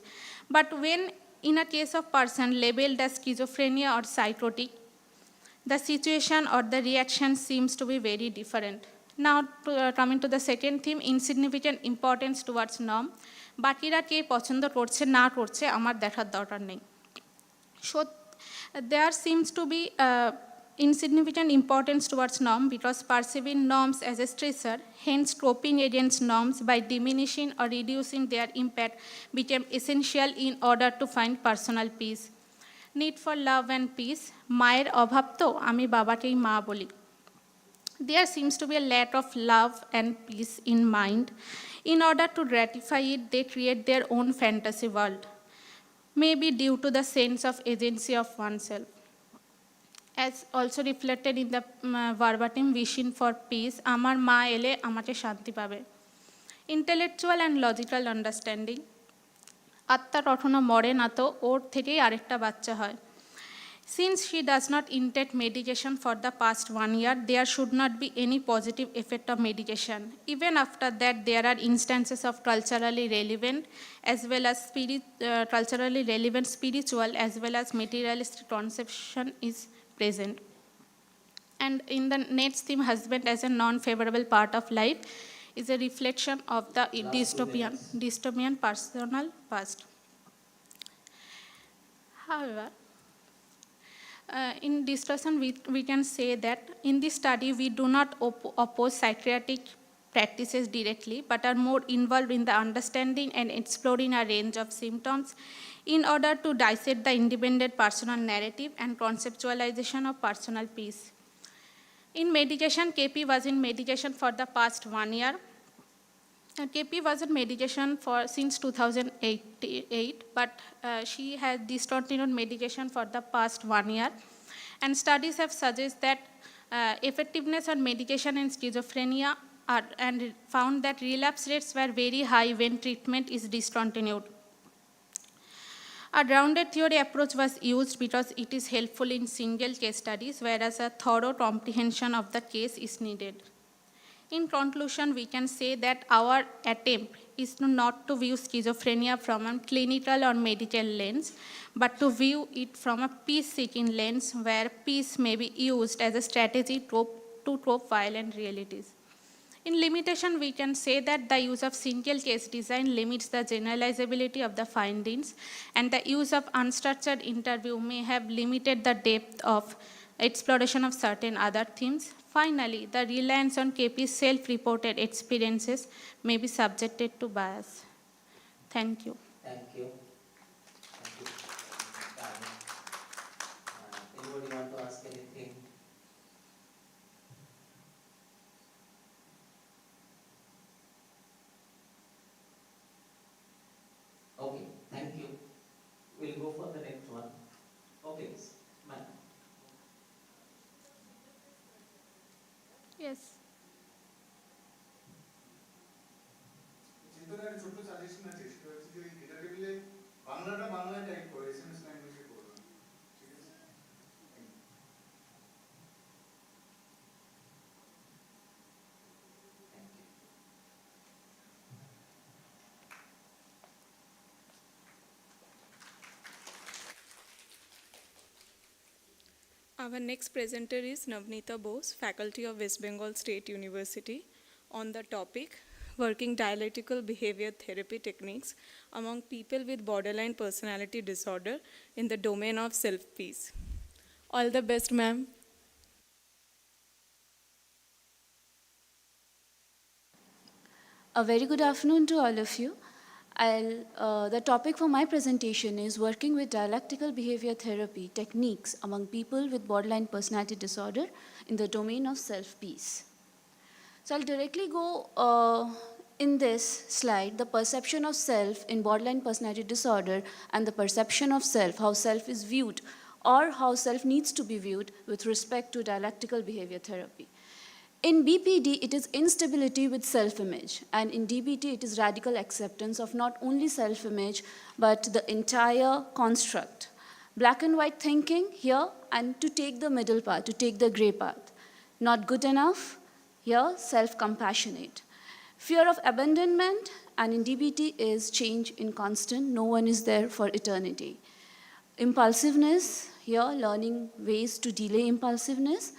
R: But when in a case of person labeled as schizophrenia or psychotic, the situation or the reaction seems to be very different. Now, coming to the second theme, insignificant importance towards norm. বাকিরা কে পছন্দ করছে না করছে আমার দেখার দরকার নেই. So, there seems to be insignificant importance towards norm because perceiving norms as a stressor, hence coping against norms by diminishing or reducing their impact became essential in order to find personal peace. Need for love and peace. মায়ের অভাব তো আমি বাবাকেই মা বলি. There seems to be a lack of love and peace in mind. In order to gratify it, they create their own fantasy world, maybe due to the sense of agency of oneself. As also reflected in the verbatim wishing for peace, amar ma ele amake shanti pabe. Intellectual and logical understanding. আত্মা কখনো মরে না তো ওর থেকেই আরেকটা বাচ্চা হয়. Since she does not intake medication for the past 1 year, there should not be any positive effect of medication. Even after that, there are instances of culturally relevant as well as spiritual as well as materialistic conception is present. And in the next theme, husband as a non-favorable part of life is a reflection of the dystopian personal past. However, in discussion, we can say that in this study, we do not oppose psychiatric practices directly, but are more involved in the understanding and exploring a range of symptoms in order to dissect the independent personal narrative and conceptualization of personal peace. In medication, KP was in medication for the past 1 year. KP was on medication since 2008, but she has discontinued medication for the past 1 year. And studies have suggested that effectiveness on medication in schizophrenia and found that relapse rates were very high when treatment is discontinued. A grounded theory approach was used because it is helpful in single case studies, whereas a thorough comprehension of the case is needed. In conclusion, we can say that our attempt is not to view schizophrenia from a clinical or medical lens, but to view it from a peace-seeking lens where peace may be used as a strategy to cope violent realities. In limitation, we can say that the use of single case design limits the generalizability of the findings, and the use of unstructured interview may have limited the depth of exploration of certain other themes. Finally, the reliance on KP's self-reported experiences may be subjected to bias. Thank you.
N: Thank you. Thank you. Time. Anybody want to ask anything? Okay, thank you. We'll go for the next one. Okay, ma'am.
R: Yes.
O: চিন্তনের ছোট্ট suggestion আছে, সেটা হচ্ছে যে ওই data টেবিলে বাংলাটা বাংলায় type করো, এসএমএস ল্যাঙ্গুয়েজে করো না। ঠিক আছে?
E: Our next presenter is Navneeta Bose, faculty of West Bengal State University, on the topic Working Dialectical Behavior Therapy Techniques Among People with Borderline Personality Disorder in the Domain of Self-Peace. All the best, ma'am.
H: A very good afternoon to all of you. The topic for my presentation is working with dialectical behavior therapy techniques among people with borderline personality disorder in the domain of self-peace. So I'll directly go in this slide, the perception of self in borderline personality disorder and the perception of self, how self is viewed or how self needs to be viewed with respect to dialectical behavior therapy. In BPD, it is instability with self-image, and in DBT, it is radical acceptance of not only self-image, but the entire construct. Black and white thinking here, and to take the middle path, to take the gray path. Not good enough, here, self-compassionate. Fear of abandonment, and in DBT is change in constant, no one is there for eternity. Impulsiveness, here, learning ways to delay impulsiveness.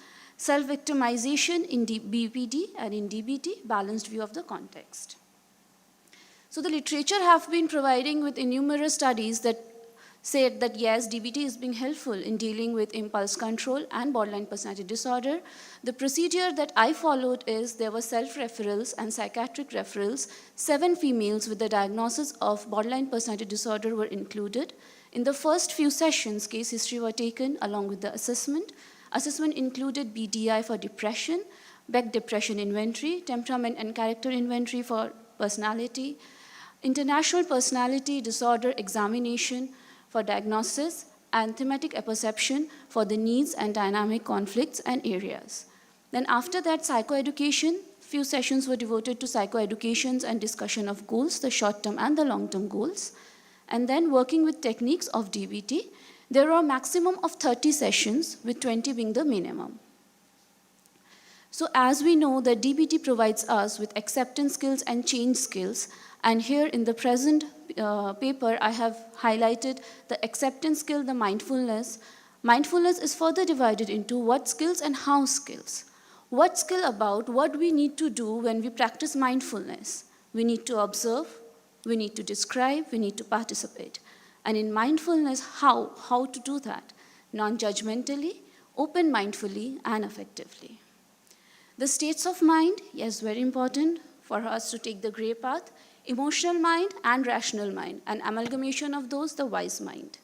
H: Self-victimization in BPD and in DBT, balanced view of the context. So the literature have been providing with numerous studies that said that yes, DBT is being helpful in dealing with impulse control and borderline personality disorder. The procedure that I followed is there were self-referrals and psychiatric referrals. 7 females with the diagnosis of borderline personality disorder were included. In the first few sessions, case history were taken along with the assessment. Assessment included BDI for depression, Beck Depression Inventory, Temperament and Character Inventory for personality, International Personality Disorder Examination for diagnosis, and Thematic Apperception for the needs and dynamic conflicts and areas. Then after that, psychoeducation, few sessions were devoted to psychoeducations and discussion of goals, the short-term and the long-term goals. And then working with techniques of DBT, there are a maximum of 30 sessions, with 20 being the minimum. So as we know that DBT provides us with acceptance skills and change skills, and here in the present paper, I have highlighted the acceptance skill, the mindfulness. Mindfulness is further divided into what skills and how skills. What skill about what we need to do when we practice mindfulness? We need to observe, we need to describe, we need to participate. And in mindfulness, how to do that? Non-judgmentally, open-mindfully, and effectively. The states of mind, yes, very important for us to take the gray path. Emotional mind and rational mind, an amalgamation of those, the wise mind.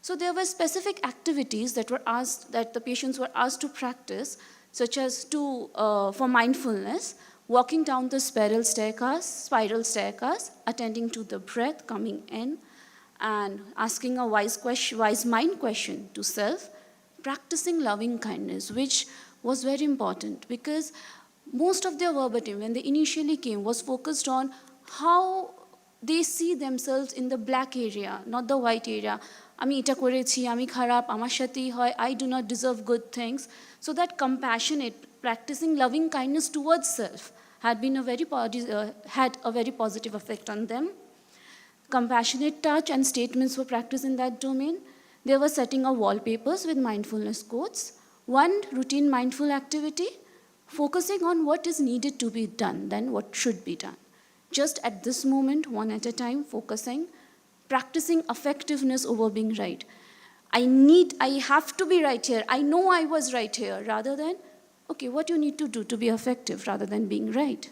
H: So there were specific activities that were asked, that the patients were asked to practice, such as for mindfulness, walking down the spiral staircase, attending to the breath coming in, and asking a wise mind question to self, practicing loving kindness, which was very important because most of their verbatim, when they initially came, was focused on how they see themselves in the black area, not the white area. Ami eta korechi, ami kharap, amar shatei hoy, I do not deserve good things. So that compassionate, practicing loving kindness towards self had a very positive effect on them. Compassionate touch and statements were practiced in that domain. They were setting up wallpapers with mindfulness quotes. One routine mindful activity, focusing on what is needed to be done than what should be done. Just at this moment, one at a time, focusing, practicing effectiveness over being right. I have to be right here. I know I was right here, rather than, okay, what you need to do to be effective rather than being right.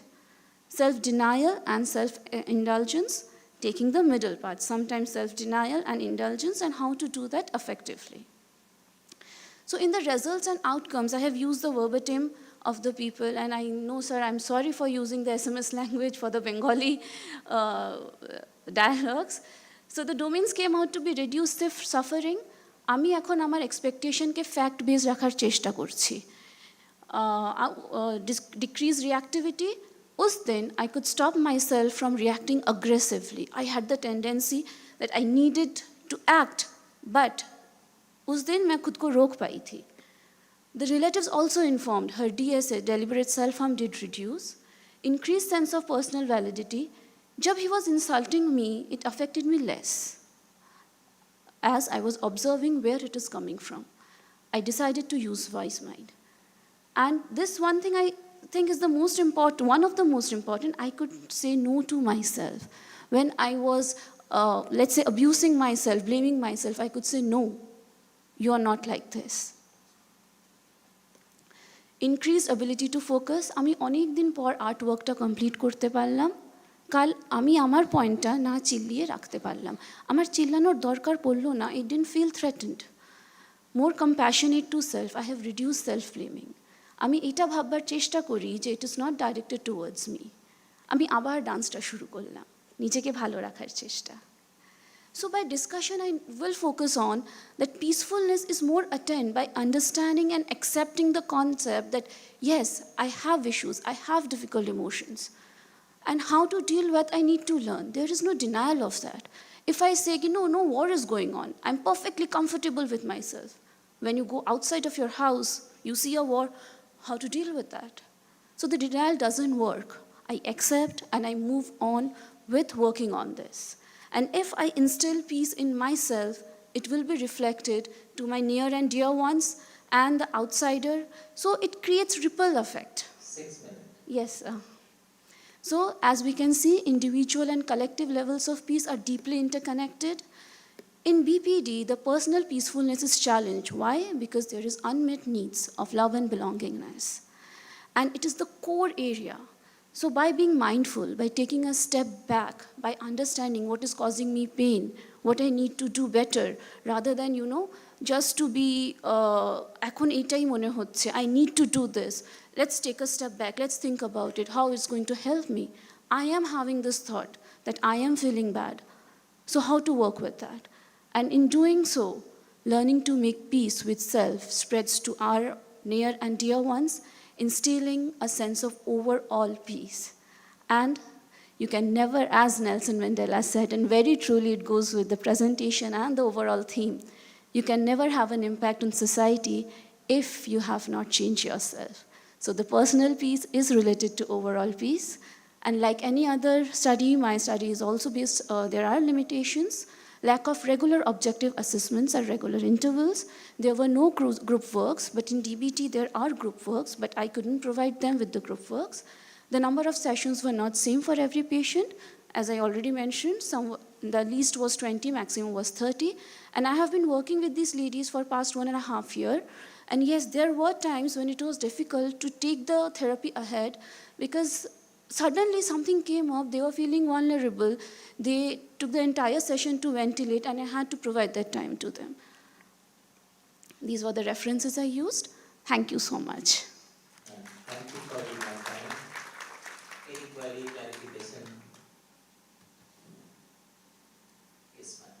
H: Self-denial and self-indulgence, taking the middle part, sometimes self-denial and indulgence, and how to do that effectively. So in the results and outcomes, I have used the verbatim of the people, and I know, sir, I'm sorry for using the SMS language for the Bengali dialogues. So the domains came out to be reduced suffering. আমি এখন আমার এক্সপেকটেশনকে fact base রাখার চেষ্টা করছি। Decrease reactivity. Us then, I could stop myself from reacting aggressively. I had the tendency that I needed to act, but us then मैं खुद को रोक पाई थी. The relatives also informed her DSA, deliberate self-harm, did reduce. Increased sense of personal validity. Jab he was insulting me, it affected me less, as I was observing where it is coming from. I decided to use wise mind. And this one thing I think is the most important, one of the most important, I could say no to myself. When I was, let's say, abusing myself, blaming myself, I could say, no, you are not like this. Increased ability to focus. আমি অনেক দিন পর আর্টওয়ার্কটা complete করতে পারলাম। কাল আমি আমার পয়েন্টটা না চিল্লিয়ে রাখতে পারলাম। আমার চিল্লানোর দরকার পড়লো না, it didn't feel threatened. More compassionate to self, I have reduced self-blaming. আমি এটা ভাববার চেষ্টা করি যে it is not directed towards me. আমি আবার ডান্সটা শুরু করলাম, নিজেকে ভালো রাখার চেষ্টা। So by discussion, I will focus on that peacefulness is more attained by understanding and accepting the concept that, yes, I have issues, I have difficult emotions. And how to deal with, I need to learn. There is no denial of that. If I say, no war is going on, I'm perfectly comfortable with myself. When you go outside of your house, you see a war, how to deal with that? So the denial doesn't work. I accept and I move on with working on this. And if I instill peace in myself, it will be reflected to my near and dear ones and the outsider. So it creates ripple effect.
N: 6 minutes.
H: Yes, sir. So as we can see, individual and collective levels of peace are deeply interconnected. In BPD, the personal peacefulness is challenged. Why? Because there is unmet needs of love and belongingness. And it is the core area. So by being mindful, by taking a step back, by understanding what is causing me pain, what I need to do better, rather than, just to be, এখন এটাই মনে হচ্ছে, I need to do this. Let's take a step back, let's think about it, how it's going to help me. I am having this thought that I am feeling bad. So how to work with that? And in doing so, learning to make peace with self spreads to our near and dear ones, instilling a sense of overall peace. And you can never, as Nelson Mandela said, and very truly it goes with the presentation and the overall theme, you can never have an impact on society if you have not changed yourself. So the personal peace is related to overall peace. And like any other study, my study is also based, there are limitations. Lack of regular objective assessments at regular intervals. There were no group works, but in DBT there are group works, but I couldn't provide them with the group works. The number of sessions were not same for every patient. As I already mentioned, the least was 20, maximum was 30. And I have been working with these ladies for past 1.5 years. And yes, there were times when it was difficult to take the therapy ahead because suddenly something came up, they were feeling vulnerable. They took the entire session to ventilate and I had to provide that time to them. These were the references I used. Thank you so much.
N: Thank you for your time. Any query, clarification? Yes, ma'am.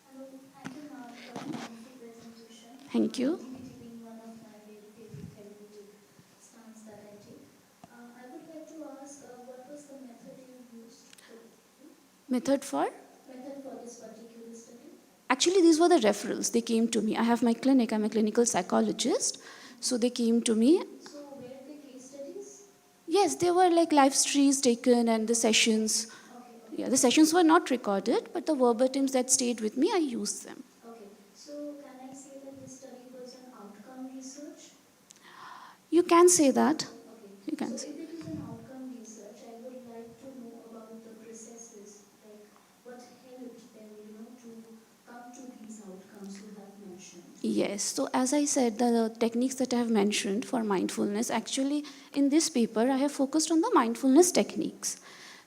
P: Hello, thank you, ma'am, for the wonderful presentation.
H: Thank you.
P: DBT being one of my very favorite therapeutic stance that I take. I would like to ask, what was the method you used
H: Method for?
P: method for this particular study?
H: Actually, these were the referrals. They came to me. I have my clinic. I'm a clinical psychologist. So they came to me.
P: So were they case studies?
H: Yes, they were like live streams taken and the sessions. Yeah, the sessions were not recorded, but the verbatims that stayed with me, I used them.
P: Okay, so can I say that this study was an outcome research?
H: You can say that.
P: Okay.
H: You can
P: So
H: say.
P: if it is an outcome research, I would like to know about the processes
H: Yes, so as I said, the techniques that I have mentioned for mindfulness, actually in this paper, I have focused on the mindfulness techniques.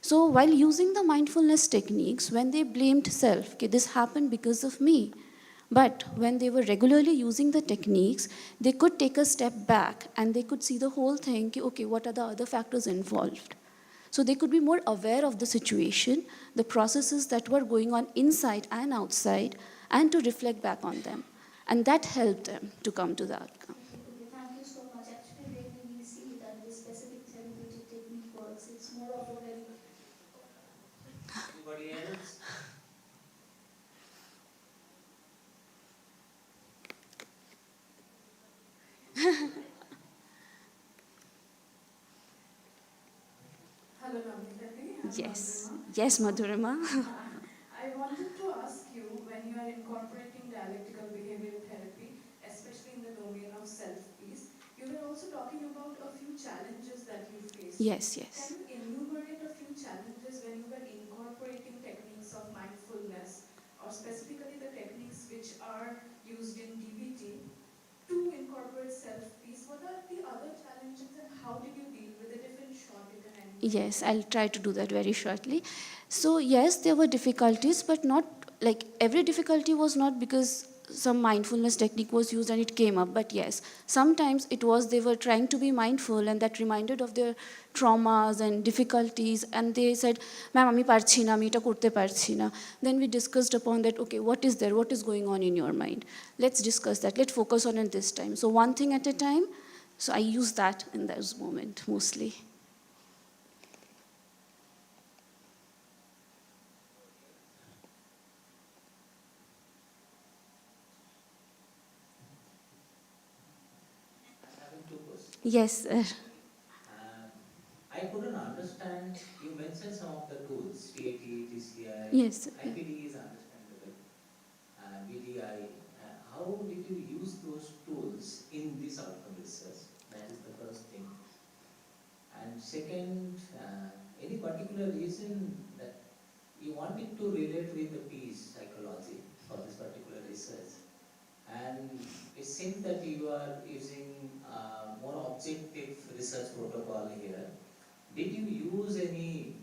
H: So while using the mindfulness techniques, when they blamed self, okay, this happened because of me. But when they were regularly using the techniques, they could take a step back and they could see the whole thing, okay, what are the other factors involved? So they could be more aware of the situation, the processes that were going on inside and outside, and to reflect back on them. And that helped them to come to the outcome.
P: Okay, thank you so much. Actually, rarely we see that this specific therapeutic technique works. It's more of a very.
N: Anybody else?
S: Hello, lovely Lady. I'm
H: Yes,
S: Madhurima.
H: yes, Madhurima.
S: I wanted to ask you, when you are incorporating dialectical behavioral therapy, especially in the domain of self-peace, you were also talking about a few challenges that you faced.
H: Yes, yes.
S: Can you enumerate a few challenges when you were incorporating techniques of mindfulness, or specifically the techniques which are used in DBT to incorporate self-peace? What are the other challenges and how did you deal with it? If in short you can enumerate?
H: Yes, I'll try to do that very shortly. So yes, there were difficulties, but not like every difficulty was not because some mindfulness technique was used and it came up. But yes, sometimes it was they were trying to be mindful and that reminded of their traumas and difficulties, and they said, "Ma'am, ami parchi na, ami eta korte parchi na." Then we discussed upon that. Okay, what is there? What is going on in your mind? Let's discuss that. Let's focus on it this time. So one thing at a time. So I use that in those moments mostly.
N: I'm having two questions.
H: Yes, sir.
N: I couldn't understand, you mentioned some of the tools, TAT, TCI,
H: Yes, sir.
N: IPD is understandable, BDI. How did you use those tools in this outcome research? That is the first thing. And second, any particular reason that you wanted to relate with the peace psychology for this particular research? And it seems that you are using more objective research protocol here. Did you use any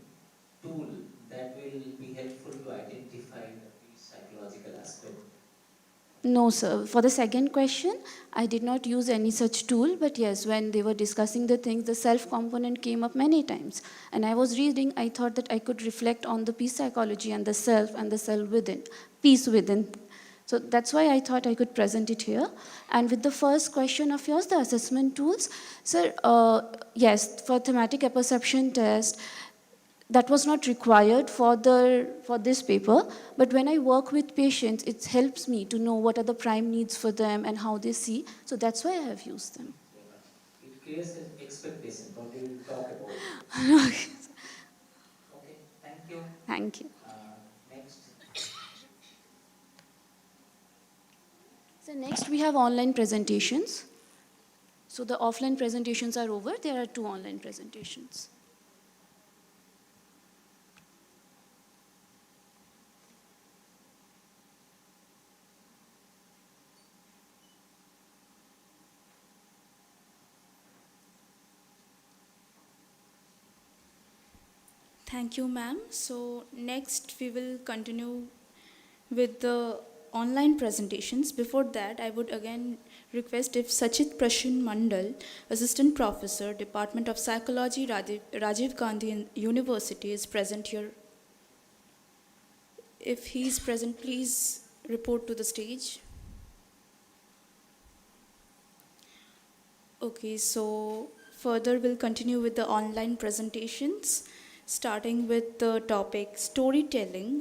N: tool that will be helpful to identify the peace psychological aspect?
H: No, sir. For the second question, I did not use any such tool, but yes, when they were discussing the things, the self component came up many times. And I was reading, I thought that I could reflect on the peace psychology and the self within, peace within. So that's why I thought I could present it here. And with the first question of yours, the assessment tools, sir, yes, for thematic apperception test, that was not required for this paper, but when I work with patients, it helps me to know what are the prime needs for them and how they see. So that's why I have used them.
N: It creates an expectation. Probably we will talk about it. Okay, thank you.
H: Thank you.
N: Next.
H: So next we have online presentations. So the offline presentations are over. There are 2 online presentations.
Q: Thank you, ma'am. So next we will continue with the online presentations. Before that, I would again request if Sachit Prashin Mandal, Assistant Professor, Department of Psychology, Rajiv Gandhi University, is present here. If he is present, please report to the stage. Okay, so further we'll continue with the online presentations, starting with the topic storytelling,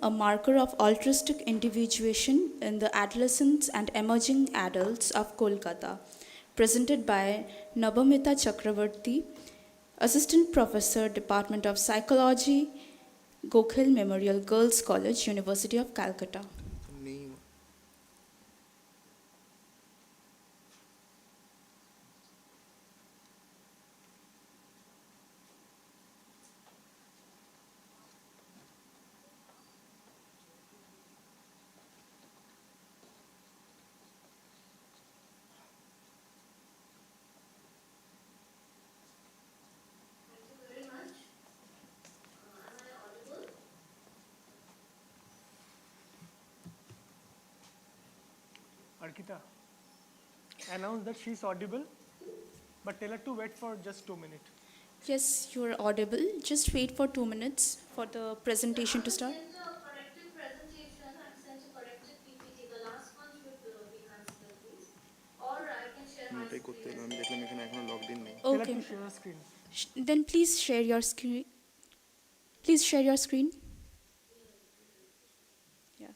Q: a marker of altruistic individuation in the adolescents and emerging adults of Kolkata, presented by Nabamita Chakravarti, Assistant Professor, Department of Psychology, Gokhale Memorial Girls College, University of Calcutta.
B: Arkita, announce that she's audible, but tell her to wait for just 2 minutes.
Q: Yes, you're audible. Just wait for 2 minutes for the presentation to start.
T: Send a corrected presentation and send a corrected PPT. The last one should be considered, please. Or I can share my screen.
B: Tell her
Q: Okay.
B: to share her screen.
Q: Then please share your screen. Please share your screen. Yeah.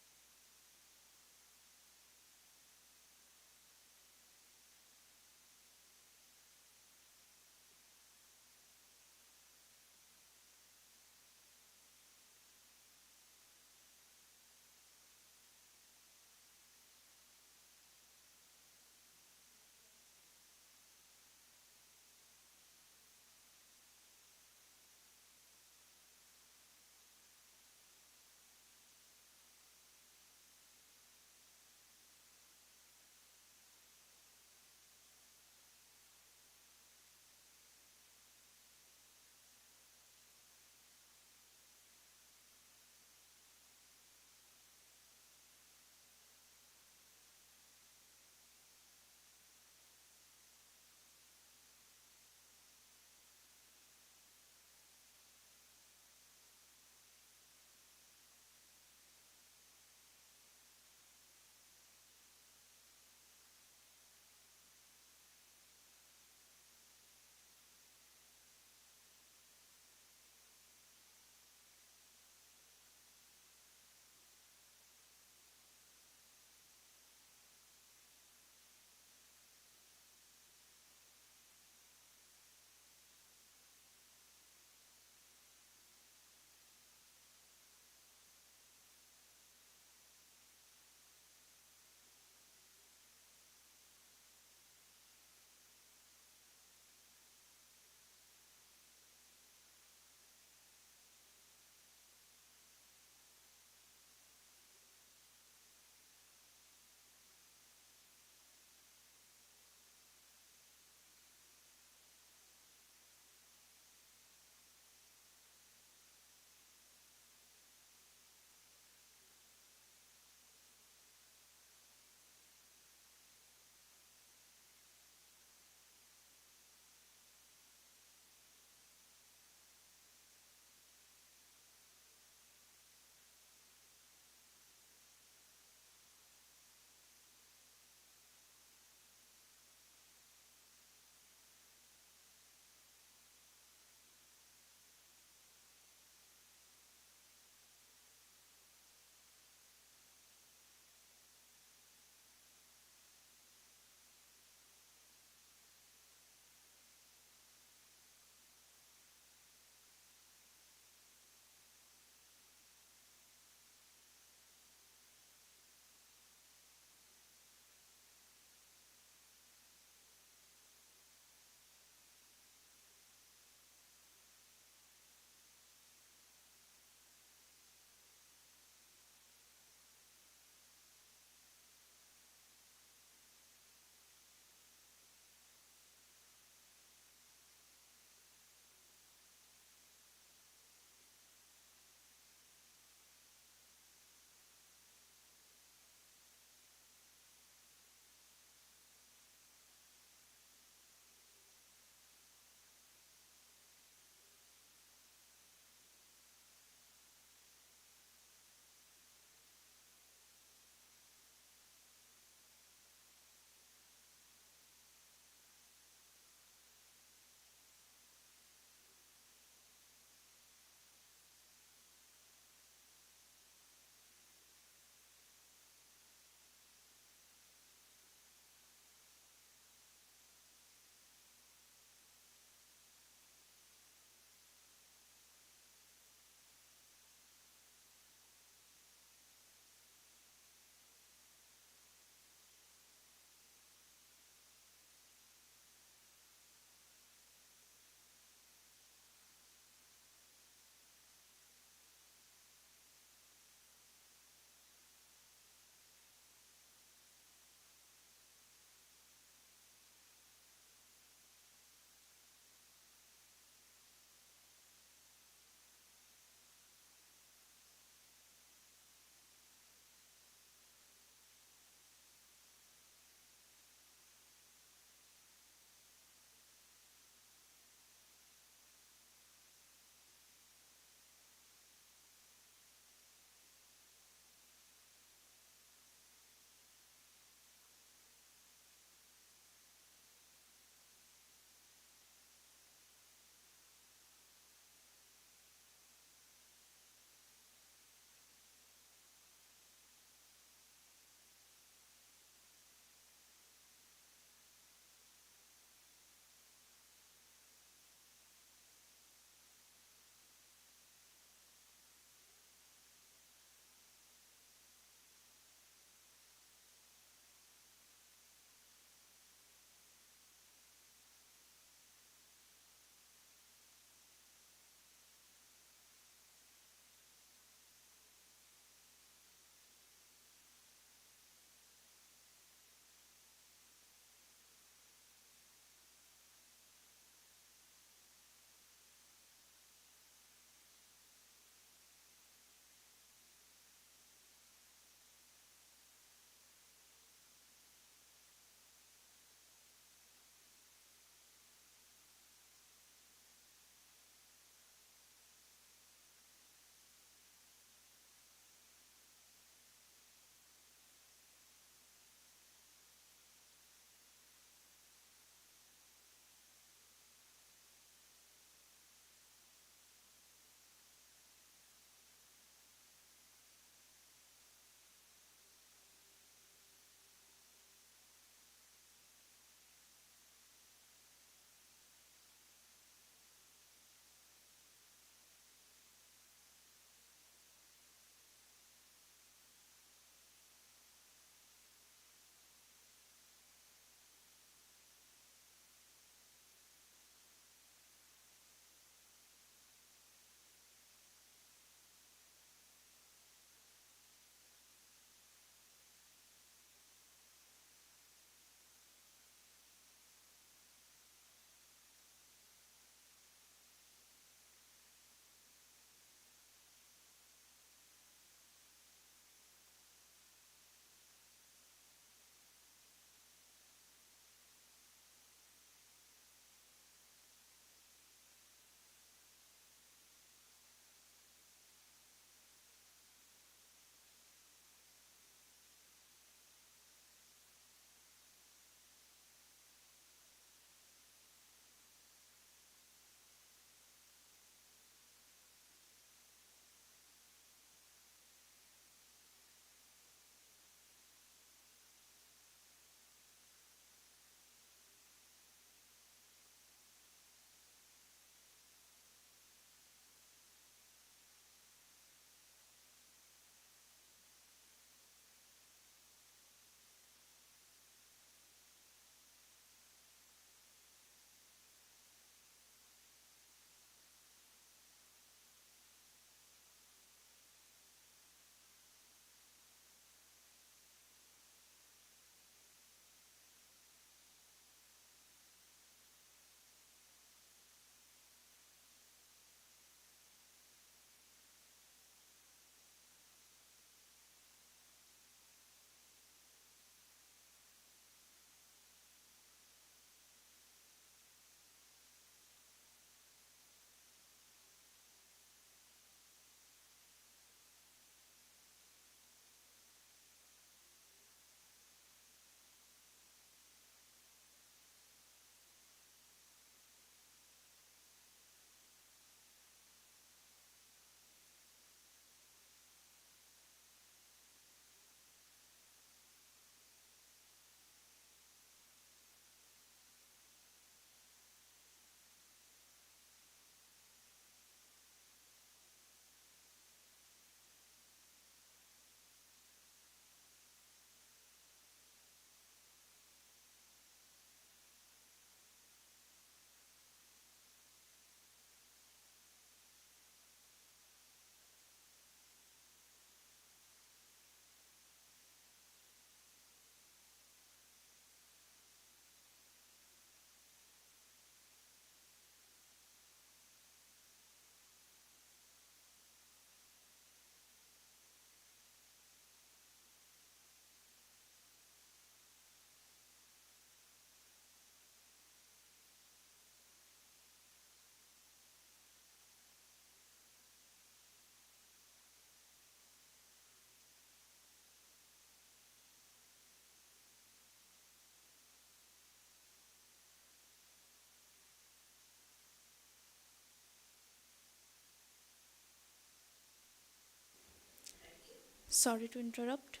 Q: Sorry to interrupt.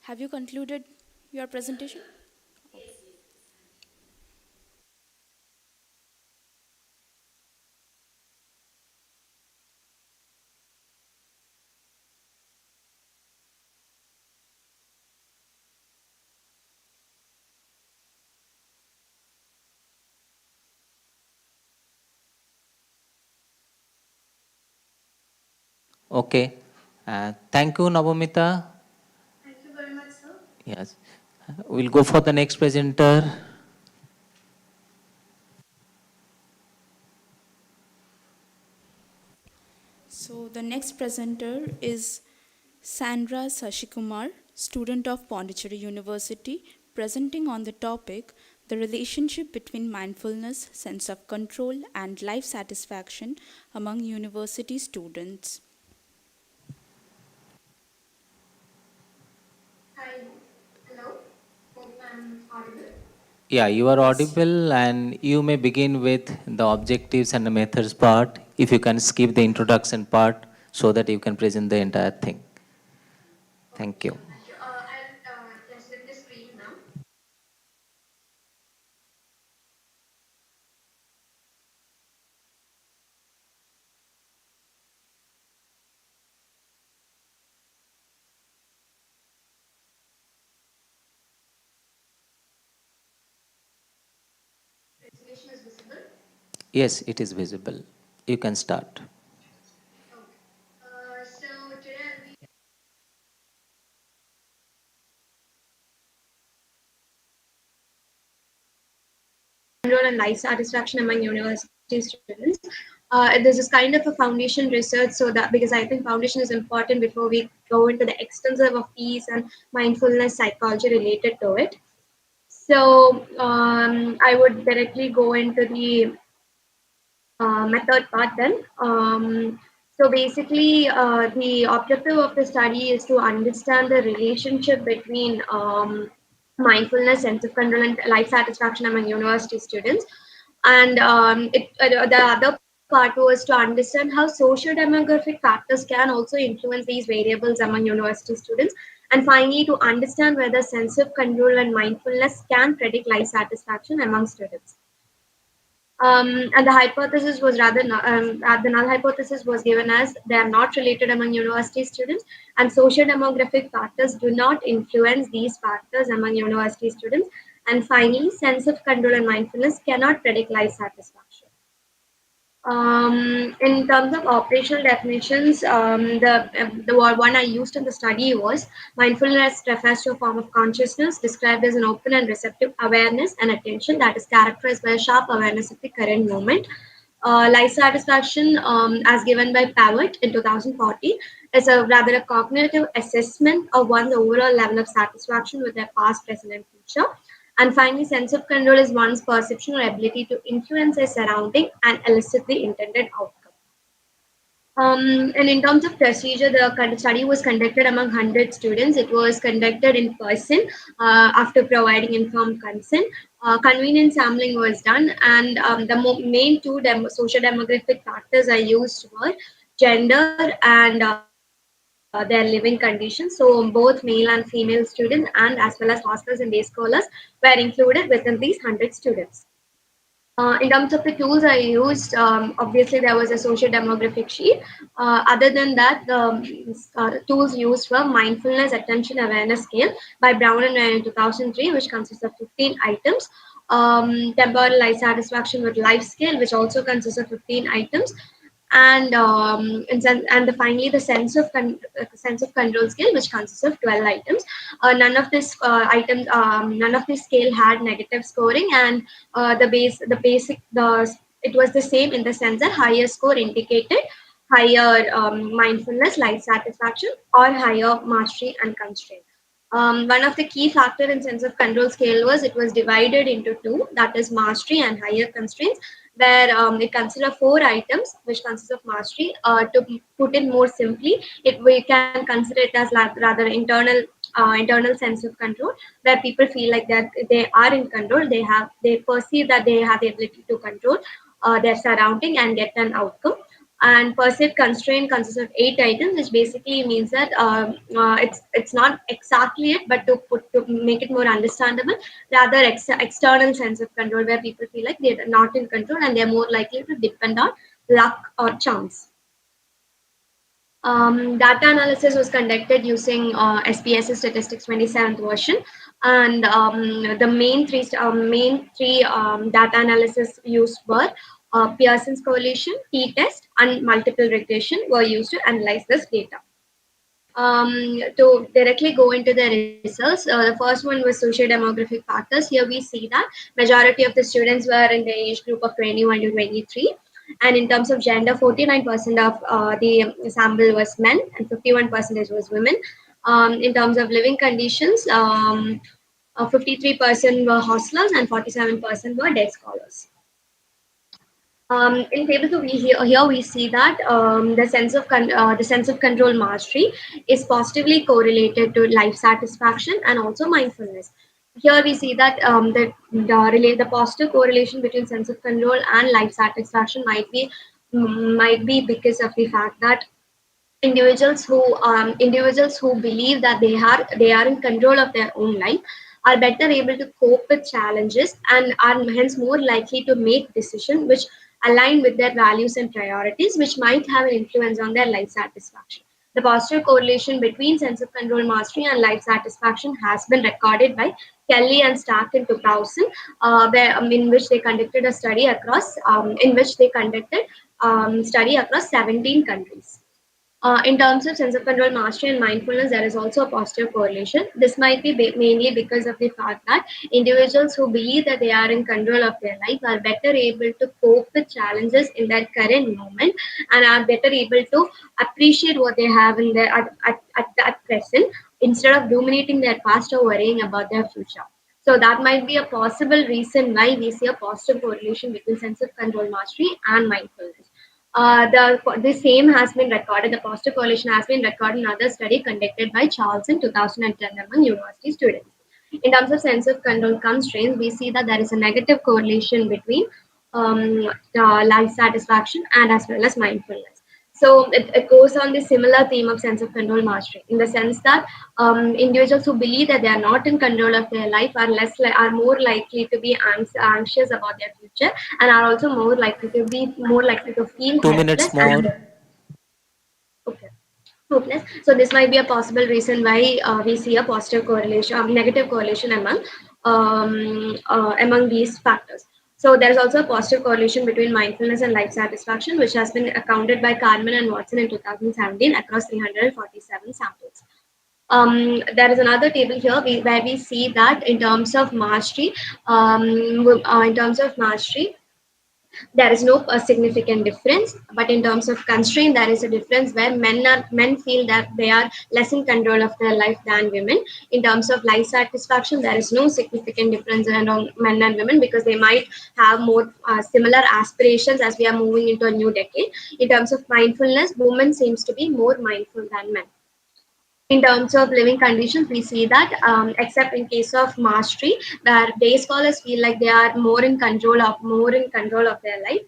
Q: Have you concluded your presentation?
N: Okay. Thank you, Navamita.
T: Thank you very much, sir.
N: Yes. We'll go for the next presenter.
Q: So the next presenter is Sandra Sashikumar, student of Pondicherry University, presenting on the topic the relationship between mindfulness, sense of control, and life satisfaction among university students.
T: Hi. Hello. Hope I'm audible.
N: Yeah, you are
Q: Yes.
N: audible, and you may begin with the objectives and the methods part. If you can skip the introduction part so that you can present the entire thing. Thank you.
T: Thank you. I'll just let the screen now. Presentation is visible.
N: Yes, it is visible. You can start.
T: Okay. So today I'll be control and life satisfaction among university students. This is kind of a foundation research, so that because I think foundation is important before we go into the extensive of peace and mindfulness psychology related to it. So I would directly go into the method part then. So basically, the objective of the study is to understand the relationship between mindfulness, sense of control, and life satisfaction among university students. And the other part was to understand how social demographic factors can also influence these variables among university students. And finally, to understand whether sense of control and mindfulness can predict life satisfaction among students. And the hypothesis was the null hypothesis was given as they are not related among university students, and social demographic factors do not influence these factors among university students. And finally, sense of control and mindfulness cannot predict life satisfaction. In terms of operational definitions, one I used in the study was mindfulness refers to a form of consciousness described as an open and receptive awareness and attention that is characterized by a sharp awareness of the current moment. Life satisfaction, as given by Pavot in 2014, is a rather a cognitive assessment of one's overall level of satisfaction with their past, present, and future. And finally, sense of control is one's perception or ability to influence their surrounding and elicit the intended outcome. And in terms of procedure, the study was conducted among 100 students. It was conducted in person after providing informed consent. Convenient sampling was done, and the main two social demographic factors I used were gender and their living conditions. So both male and female students, and as well as hostels and day scholars, were included within these 100 students. In terms of the tools I used, obviously there was a social demographic sheet. Other than that, the tools used were mindfulness attention awareness scale by Brown and Ryan in 2003, which consists of 15 items. Temporal life satisfaction with life scale, which also consists of 15 items. And finally the sense of control scale, which consists of 12 items. None of this scale had negative scoring, and it was the same in the sense that higher score indicated higher mindfulness, life satisfaction, or higher mastery and constraint. One of the key factor in sense of control scale was it was divided into two, that is mastery and higher constraints, where it consider four items, which consists of mastery. To put it more simply, we can consider it as rather internal sense of control, where people feel like that they are in control. They perceive that they have the ability to control their surrounding and get an outcome. And perceived constraint consists of 8 items, which basically means that it's not exactly it, but to make it more understandable, rather external sense of control, where people feel like they're not in control and they're more likely to depend on luck or chance. Data analysis was conducted using SPSS Statistics 27th version, and the main three data analysis used were Pearson's correlation, t-test, and multiple regression were used to analyze this data. To directly go into the results, the first one was socio-demographic factors. Here we see that majority of the students were in the age group of 21 to 23. And in terms of gender, 49% of the sample was men and 51% was women. In terms of living conditions, 53% were hostlers and 47% were day scholars. In table 2, here we see that the sense of control mastery is positively correlated to life satisfaction and also mindfulness. Here we see that the positive correlation between sense of control and life satisfaction might be because of the fact that individuals who believe that they are in control of their own life are better able to cope with challenges and are hence more likely to make decisions which align with their values and priorities, which might have an influence on their life satisfaction. The positive correlation between sense of control mastery and life satisfaction has been recorded by Kelly and Stark in 2000, in which they conducted a study across in which they conducted study across 17 countries. In terms of sense of control mastery and mindfulness, there is also a positive correlation. This might be mainly because of the fact that individuals who believe that they are in control of their life are better able to cope with challenges in their current moment and are better able to appreciate what they have in their at present, instead of dominating their past or worrying about their future. So that might be a possible reason why we see a positive correlation between sense of control mastery and mindfulness. The same has been recorded, the positive correlation has been recorded in another study conducted by Charles in 2010 among university students. In terms of sense of control constraints, we see that there is a negative correlation between life satisfaction and as well as mindfulness. So it goes on the similar theme of sense of control mastery, in the sense that individuals who believe that they are not in control of their life are more likely to be anxious about their future, and are also more likely to feel
N: 2 minutes
T: helpless
N: more.
T: and okay, hopeless. So this might be a possible reason why we see a positive correlation, negative correlation among these factors. So there is also a positive correlation between mindfulness and life satisfaction, which has been accounted by Carmen and Watson in 2017 across 347 samples. There is another table here where we see that in terms of mastery, there is no significant difference, but in terms of constraint there is a difference, where men feel that they are less in control of their life than women. In terms of life satisfaction, there is no significant difference among men and women, because they might have more similar aspirations as we are moving into a new decade. In terms of mindfulness, women seems to be more mindful than men. In terms of living conditions, we see that except in case of mastery, where day scholars feel like they are more in control of their life.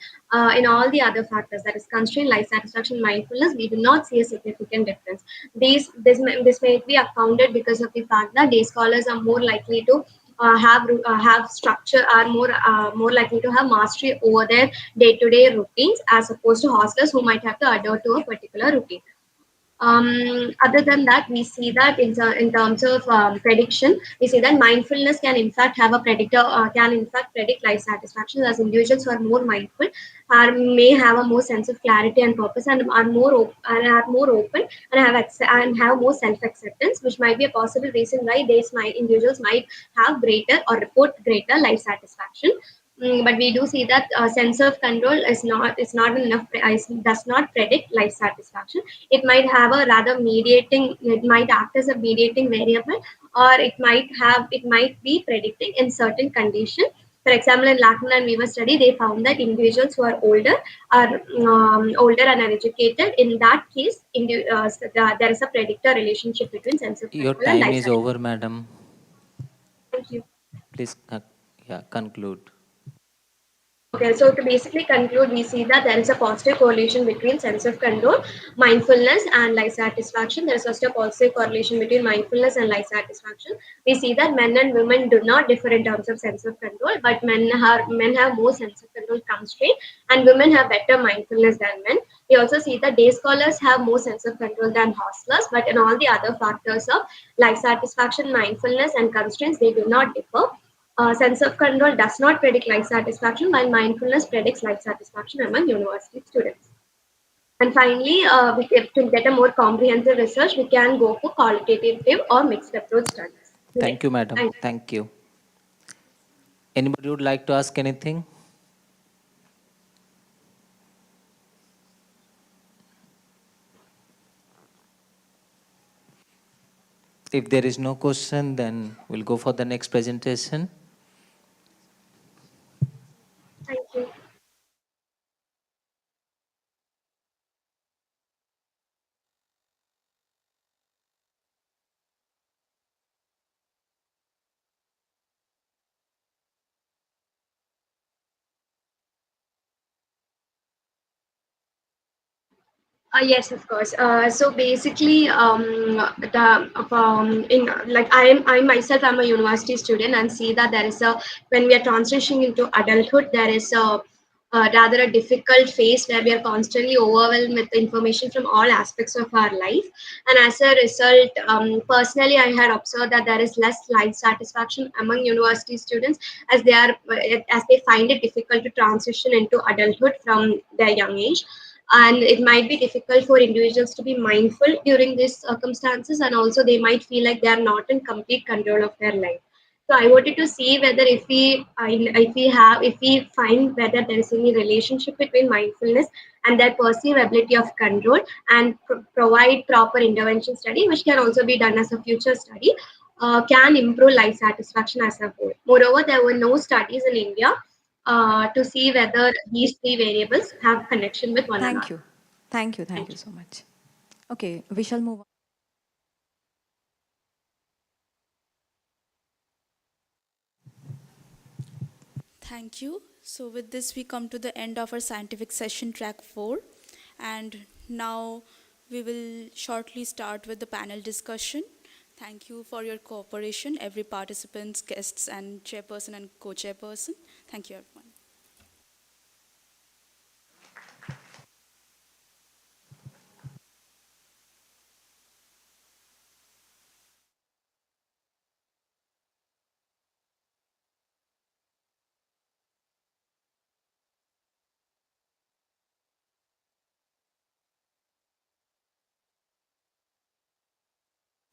T: In all the other factors, that is constraint, life satisfaction, mindfulness, we do not see a significant difference. This may be accounted because of the fact that day scholars are more likely to have structure, are more likely to have mastery over their day-to-day routines, as opposed to hostlers who might have to adhere to a particular routine. Other than that, we see that in terms of prediction, we see that mindfulness can in fact have a predictor, can in fact predict life satisfaction, as individuals who are more mindful may have a more sense of clarity and purpose, and are more open and have more self acceptance, which might be a possible reason why individuals might have greater or report greater life satisfaction. But we do see that sense of control is not enough, does not predict life satisfaction. It might have a rather mediating, it might act as a mediating variable, or it might be predicting in certain condition. For example, in Lackman and Weaver study, they found that individuals who are older and are educated, in that case there is a predictor relationship between sense of
N: Your
T: control and
N: time
T: life
N: is
T: satisfaction.
N: over, madam.
T: Thank you.
N: Please, yeah, conclude.
T: Okay, so to basically conclude, we see that there is a positive correlation between sense of control, mindfulness, and life satisfaction. There is also a positive correlation between mindfulness and life satisfaction. We see that men and women do not differ in terms of sense of control, but men have more sense of control constraint, and women have better mindfulness than men. We also see that day scholars have more sense of control than hostlers, but in all the other factors of life satisfaction, mindfulness, and constraints, they do not differ. Sense of control does not predict life satisfaction, while mindfulness predicts life satisfaction among university students. And finally, to get a more comprehensive research, we can go for qualitative or mixed approach studies.
N: Thank you, madam.
T: Thank you.
N: Thank you. Anybody would like to ask anything? If there is no question, then we'll go for the next presentation.
T: Thank you. Yes, of course. So basically, in like I myself am a university student and see that there is a when we are transitioning into adulthood, there is a rather a difficult phase where we are constantly overwhelmed with information from all aspects of our life, and as a result, personally, I had observed that there is less life satisfaction among university students as they find it difficult to transition into adulthood from their young age, and it might be difficult for individuals to be mindful during these circumstances, and also they might feel like they are not in complete control of their life. So I wanted to see whether if we find whether there is any relationship between mindfulness and their perceived ability of control, and provide proper intervention study, which can also be done as a future study, can improve life satisfaction as a whole. Moreover, there were no studies in India to see whether these three variables have connection with one
U: Thank
T: another.
U: you. Thank you. Thank you so much. Okay, we shall move on.
Q: Thank you. So with this, we come to the end of our scientific session track 4. And now we will shortly start with the panel discussion. Thank you for your cooperation, every participants, guests, and chairperson and co-chairperson. Thank you, everyone.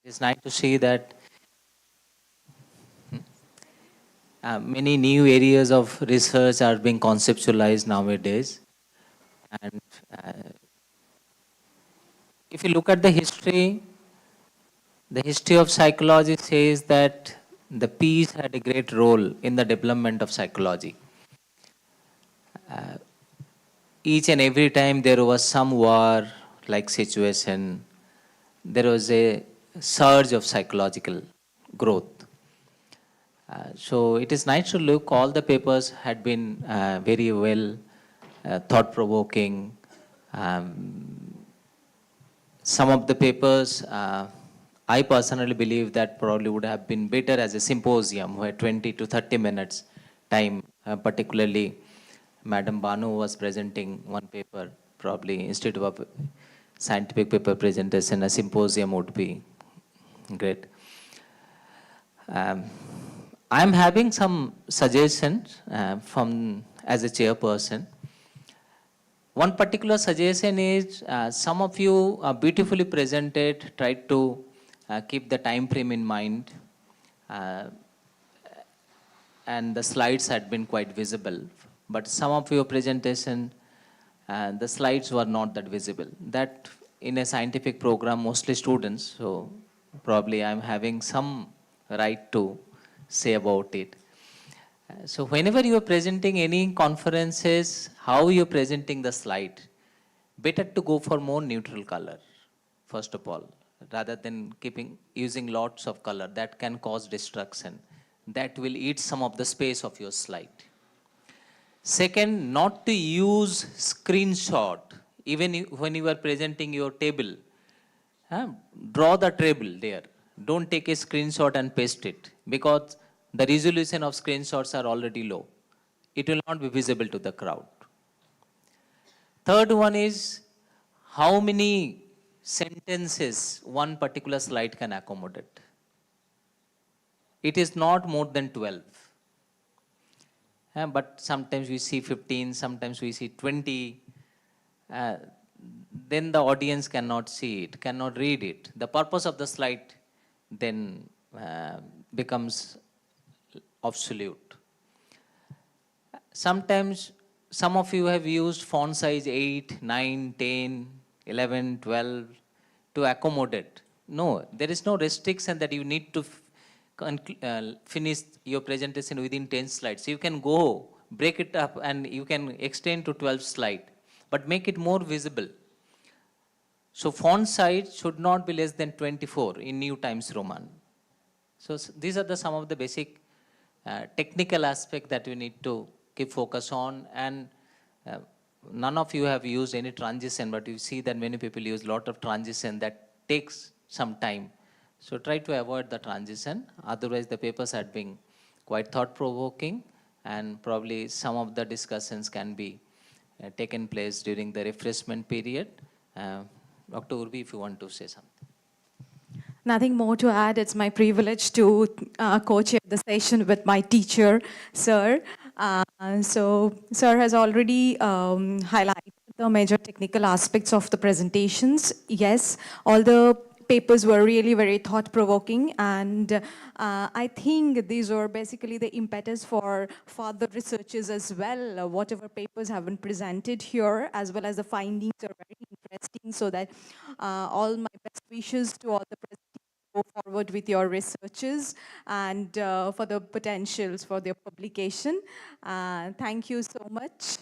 N: It's nice to see that many new areas of research are being conceptualized nowadays. And if you look at the history of psychology says that the peace had a great role in the development of psychology. Each and every time there was some war like situation, there was a surge of psychological growth. So it is nice to look, all the papers had been very well thought-provoking. Some of the papers, I personally believe that probably would have been better as a symposium where 20 to 30 minutes time, particularly Madam Banu was presenting one paper, probably instead of a scientific paper presentation, a symposium would be great. I'm having some suggestions from as a chairperson. One particular suggestion is some of you beautifully presented, tried to keep the time frame in mind, and the slides had been quite visible. But some of your presentation, the slides were not that visible. That in a scientific program, mostly students, so probably I'm having some right to say about it. So whenever you are presenting any conferences, how you are presenting the slide, better to go for more neutral color, first of all, rather than using lots of color. That can cause distraction. That will eat some of the space of your slide.
A: Second, not to use screenshot even when you are presenting your table. Draw the table there. Don't take a screenshot and paste it because the resolution of screenshots are already low. It will not be visible to the crowd. Third one is how many sentences one particular slide can accommodate. It is not more than 12. But sometimes we see 15, sometimes we see 20. Then the audience cannot see it, cannot read it. The purpose of the slide then becomes obsolete. Sometimes some of you have used font size 8, 9, 10, 11, 12 to accommodate. No, there is no restriction that you need to finish your presentation within 10 slides. You can go, break it up, and you can extend to 12 slides, but make it more visible. So font size should not be less than 24 in New Times Roman. So these are some of the basic technical aspects that we need to keep focus on. And none of you have used any transition, but you see that many people use a lot of transition that takes some time. So try to avoid the transition. Otherwise, the papers are being quite thought-provoking, and probably some of the discussions can be taken place during the refreshment period. Dr. Urbi, if you want to say something.
U: Nothing more to add. It's my privilege to co-chair the session with my teacher, Sir. So, Sir has already highlighted the major technical aspects of the presentations. Yes, all the papers were really very thought-provoking, and I think these are basically the impetus for further researches as well. Whatever papers have been presented here, as well as the findings, are very interesting, so that all my best wishes to all the go forward with your researches and for the potentials for their publication. Thank you so much.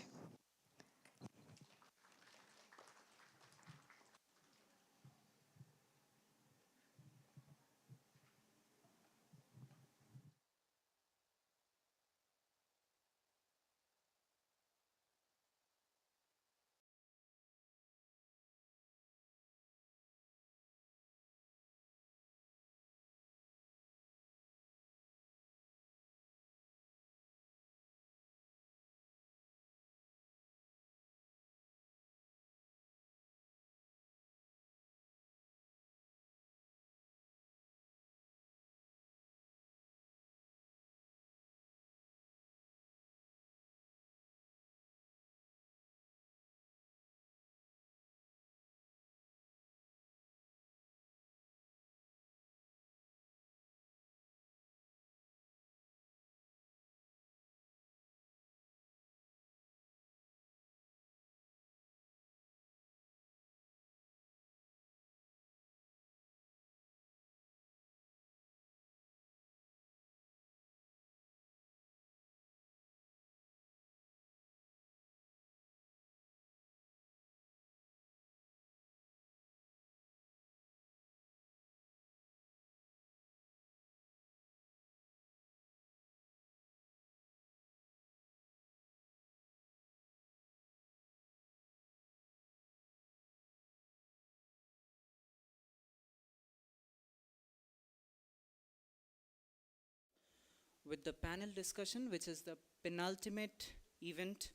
V: With the panel discussion, which is the penultimate event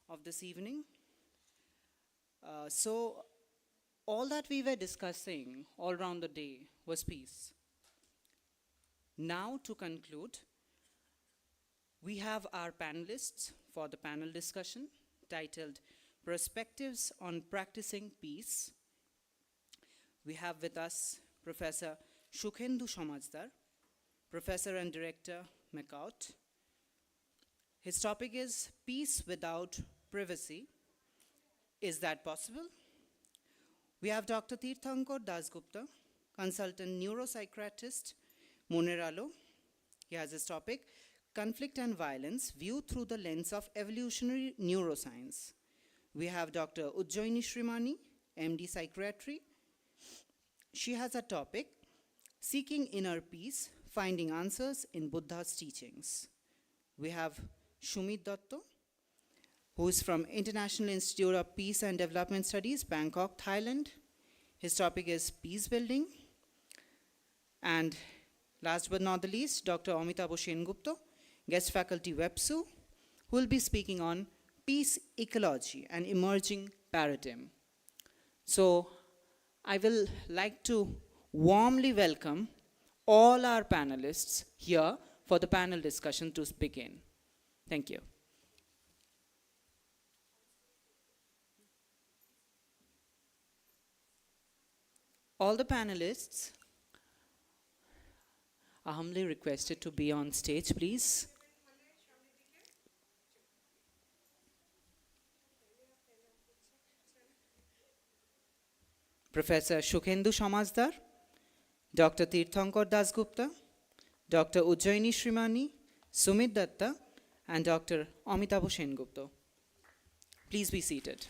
V: of this evening. So all that we were discussing all around the day was peace. Now to conclude, we have our panelists for the panel discussion titled Perspectives on Practicing Peace. We have with us Professor Shukhendu Shamajdar, Professor and Director, McCourt. His topic is Peace Without Privacy. Is that possible? We have Dr. Tirthankar Dasgupta, Consultant Neuropsychiatrist, Moneralo. He has his topic, Conflict and Violence, Viewed Through the Lens of Evolutionary Neuroscience. We have Dr. Ujjoini Srimani, MD Psychiatry. She has a topic, Seeking Inner Peace, Finding Answers in Buddha's Teachings. We have Shumit Datta, who is from International Institute of Peace and Development Studies, Bangkok, Thailand. His topic is peace building. And last but not the least, Dr. Amitabh Sengupta, guest faculty WebSU, who will be speaking on peace ecology and emerging paradigm. So I will like to warmly welcome all our panelists here for the panel discussion to begin. Thank you. All the panelists are humbly requested to be on stage, please. Professor Shukhendu Shamazdar, Dr. Tirthankar Dasgupta, Dr. Ujjaini Shrimani, Sumit Datta, and Dr. Amitabh Sengupta. Please be seated.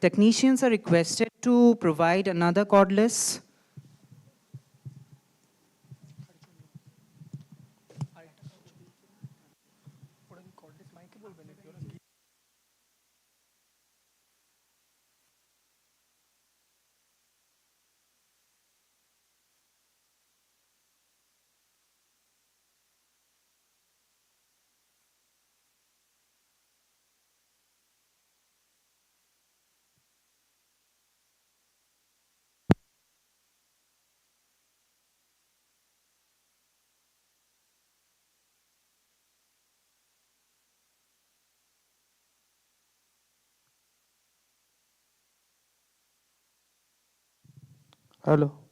V: Technicians are requested to provide another cordless.
C: Hello.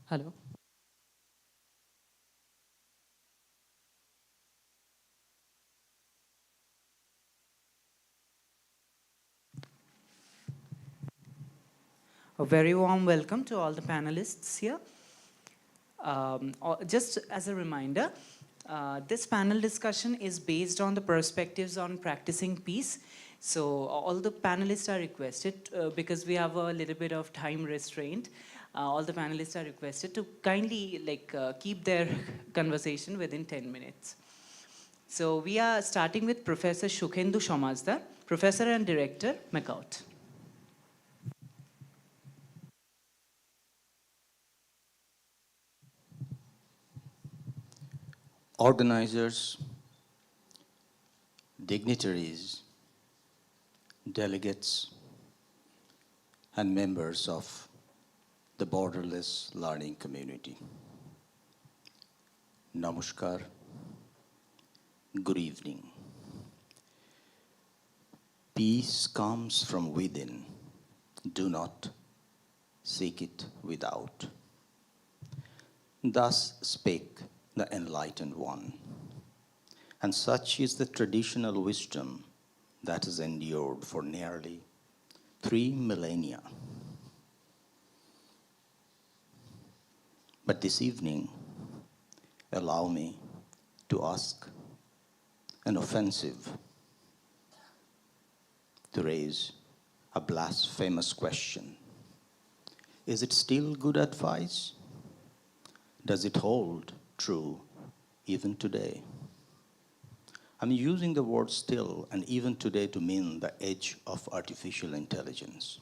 C: Hello. A very warm welcome to all the panelists here. Just as a reminder, this panel discussion is based on the perspectives on practicing peace. So all the panelists are requested, because we have a little bit of time restraint, all the panelists are requested to kindly keep their conversation within 10 minutes. So we are starting with Professor Shukhendu Shomazdar, Professor and Director, McCourt.
G: Organizers, dignitaries, delegates, and members of the borderless learning community. Namaskar. Good evening. Peace comes from within. Do not seek it without. Thus spake the enlightened one. And such is the traditional wisdom that has endured for nearly 3 millennia. But this evening, allow me to ask an offensive, to raise a blasphemous question. Is it still good advice? Does it hold true even today? I'm using the word still and even today to mean the age of artificial intelligence,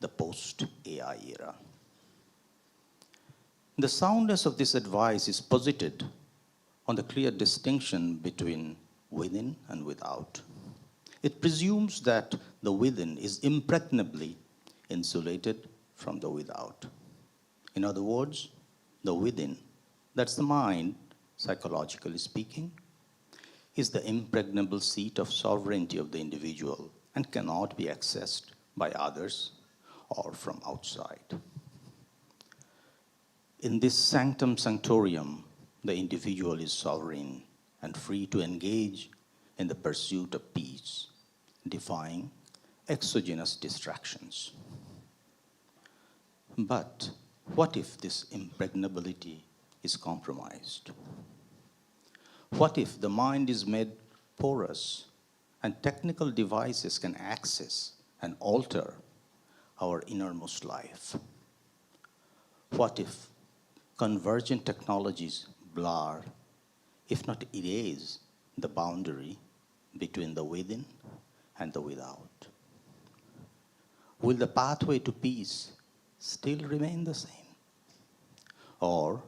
G: the post-AI era. The soundness of this advice is posited on the clear distinction between within and without. It presumes that the within is impregnably insulated from the without. In other words, the within, that's the mind, psychologically speaking, is the impregnable seat of sovereignty of the individual and cannot be accessed by others or from outside. In this sanctum sanctorium, the individual is sovereign and free to engage in the pursuit of peace, defying exogenous distractions. But what if this impregnability is compromised? What if the mind is made porous and technical devices can access and alter our innermost life? What if convergent technologies blur, if not erase, the boundary between the within and the without? Will the pathway to peace still remain the same? Or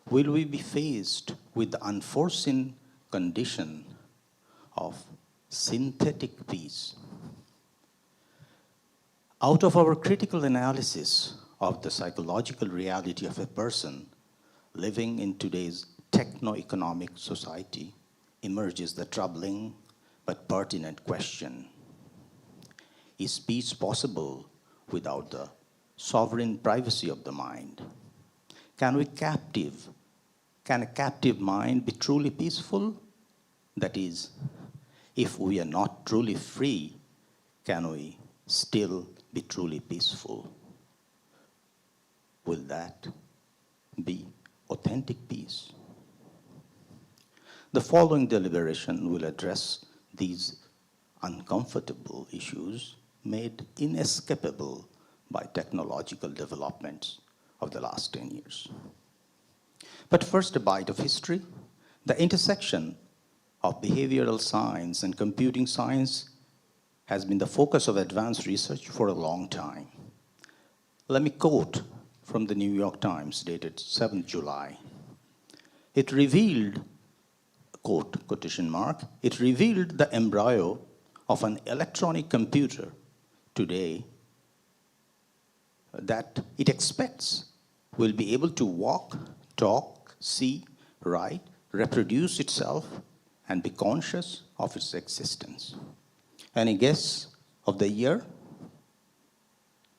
G: will we be faced with the unforeseen condition of synthetic peace? Out of our critical analysis of the psychological reality of a person living in today's techno-economic society emerges the troubling but pertinent question: is peace possible without the sovereign privacy of the mind? Can a captive mind be truly peaceful? That is, if we are not truly free, can we still be truly peaceful? Will that be authentic peace? The following deliberation will address these uncomfortable issues made inescapable by technological developments of the last 10 years. But first, a bite of history. The intersection of behavioral science and computing science has been the focus of advanced research for a long time. Let me quote from the New York Times, dated 7th July. It revealed, quote, quotation mark, it revealed the embryo of an electronic computer today that it expects will be able to walk, talk, see, write, reproduce itself, and be conscious of its existence. Any guess of the year?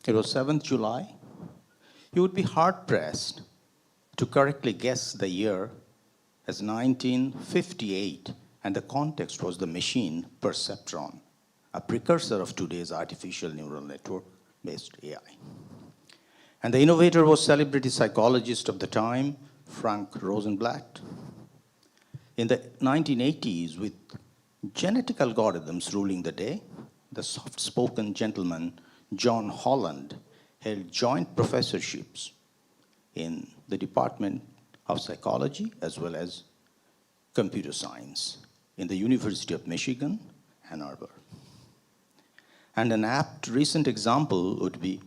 G: It was 7th July. You would be hard-pressed to correctly guess the year as 1958, and the context was the machine perceptron, a precursor of today's artificial neural network-based AI. And the innovator was celebrity psychologist of the time, Frank Rosenblatt. In the 1980s, with genetic algorithms ruling the day, the soft-spoken gentleman John Holland held joint professorships in the Department of Psychology as well as Computer Science in the University of Michigan, Ann Arbor. And an apt recent example would be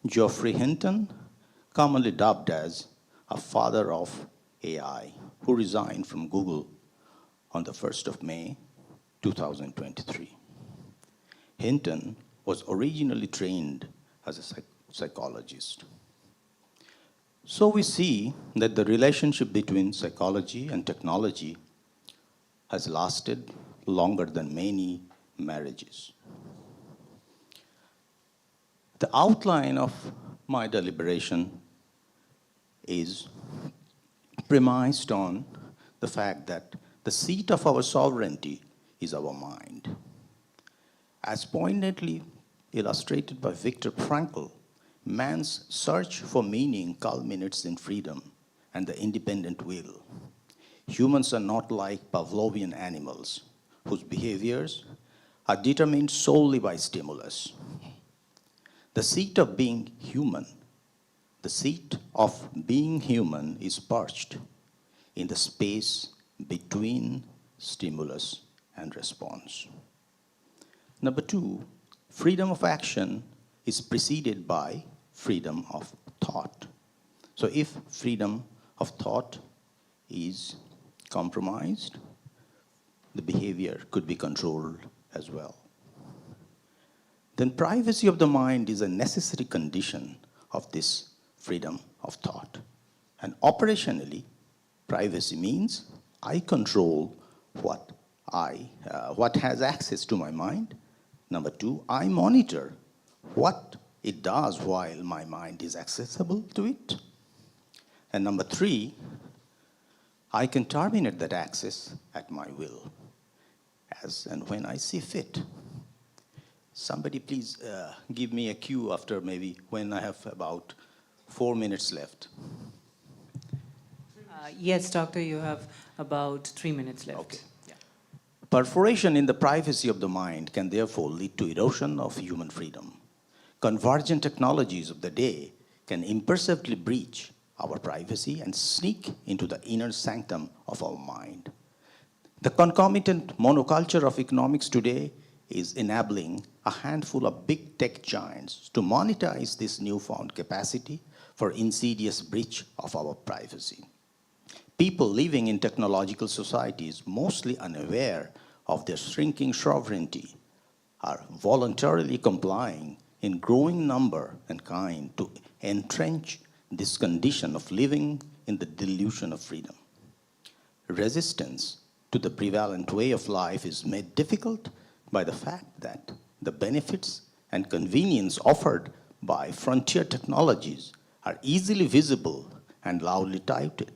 G: Geoffrey Hinton, commonly dubbed as a father of AI, who resigned from Google on the 1st of May, 2023. Hinton was originally trained as a psychologist. So we see that the relationship between psychology and technology has lasted longer than many marriages. The outline of my deliberation is premised on the fact that the seat of our sovereignty is our mind. As poignantly illustrated by Viktor Frankl, man's search for meaning culminates in freedom and the independent will. Humans are not like Pavlovian animals whose behaviors are determined solely by stimulus. The seat of being human, is perched in the space between stimulus and response. Number two, freedom of action is preceded by freedom of thought. So if freedom of thought is compromised, the behavior could be controlled as well. Then privacy of the mind is a necessary condition of this freedom of thought. And operationally, privacy means I control what has access to my mind. Number two, I monitor what it does while my mind is accessible to it. And number three, I can terminate that access at my will, as and when I see fit. Somebody please give me a cue after maybe when I have about 4 minutes left.
C: Yes, doctor, you have about 3 minutes left.
G: Okay. Yeah. Perforation in the privacy of the mind can therefore lead to erosion of human freedom. Convergent technologies of the day can imperceptibly breach our privacy and sneak into the inner sanctum of our mind. The concomitant monoculture of economics today is enabling a handful of big tech giants to monetize this newfound capacity for insidious breach of our privacy. People living in technological societies, mostly unaware of their shrinking sovereignty, are voluntarily complying in growing number and kind to entrench this condition of living in the delusion of freedom. Resistance to the prevalent way of life is made difficult by the fact that the benefits and convenience offered by frontier technologies are easily visible and loudly touted,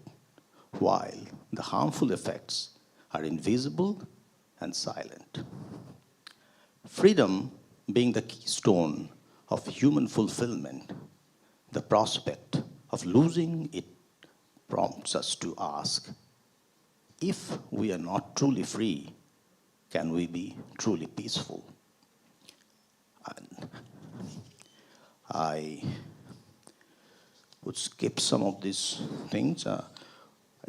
G: while the harmful effects are invisible and silent. Freedom being the keystone of human fulfillment, the prospect of losing it prompts us to ask, if we are not truly free, can we be truly peaceful? And I would skip some of these things.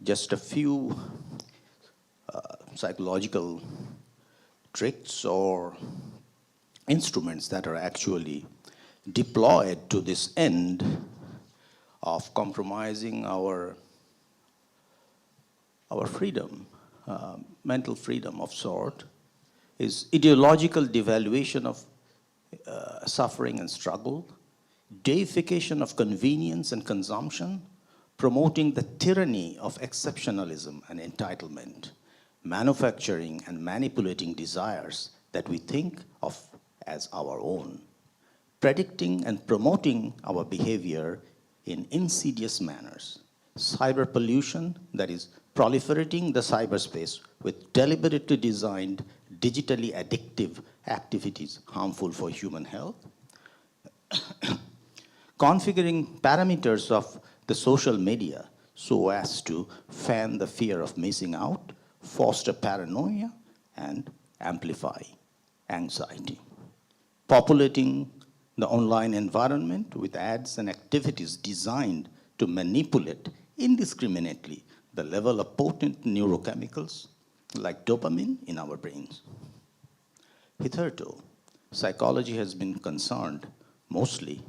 G: Just a few psychological tricks or instruments that are actually deployed to this end of compromising our freedom, mental freedom of sort, is ideological devaluation of suffering and struggle, deification of convenience and consumption, promoting the tyranny of exceptionalism and entitlement, manufacturing and manipulating desires that we think of as our own, predicting and promoting our behavior in insidious manners, cyber pollution, that is, proliferating the cyberspace with deliberately designed, digitally addictive activities harmful for human health, configuring parameters of the social media so as to fan the fear of missing out, foster paranoia, and amplify anxiety. Populating the online environment with ads and activities designed to manipulate indiscriminately the level of potent neurochemicals like dopamine in our brains. Hitherto, psychology has been concerned mostly,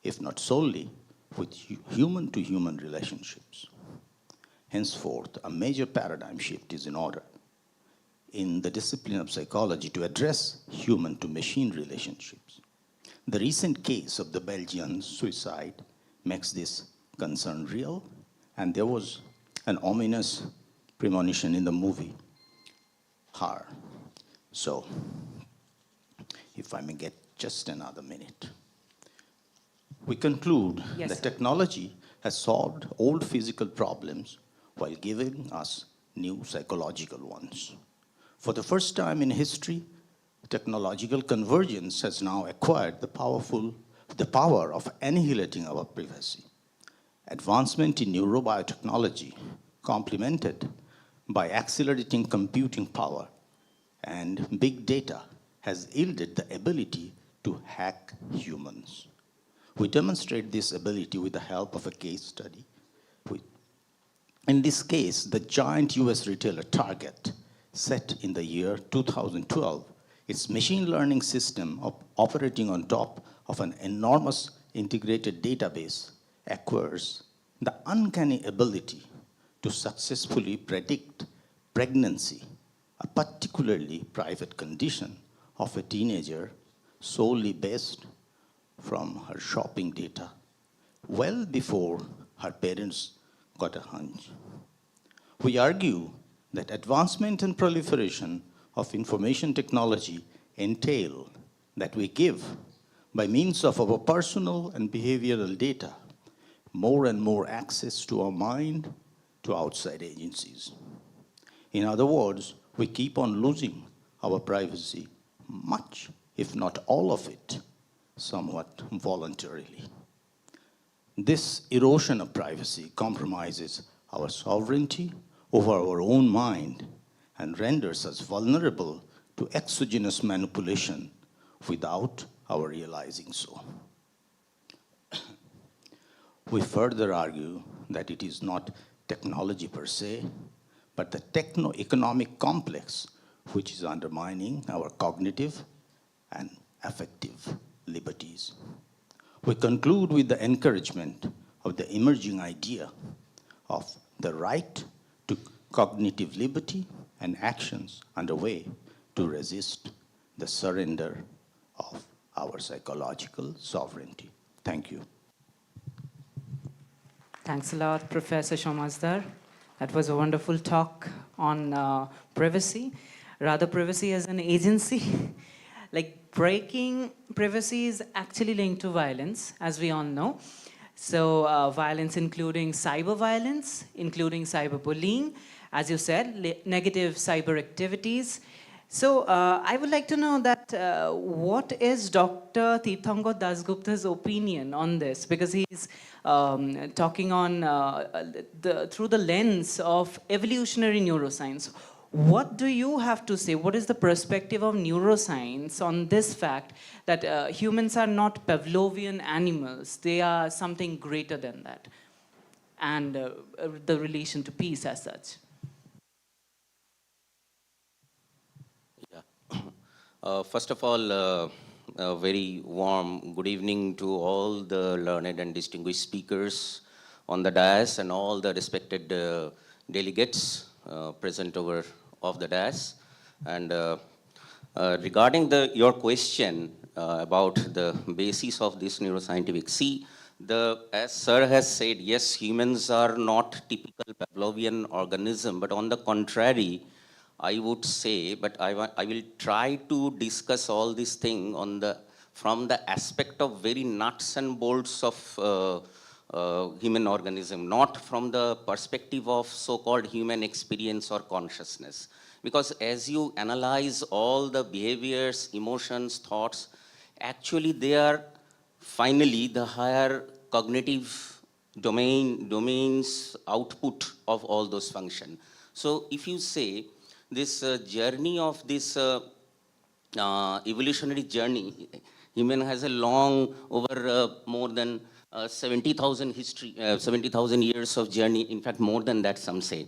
G: if not solely, with human-to-human relationships. Henceforth, a major paradigm shift is in order in the discipline of psychology to address human-to-machine relationships. The recent case of the Belgian suicide makes this concern real, and there was an ominous premonition in the movie, Her. So, if I may get just another minute. We conclude
C: Yes,
G: that
C: sir.
G: technology has solved old physical problems while giving us new psychological ones. For the first time in history, technological convergence has now acquired the power of annihilating our privacy. Advancement in neurobiotechnology, complemented by accelerating computing power and big data, has yielded the ability to hack humans. We demonstrate this ability with the help of a case study. In this case, the giant US retailer Target set in the year 2012 its machine learning system operating on top of an enormous integrated database acquires the uncanny ability to successfully predict pregnancy, a particularly private condition of a teenager solely based from her shopping data, well before her parents got a hunch. We argue that advancement and proliferation of information technology entail that we give, by means of our personal and behavioral data, more and more access to our mind to outside agencies. In other words, we keep on losing our privacy, much, if not all of it, somewhat voluntarily. This erosion of privacy compromises our sovereignty over our own mind and renders us vulnerable to exogenous manipulation without our realizing so. We further argue that it is not technology per se, but the techno-economic complex which is undermining our cognitive and affective liberties. We conclude with the encouragement of the emerging idea of the right to cognitive liberty and actions underway to resist the surrender of our psychological sovereignty. Thank you.
C: Thanks a lot, Professor Shomazdar. That was a wonderful talk on privacy. Rather, privacy as an agency. Like, breaking privacy is actually linked to violence, as we all know. So violence including cyber violence, including cyberbullying, as you said, negative cyber activities. So I would like to know that what is Dr. Tirthankar Dasgupta's opinion on this? Because he's talking on through the lens of evolutionary neuroscience. What do you have to say? What is the perspective of neuroscience on this fact that humans are not Pavlovian animals? They are something greater than that. And the relation to peace as such.
D: First of all, a very warm good evening to all the learned and distinguished speakers on the dais and all the respected delegates present over of the dais. And regarding your question about the basis of this neuroscientific, see, as Sir has said, yes, humans are not typical Pavlovian organism, but on the contrary, I would say, but I will try to discuss all this thing from the aspect of very nuts and bolts of human organism, not from the perspective of so-called human experience or consciousness. Because as you analyze all the behaviors, emotions, thoughts, actually they are finally the higher cognitive domains output of all those functions. So if you say this journey of this evolutionary journey, human has a long, over more than 70,000 years of journey, in fact more than that some say.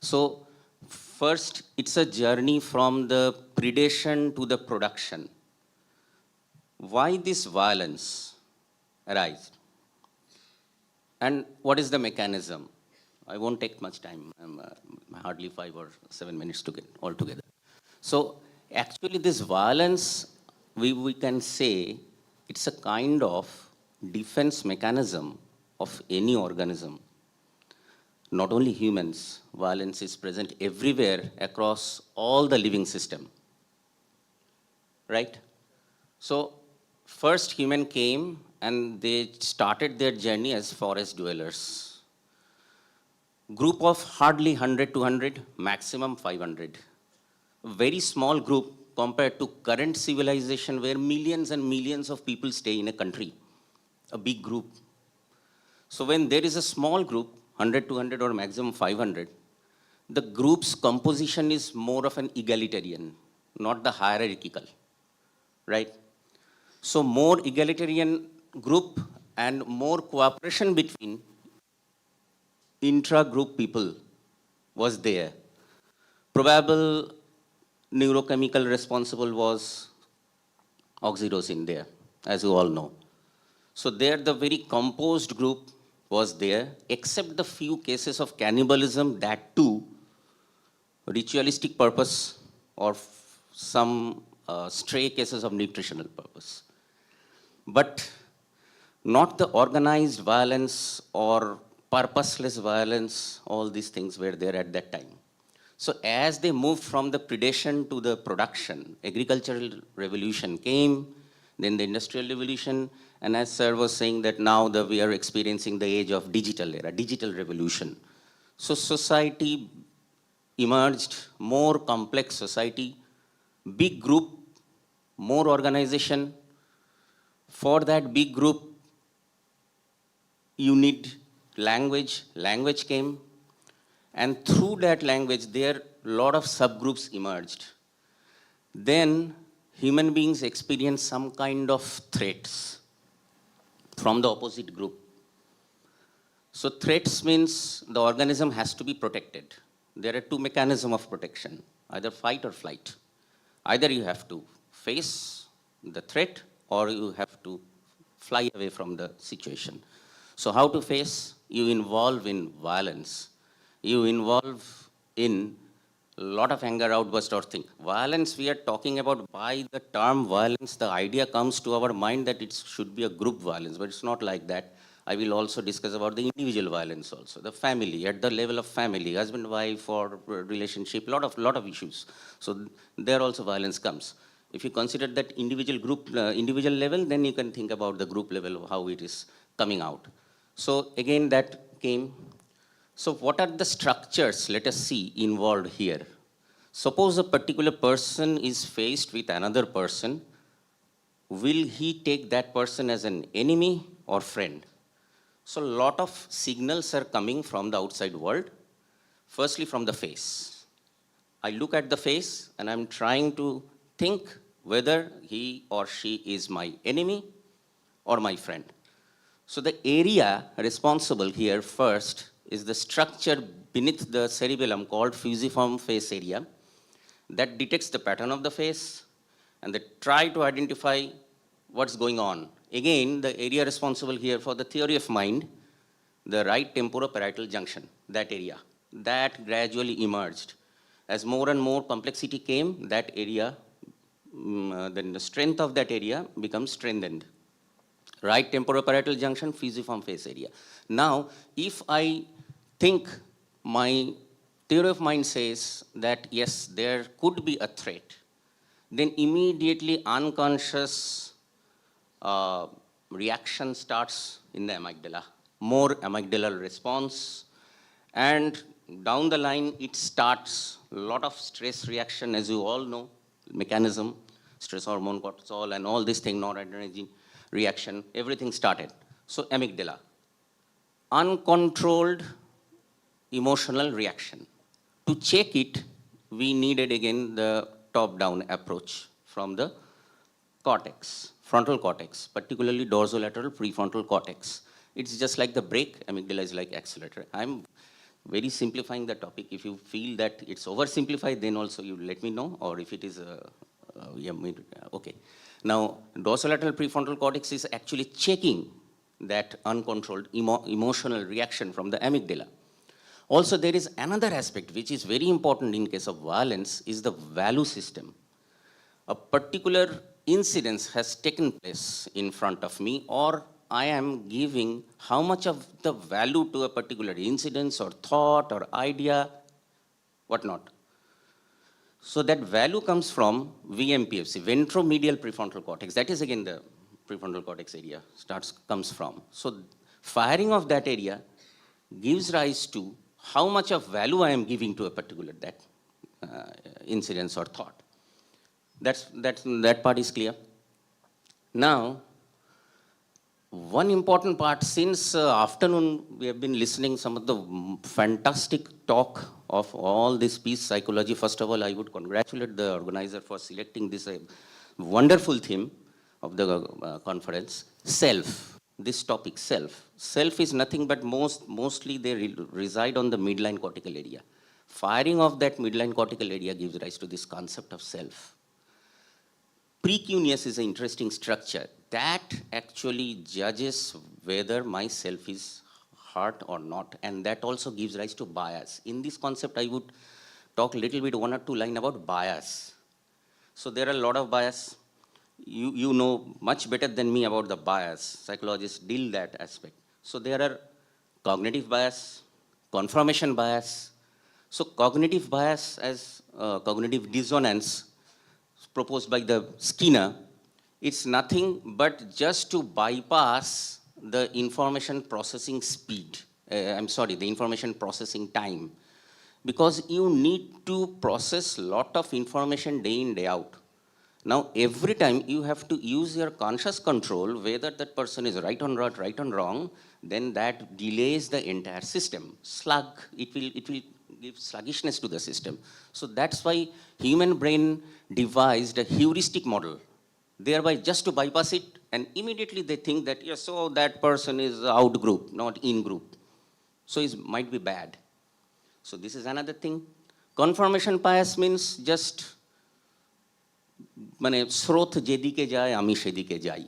D: So first, it's a journey from the predation to the production. Why this violence arise? And what is the mechanism? I won't take much time, hardly 5 or 7 minutes to get all together. So actually this violence, we can say it's a kind of defense mechanism of any organism. Not only humans, violence is present everywhere across all the living system, right? So first human came and they started their journey as forest dwellers. Group of hardly 100, 200, maximum 500. A very small group compared to current civilization where millions and millions of people stay in a country, a big group. So when there is a small group, 100, 200 or maximum 500, the group's composition is more of an egalitarian, not the hierarchical, right? So more egalitarian group and more cooperation between intra-group people was there. Probable neurochemical responsible was oxytocin there, as you all know. So there the very composed group was there, except the few cases of cannibalism, that too, ritualistic purpose or some stray cases of nutritional purpose. But not the organized violence or purposeless violence, all these things were there at that time. So as they moved from the predation to the production, agricultural revolution came, then the industrial revolution, and as sir was saying that now we are experiencing the age of digital era, digital revolution. So society emerged, more complex society, big group, more organization. For that big group, you need language. Language came. And through that language, there a lot of subgroups emerged. Then human beings experience some kind of threats from the opposite group. So threats means the organism has to be protected. There are two mechanisms of protection, either fight or flight. Either you have to face the threat or you have to fly away from the situation. So how to face? You involve in violence. You involve in a lot of anger outburst or thing. Violence we are talking about, by the term violence, the idea comes to our mind that it should be a group violence, but it's not like that. I will also discuss about the individual violence also, the family, at the level of family, husband, wife, or relationship, lot of issues. So there also violence comes. If you consider that individual level, then you can think about the group level, how it is coming out. So again, that came. So what are the structures, let us see, involved here? Suppose a particular person is faced with another person, will he take that person as an enemy or friend? So a lot of signals are coming from the outside world. Firstly, from the face. I look at the face and I'm trying to think whether he or she is my enemy or my friend. So the area responsible here first is the structure beneath the cerebellum called fusiform face area that detects the pattern of the face and they try to identify what's going on. Again, the area responsible here for the theory of mind, the right temporoparietal junction, that area, that gradually emerged. As more and more complexity came, that area, then the strength of that area becomes strengthened. Right temporoparietal junction, fusiform face area. Now, if I think my theory of mind says that yes, there could be a threat, then immediately unconscious reaction starts in the amygdala. more amygdalal response, and down the line, it starts a lot of stress reaction, as you all know, mechanism, stress hormone, cortisol, and all this thing, noradrenaline reaction, everything started. So amygdala, uncontrolled emotional reaction. To check it, we needed again the top-down approach from the cortex, frontal cortex, particularly dorsolateral prefrontal cortex. It's just like the brake, amygdala is like accelerator. I'm very simplifying the topic. If you feel that it's oversimplified, then also you let me know, or if it is, okay. Now, dorsolateral prefrontal cortex is actually checking that uncontrolled emotional reaction from the amygdala. Also, there is another aspect which is very important in case of violence is the value system. A particular incidence has taken place in front of me, or I am giving how much of the value to a particular incidence or thought or idea, whatnot. So that value comes from VMPFC, ventromedial prefrontal cortex. That is again the prefrontal cortex area comes from. So firing of that area gives rise to how much of value I am giving to a particular incidence or thought. That part is clear. Now, one important part, since afternoon we have been listening some of the fantastic talk of all this peace psychology. First of all, I would congratulate the organizer for selecting this wonderful theme of the conference, self. This topic, self. Self is nothing but mostly they reside on the midline cortical area. Firing of that midline cortical area gives rise to this concept of self. Precuneus is an interesting structure that actually judges whether my self is hurt or not, and that also gives rise to bias. In this concept, I would talk a little bit, 1 or 2 lines about bias. So there are a lot of bias. You know much better than me about the bias. Psychologists deal that aspect. So there are cognitive bias, confirmation bias. So cognitive bias as cognitive dissonance proposed by the Skinner, it's nothing but just to bypass the information processing speed. The information processing time. Because you need to process lot of information day in, day out. Now, every time you have to use your conscious control, whether that person is right or wrong, then that delays the entire system. It will give sluggishness to the system. So that's why human brain devised a heuristic model, thereby just to bypass it, and immediately they think that, yes, so that person is out group, not in group. So it might be bad. So this is another thing. Confirmation bias means just স্রোত যেদিকে যায় আমি সেদিকে যাই.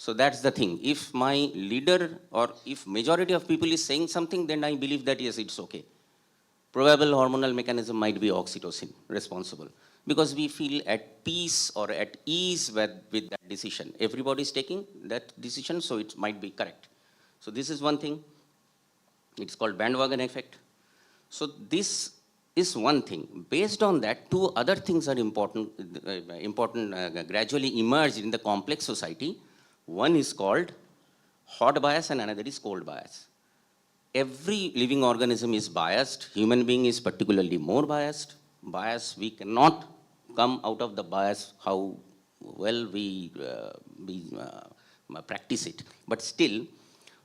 D: So that's the thing. If my leader or if majority of people is saying something, then I believe that yes, it's okay. Probable hormonal mechanism might be oxytocin responsible, because we feel at peace or at ease with that decision. Everybody is taking that decision, so it might be correct. So this is one thing. It's called bandwagon effect. So this is one thing. Based on that, 2 other things are important, gradually emerged in the complex society. One is called hot bias and another is cold bias. Every living organism is biased. Human being is particularly more biased. We cannot come out of the bias how well we practice it. But still,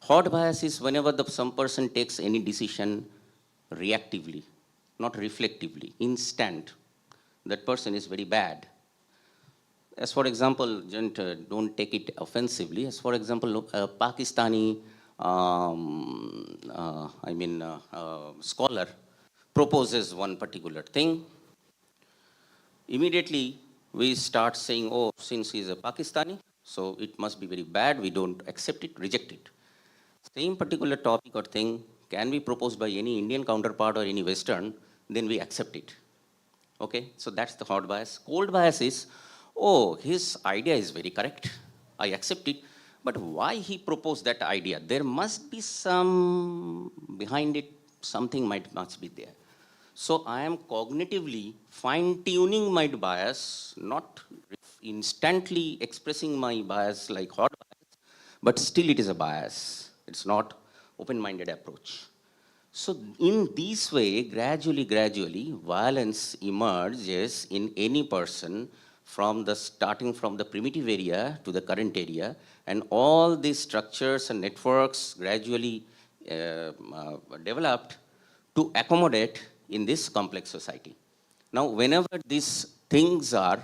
D: hot bias is whenever some person takes any decision reactively, not reflectively, instant. That person is very bad. As for example, don't take it offensively. As for example, Pakistani scholar proposes one particular thing. Immediately, we start saying, oh, since he's a Pakistani, so it must be very bad, we don't accept it, reject it. Same particular topic or thing can be proposed by any Indian counterpart or any Western, then we accept it. Okay, so that's the hot bias. Cold bias is, oh, his idea is very correct, I accept it, but why he proposed that idea? There must be some behind it, something must be there. So I am cognitively fine-tuning my bias, not instantly expressing my bias like hot bias, but still it is a bias. It's not open-minded approach. So in this way, gradually, violence emerges in any person starting from the primitive area to the current area, and all these structures and networks gradually developed to accommodate in this complex society. Now, whenever these things are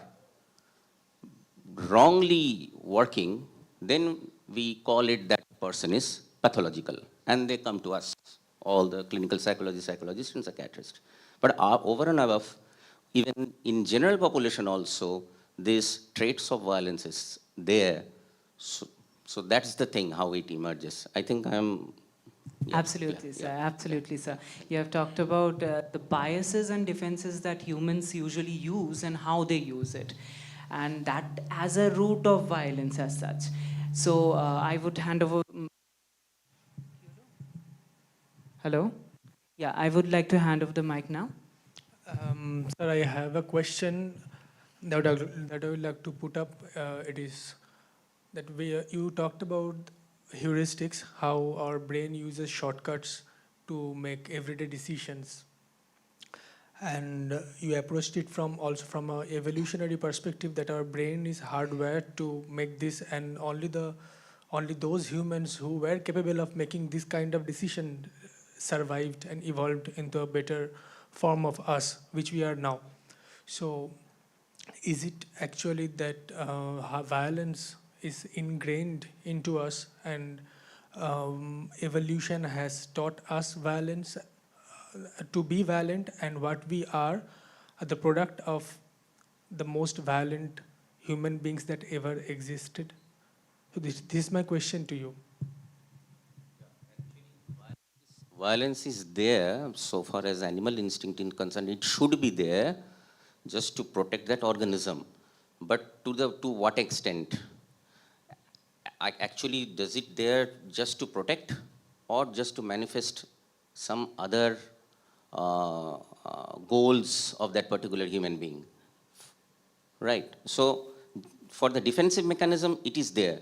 D: wrongly working, then we call it that person is pathological. And they come to us, all the clinical psychologists and psychiatrists. But over and above, even in general population also, these traits of violence is there. So that's the thing, how it emerges. I think I'm... Yeah,
C: Absolutely, sir. Absolutely, sir. You have talked about the biases and defenses that humans usually use and how they use it, and that as a root of violence as such. So I would hand over. Hello? Yeah, I would like to hand over the mic now.
F: Sir, I have a question that I would like to put up. It is that you talked about heuristics, how our brain uses shortcuts to make everyday decisions. And you approached it also from an evolutionary perspective, that our brain is hardwired to make this, and only those humans who were capable of making this kind of decision survived and evolved into a better form of us, which we are now. So is it actually that violence is ingrained into us, and evolution has taught us violence, to be violent, and what we are the product of the most violent human beings that ever existed? So this is my question to you.
D: Violence is there, so far as animal instinct is concerned, it should be there just to protect that organism. But to what extent? Actually, does it there just to protect, or just to manifest some other goals of that particular human being? Right. So for the defensive mechanism, it is there.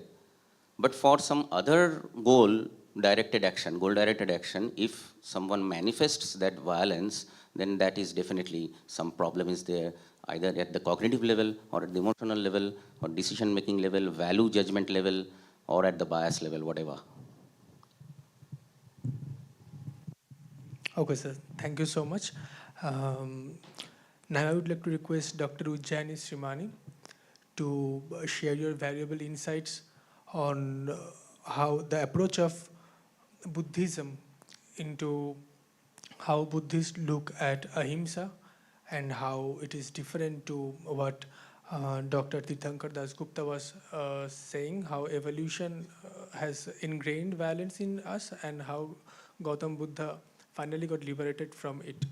D: But for some other goal-directed action, if someone manifests that violence, then that is definitely some problem is there, either at the cognitive level, or at the emotional level, or decision-making level, value judgment level, or at the bias level, whatever.
F: Okay, sir. Thank you so much. Now I would like to request Dr. Ujjani Srimani to share your valuable insights on how the approach of Buddhism into how Buddhists look at ahimsa, and how it is different to what Dr. Tirthankar Das Gupta was saying, how evolution has ingrained violence in us, and how Gautam Buddha finally got liberated from it.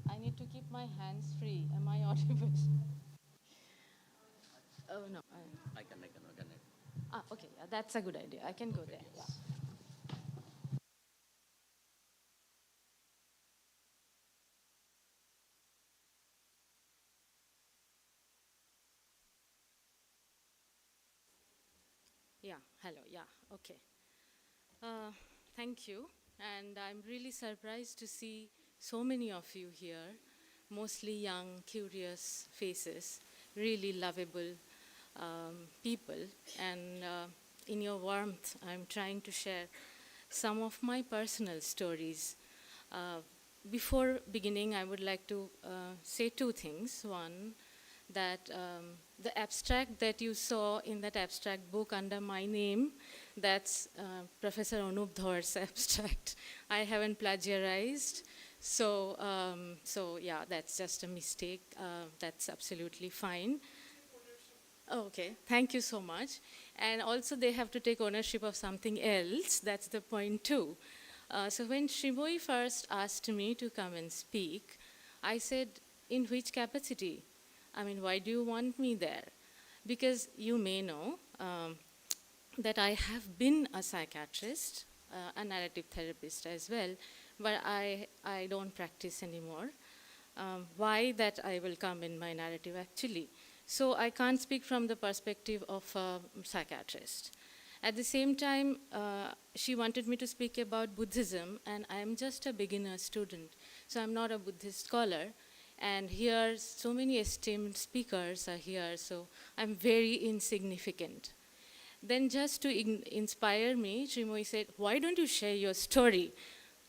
J: I need to keep my hands free. Am I audible? Oh no.
D: I can.
J: Okay, yeah, that's a good idea. I can go there. Yeah. Yeah, hello, yeah, okay. Thank you, and I'm really surprised to see so many of you here, mostly young, curious faces, really lovable people, and in your warmth, I'm trying to share some of my personal stories. Before beginning, I would like to say two things. One, that the abstract that you saw in that abstract book under my name, that's Professor Anup Dhaur's abstract. I haven't plagiarized. So, so yeah, that's just a mistake. That's absolutely fine. Okay, thank you so much. And also they have to take ownership of something else. That's the point too. So when Shrimoi first asked me to come and speak, I said, in which capacity? I mean, why do you want me there? Because you may know that I have been a psychiatrist, a narrative therapist as well, but I don't practice anymore. Why that I will come in my narrative actually. So I can't speak from the perspective of a psychiatrist. At the same time, she wanted me to speak about Buddhism, and I am just a beginner student, so I'm not a Buddhist scholar. And here, so many esteemed speakers are here, so I'm very insignificant. Then just to inspire me, Srimoy said, why don't you share your story?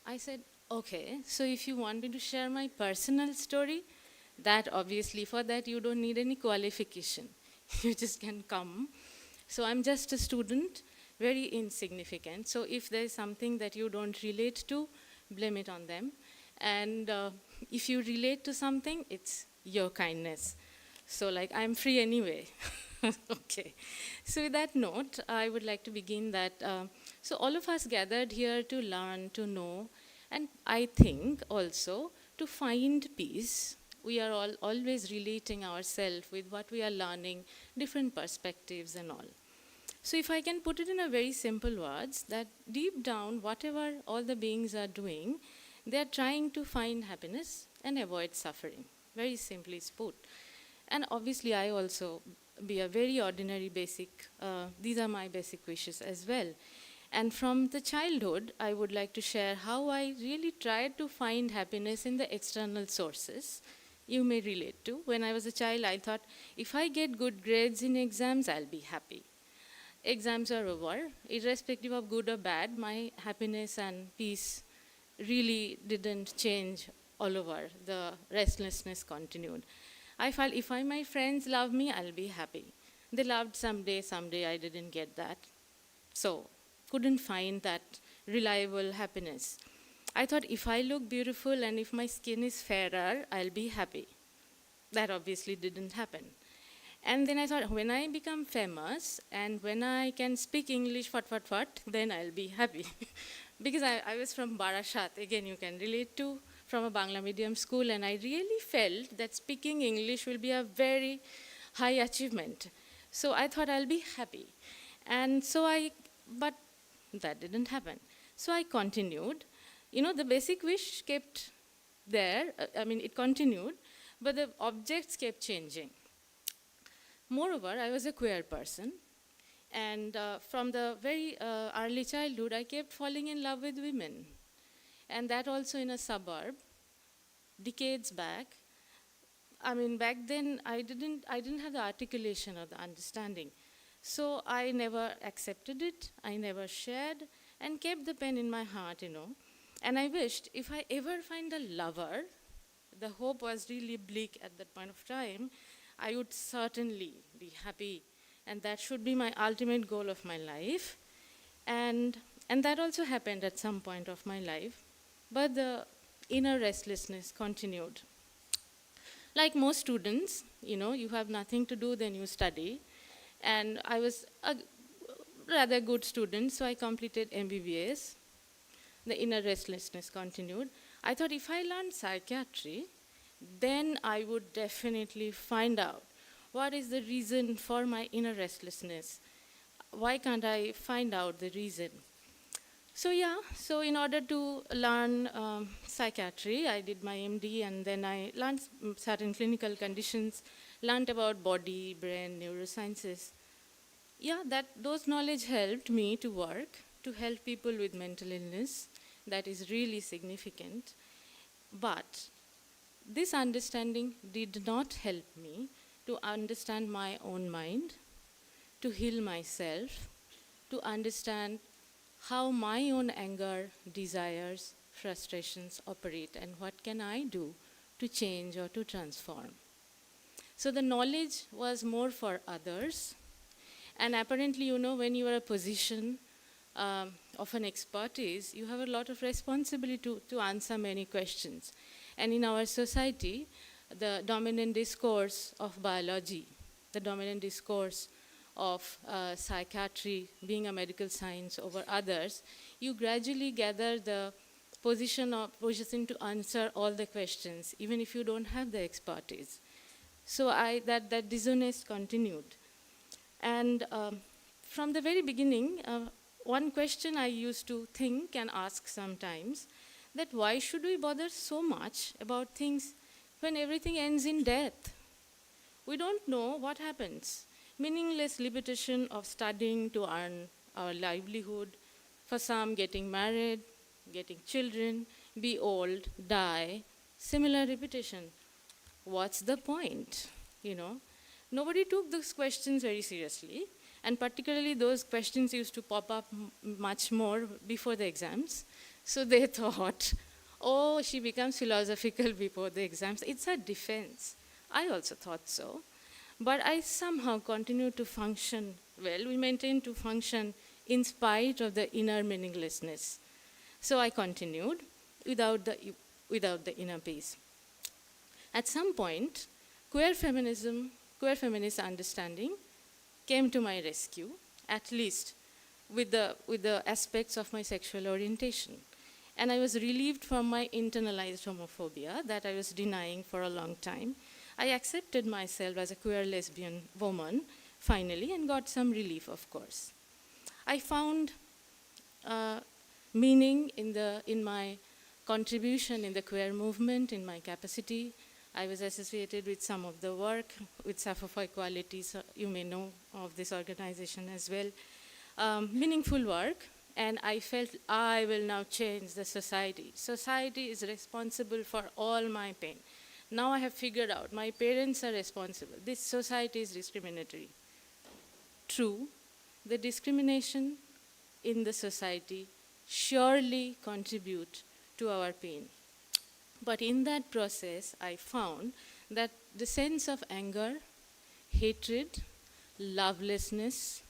J: I said, okay, so if you want me to share my personal story, that obviously for that you don't need any qualification. You just can come. So I'm just a student, very insignificant. So if there's something that you don't relate to, blame it on them. And if you relate to something, it's your kindness. So like, I'm free anyway. Okay. So with that note, I would like to begin that. So all of us gathered here to learn, to know, and I think also to find peace. We are all always relating ourselves with what we are learning, different perspectives and all. So if I can put it in a very simple words, that deep down, whatever all the beings are doing, they are trying to find happiness and avoid suffering, very simply put. And obviously I also be a very ordinary basic, these are my basic wishes as well. And from the childhood, I would like to share how I really tried to find happiness in the external sources. You may relate to. When I was a child, I thought, if I get good grades in exams, I'll be happy. Exams are over. Irrespective of good or bad, my happiness and peace really didn't change all over. The restlessness continued. I felt if my friends love me, I'll be happy. They loved someday I didn't get that. So, couldn't find that reliable happiness. I thought if I look beautiful and if my skin is fairer, I'll be happy. That obviously didn't happen. And then I thought, when I become famous and when I can speak English, then I'll be happy. Because I was from Barashat, again you can relate to, from a Bangla medium school, and I really felt that speaking English will be a very high achievement. So I thought I'll be happy. And so but that didn't happen. So I continued. You know, the basic wish kept there, it continued, but the objects kept changing. Moreover, I was a queer person, and from the very early childhood, I kept falling in love with women. And that also in a suburb, decades back. Back then, I didn't have the articulation or the understanding. So I never accepted it, I never shared, and kept the pain in my heart, And I wished if I ever find a lover, the hope was really bleak at that point of time, I would certainly be happy. And that should be my ultimate goal of my life. And that also happened at some point of my life. But the inner restlessness continued. Like most students, you have nothing to do, then you study. And I was a rather good student, so I completed MBBS. The inner restlessness continued. I thought if I learned psychiatry, then I would definitely find out what is the reason for my inner restlessness. Why can't I find out the reason? So so in order to learn psychiatry, I did my MD, and then I learned certain clinical conditions, learned about body, brain, neurosciences. Those knowledge helped me to work, to help people with mental illness. That is really significant. But this understanding did not help me to understand my own mind, to heal myself, to understand how my own anger, desires, frustrations operate, and what can I do to change or to transform. So the knowledge was more for others. And apparently, when you are a position of an expertise, you have a lot of responsibility to answer many questions. And in our society, the dominant discourse of biology, the dominant discourse of psychiatry being a medical science over others, you gradually gather the position to answer all the questions, even if you don't have the expertise. So that dissonance continued. And from the very beginning, one question I used to think and ask sometimes, that why should we bother so much about things when everything ends in death? we don't know what happens. Meaningless repetition of studying to earn our livelihood, for some getting married, getting children, be old, die, similar repetition. What's the point? You know, nobody took those questions very seriously, and particularly those questions used to pop up much more before the exams. So they thought, oh, she becomes philosophical before the exams. It's a defense. I also thought so. But I somehow continued to function well. We maintained to function in spite of the inner meaninglessness. So I continued without the inner peace. At some point, queer feminism, queer feminist understanding came to my rescue, at least with the aspects of my sexual orientation. And I was relieved from my internalized homophobia that I was denying for a long time. I accepted myself as a queer lesbian woman, finally, and got some relief, of course. I found meaning in my contribution in the queer movement, in my capacity. I was associated with some of the work with Sappho for Equality, so you may know of this organization as well. Meaningful work, and I felt I will now change the society. Society is responsible for all my pain. Now I have figured out my parents are responsible. This society is discriminatory. True, the discrimination in the society surely contribute to our pain. But in that process, I found that the sense of anger, hatred, lovelessness,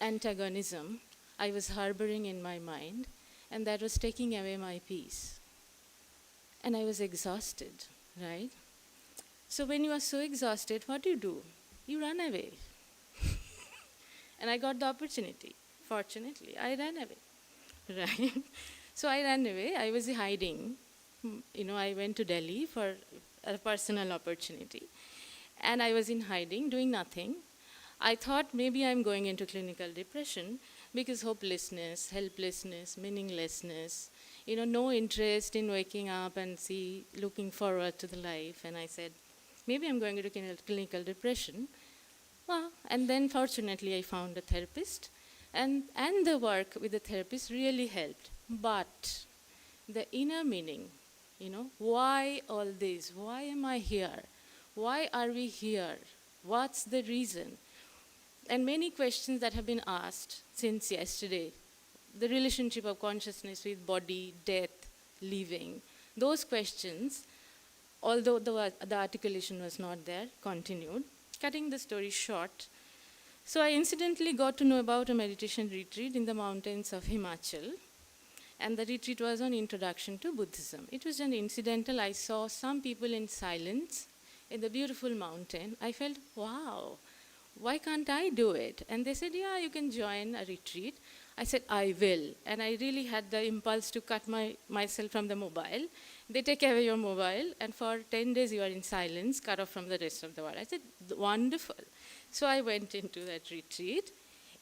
J: antagonism I was harboring in my mind, and that was taking away my peace. And I was exhausted, right? So when you are so exhausted, what do? You run away. And I got the opportunity. Fortunately, I ran away, right? So I ran away. I was hiding. You know, I went to Delhi for a personal opportunity. And I was in hiding, doing nothing. I thought maybe I'm going into clinical depression because hopelessness, helplessness, meaninglessness, you know, no interest in waking up and looking forward to the life. And I said, maybe I'm going into clinical depression. Well, and then fortunately I found a therapist, and the work with the therapist really helped. But the inner meaning, you know, why all this? Why am I here? Why are we here? What's the reason? And many questions that have been asked since yesterday, the relationship of consciousness with body, death, living, those questions, although the articulation was not there, continued. Cutting the story short, so I incidentally got to know about a meditation retreat in the mountains of Himachal, and the retreat was on Introduction to Buddhism. It was an incidental. I saw some people in silence in the beautiful mountain. I felt, wow, why can't I do it? And they said, yeah, you can join a retreat. I said, I will. And I really had the impulse to cut myself from the mobile. They take away your mobile, and for 10 days you are in silence, cut off from the rest of the world. I said, wonderful. So I went into that retreat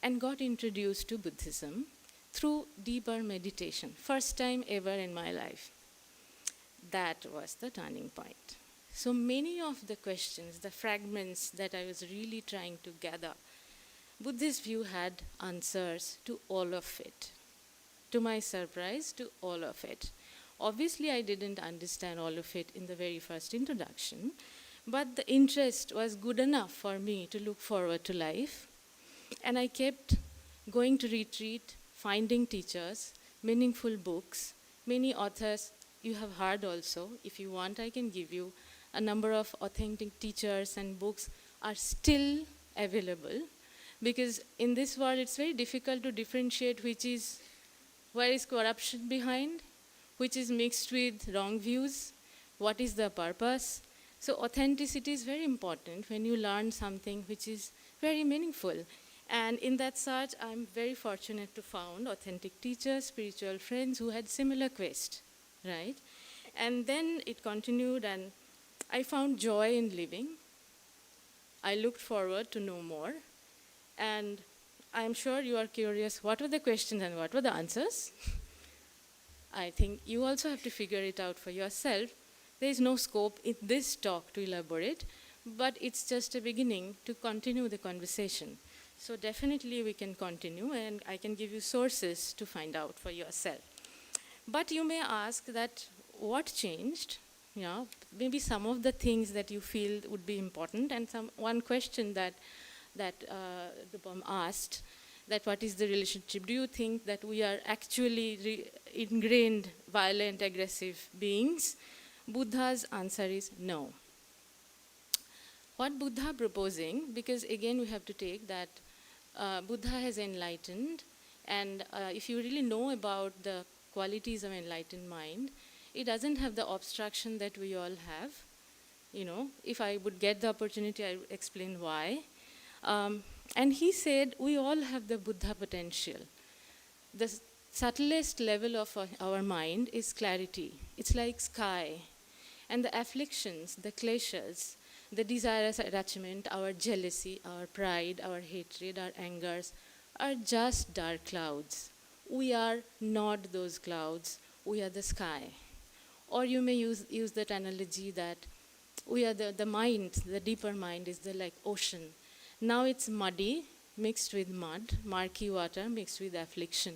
J: and got introduced to Buddhism through deeper meditation. First time ever in my life. That was the turning point. So many of the questions, the fragments that I was really trying to gather, Buddhist view had answers to all of it. To my surprise, to all of it. Obviously, I didn't understand all of it in the very first introduction, but the interest was good enough for me to look forward to life. And I kept going to retreat, finding teachers, meaningful books, many authors you have heard also. If you want, I can give you a number of authentic teachers and books are still available, because in this world it's very difficult to differentiate where is corruption behind, which is mixed with wrong views, what is the purpose. So authenticity is very important when you learn something which is very meaningful. And in that search, I'm very fortunate to found authentic teachers, spiritual friends who had similar quest, right? And then it continued, and I found joy in living. I looked forward to know more. And I'm sure you are curious, what were the questions and what were the answers? I think you also have to figure it out for yourself. There is no scope in this talk to elaborate, but it's just a beginning to continue the conversation. So definitely we can continue, and I can give you sources to find out for yourself. But you may ask that what changed? Yeah, maybe some of the things that you feel would be important, and one question that Rupam asked, that what is the relationship? Do you think that we are actually ingrained, violent, aggressive beings? Buddha's answer is no. What Buddha proposing, because again we have to take that Buddha has enlightened, and if you really know about the qualities of enlightened mind, it doesn't have the obstruction that we all have. You know, if I would get the opportunity, I would explain why. And he said, we all have the Buddha potential. The subtlest level of our mind is clarity. It's like sky. And the afflictions, the kleshas, the desirous attachment, our jealousy, our pride, our hatred, our angers, are just dark clouds. We are not those clouds. We are the sky. Or you may use that analogy that we are the mind, the deeper mind is the like ocean. Now it's muddy, mixed with mud, murky water mixed with affliction.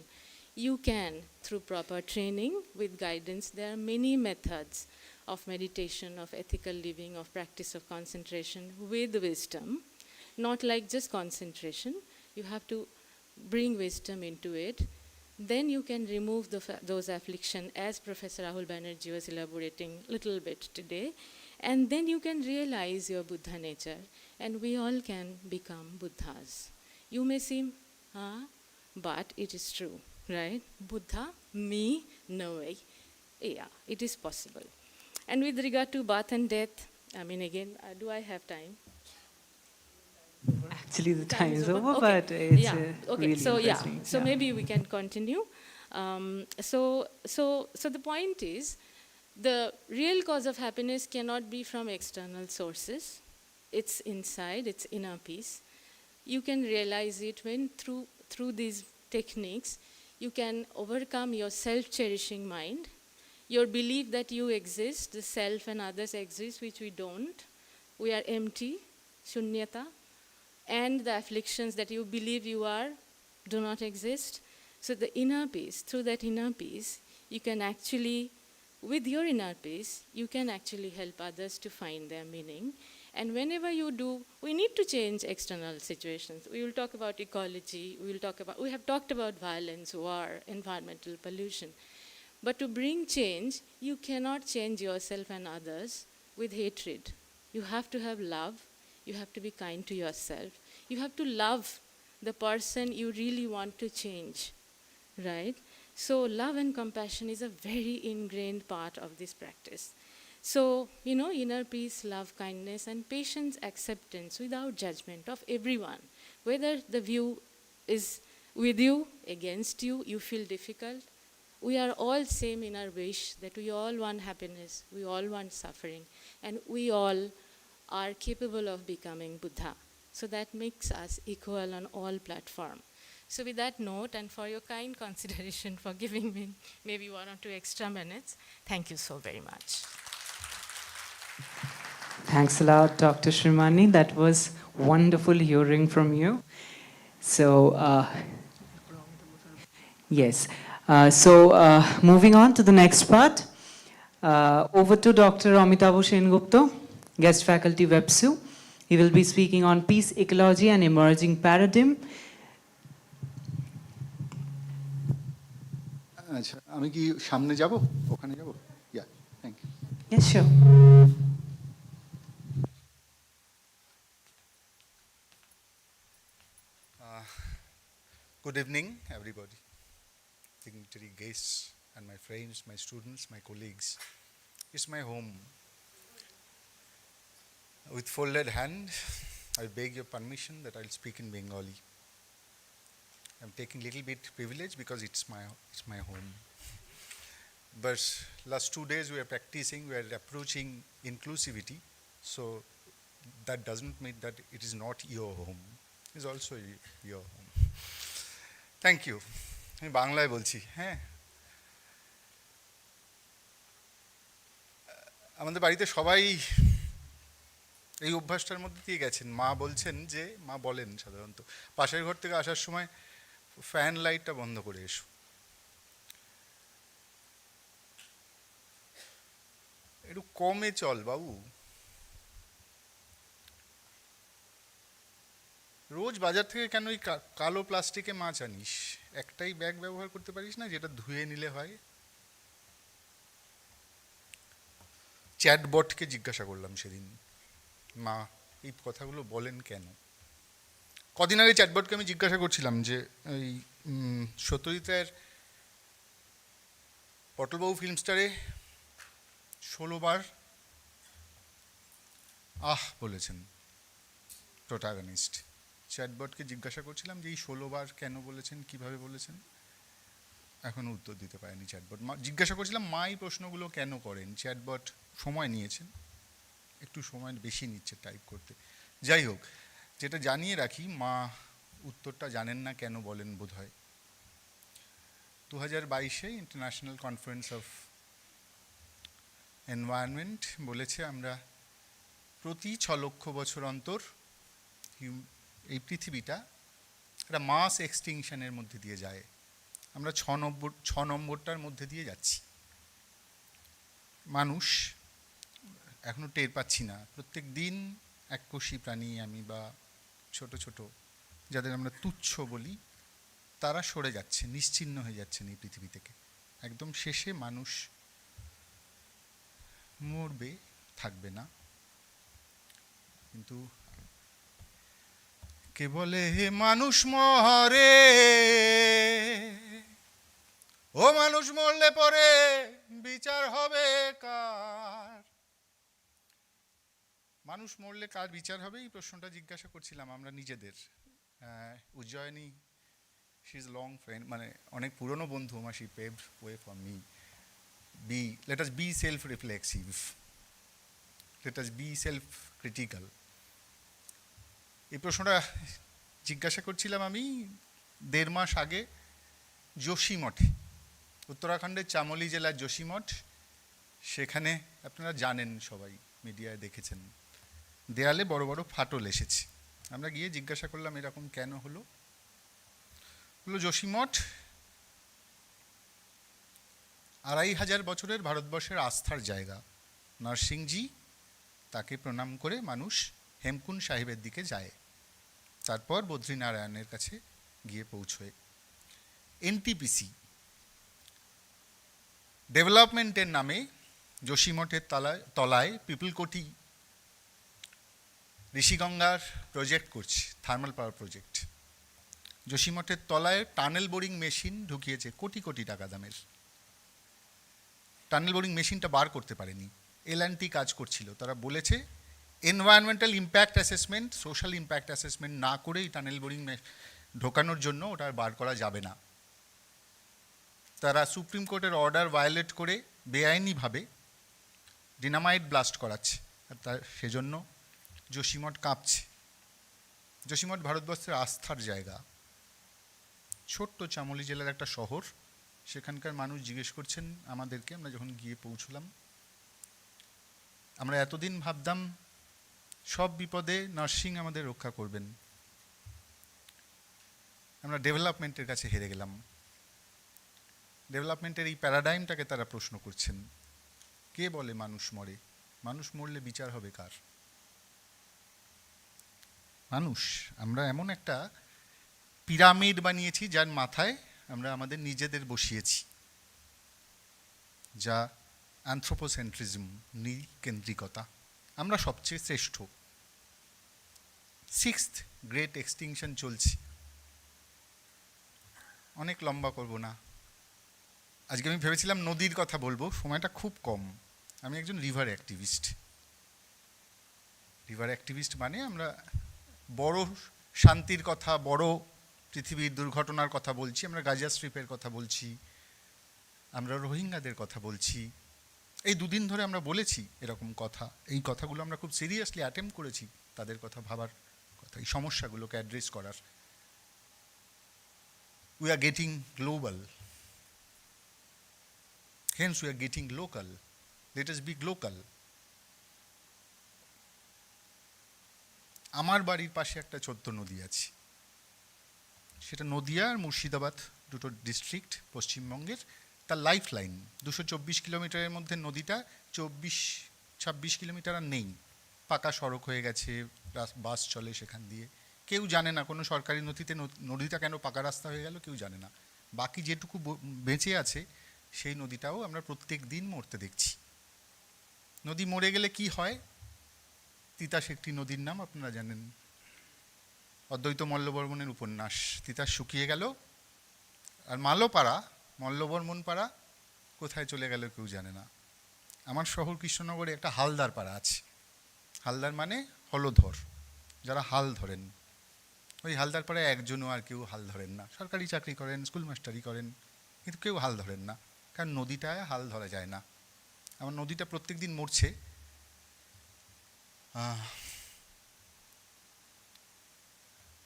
J: You can, through proper training, with guidance, there are many methods of meditation, of ethical living, of practice of concentration with wisdom. Not like just concentration. You have to bring wisdom into it. Then you can remove those afflictions, as Professor Rahul Banerjee was elaborating a little bit today. And then you can realize your Buddha nature, and we all can become Buddhas. You may seem, but it is true, right? Buddha, me, no way. Yeah, it is possible. And with regard to birth and death, I mean, again, do I have time?
C: Actually, the time is over,
J: Okay.
C: but it's
J: Okay.
C: really
J: So
C: interesting.
J: so maybe we can continue. So the point is, the real cause of happiness cannot be from external sources. It's inside, it's inner peace. You can realize it when through these techniques, you can overcome your self-cherishing mind, your belief that you exist, the self and others exist, which we don't. We are empty, shunyata, and the afflictions that you believe you are do not exist. So the inner peace, through that inner peace, you can actually, with your inner peace, you can actually help others to find their meaning. And whenever you do, we need to change external situations. We will talk about ecology, we have talked about violence, war, environmental pollution. But to bring change, you cannot change yourself and others with hatred. You have to have love. You have to be kind to yourself. You have to love the person you really want to change, right? So love and compassion is a very ingrained part of this practice. So, you know, inner peace, love, kindness, and patience, acceptance without judgment of everyone. Whether the view is with you, against you, you feel difficult, we are all same in our wish that we all want happiness, we all want suffering, and we all are capable of becoming Buddha. So that makes us equal on all platforms. So with that note, and for your kind consideration for giving me maybe 1 or 2 extra minutes, thank you so very much.
C: Thanks a lot, Dr. Shrimani. That was wonderful hearing from you. So, yes. Moving on to the next part. Over to Dr. Amitavo Sengupta, guest faculty WBSU. He will be speaking on peace, ecology, and emerging paradigm.
O: আচ্ছা আমি কি সামনে যাব ওখানে যাব yeah thank you
C: Yes, sure.
O: Good evening, everybody, dignitary guests, and my friends, my students, my colleagues. It's my home. With folded hand, I beg your permission that I'll speak in Bengali. I'm taking little bit privilege because it's my home. But last 2 days we are practicing, we are approaching inclusivity. So that doesn't mean that it is not your home. It's also your home. Thank you. আমি বাংলায় বলছি হ্যাঁ আমাদের বাড়িতে সবাই এই অভ্যাসটার মধ্যে দিয়ে গেছেন। মা বলছেন যে, মা বলেন সাধারণত পাশের ঘর থেকে আসার সময় ফ্যান লাইটটা বন্ধ করে এসো। একটু কমে চল বাবু, রোজ বাজার থেকে কেন ওই কালো প্লাস্টিকে মাছ আনিস? একটাই ব্যাগ ব্যবহার করতে পারিস না যেটা ধুয়ে নিলে হয়? চ্যাটবটকে জিজ্ঞাসা করলাম সেদিন, মা এই কথাগুলো বলেন কেন? কদিন আগে চ্যাটবটকে আমি জিজ্ঞাসা করছিলাম যে ওই সত্যজিৎ রায়ের পটলবাবু ফিল্ম স্টারে 16 বার আহ বলেছেন প্রোটাগনিস্ট। চ্যাটবটকে জিজ্ঞাসা করছিলাম যে এই 16 বার কেন বলেছেন, কিভাবে বলেছেন? এখনও উত্তর দিতে পারেনি চ্যাটবট। জিজ্ঞাসা করছিলাম মা এই প্রশ্নগুলো কেন করেন? চ্যাটবট সময় নিয়েছেন, একটু সময় বেশি নিচ্ছে টাইপ করতে। যাই হোক, যেটা জানিয়ে রাখি, মা উত্তরটা জানেন না কেন বলেন বোধ হয়। 2022-এ ইন্টারন্যাশনাল কনফারেন্স অফ এনভায়রনমেন্ট বলেছে আমরা প্রতি 6 লক্ষ বছর অন্তর এই পৃথিবীটা একটা মাস এক্সটিংশনের মধ্যে দিয়ে যায়। আমরা 6 নম্বরটার মধ্যে দিয়ে যাচ্ছি। মানুষ এখনো টের পাচ্ছি না। প্রত্যেক দিন এককোষী প্রাণী আমি বা ছোট ছোট যাদের আমরা তুচ্ছ বলি, তারা সরে যাচ্ছে, নিশ্চিহ্ন হয়ে যাচ্ছেন এই পৃথিবী থেকে। একদম শেষে মানুষ মরবে, থাকবে না। কিন্তু কে বলে হে মানুষ মরে, ও মানুষ মরলে পরে বিচার হবে কার? মানুষ মরলে কার বিচার হবে, এই প্রশ্নটা জিজ্ঞাসা করছিলাম আমরা নিজেদের। Ujjayini, she is long friend, মানে অনেক পুরনো বন্ধু আমার। She paved way for me. Let us be self reflexive, let us be self critical. এই প্রশ্নটা জিজ্ঞাসা করছিলাম আমি 1.5 মাস আগে যোশীমঠে, উত্তরাখণ্ডের চামোলি জেলার যোশীমঠ। সেখানে আপনারা জানেন, সবাই মিডিয়ায় দেখেছেন, দেয়ালে বড় বড় ফাটল এসেছে। আমরা গিয়ে জিজ্ঞাসা করলাম এরকম কেন হলো? যোশীমঠ 2500 বছরের ভারতবর্ষের আস্থার জায়গা। নরসিংজি, তাকে প্রণাম করে মানুষ হেমকুণ্ড সাহেবের দিকে যায়, তারপর বদ্রীনারায়ণের কাছে গিয়ে পৌঁছয়। এনটিপিসি ডেভেলপমেন্টের নামে যোশীমঠের তলায় পিপলকোটি ঋষিগঙ্গার প্রজেক্ট করছে, থার্মাল পাওয়ার প্রজেক্ট। যোশীমঠের তলায় tunnel boring machine ঢুকিয়েছে crore crore টাকা দামের। টানেল বোরিং মেশিনটা বার করতে পারেনি, L&T কাজ করছিল। তারা বলেছে environmental impact assessment, social impact assessment না করেই টানেল বোরিং ঢোকানোর জন্য ওটা বার করা যাবে না। তারা সুপ্রিম কোর্টের অর্ডার ভায়োলেট করে বেআইনিভাবে ডিনামাইট ব্লাস্ট করাচ্ছে, আর সেজন্য যোশীমঠ কাঁপছে। যোশীমঠ ভারতবর্ষের আস্থার জায়গা, ছোট্ট চামোলি জেলার একটা শহর। সেখানকার মানুষ জিজ্ঞেস করছেন আমাদেরকে, আমরা যখন গিয়ে পৌঁছলাম, আমরা এতদিন ভাবতাম সব বিপদে নার্সিং আমাদের রক্ষা করবেন, আমরা ডেভেলপমেন্টের কাছে হেরে গেলাম। ডেভেলপমেন্টের এই প্যারাডাইমটাকে তারা প্রশ্ন করছেন। কে বলে মানুষ মরে? মানুষ মরলে বিচার হবে কার? মানুষ, আমরা এমন একটা পিরামিড বানিয়েছি যার মাথায় আমরা আমাদের নিজেদের বসিয়েছি, যা অ্যানথ্রোপোসেন্ট্রিজম, নৃকেন্দ্রিকতা। আমরা সবচেয়ে শ্রেষ্ঠ। 6th গ্রেট এক্সটিংশন চলছে। অনেক লম্বা করব না, আজকে আমি ভেবেছিলাম নদীর কথা বলবো, সময়টা খুব কম। আমি একজন রিভার অ্যাক্টিভিস্ট। রিভার অ্যাক্টিভিস্ট মানে আমরা বড় শান্তির কথা, বড় পৃথিবীর দুর্ঘটনার কথা বলছি, আমরা গাজা স্ট্রিপের কথা বলছি, আমরা রোহিঙ্গাদের কথা বলছি। এই 2 দিন ধরে আমরা বলেছি এরকম কথা। এই কথাগুলো আমরা খুব সিরিয়াসলি অ্যাটেম্প করেছি, তাদের কথা ভাবার কথা, এই সমস্যাগুলোকে অ্যাড্রেস করার। We are getting global, hence we are getting local. Let us be local. আমার বাড়ির পাশে একটা ছোট্ট নদী আছে, সেটা নদিয়া আর মুর্শিদাবাদ দুটো ডিস্ট্রিক্ট পশ্চিমবঙ্গের, তার লাইফ লাইন। 224 কিলোমিটারের মধ্যে নদীটা 26 কিলোমিটার আর নেই, পাকা সড়ক হয়ে গেছে, বাস চলে সেখান দিয়ে। কেউ জানে না, কোনো সরকারি নথিতে নদীটা কেন পাকা রাস্তা হয়ে গেল কেউ জানে না। বাকি যেটুকু বেঁচে আছে সেই নদীটাও আমরা প্রত্যেক দিন মরতে দেখছি। নদী মরে গেলে কি হয়? তিতাস একটি নদীর নাম, আপনারা জানেন, অদ্বৈত মল্লবর্মণের উপন্যাস। তিতাস শুকিয়ে গেল, আর মালোপাড়া, মল্লবর্মণ পাড়া কোথায় চলে গেল কেউ জানে না। আমার শহর কৃষ্ণনগরে একটা হালদার পাড়া আছে। হালদার মানে হলধর, যারা হাল ধরেন। ওই হালদার পাড়ায় একজনও আর কেউ হাল ধরেন না, সরকারি চাকরি করেন, স্কুল মাস্টারি করেন, কিন্তু কেউ হাল ধরেন না, কারণ নদীটায় হাল ধরা যায় না। আমার নদীটা প্রত্যেক দিন মরছে।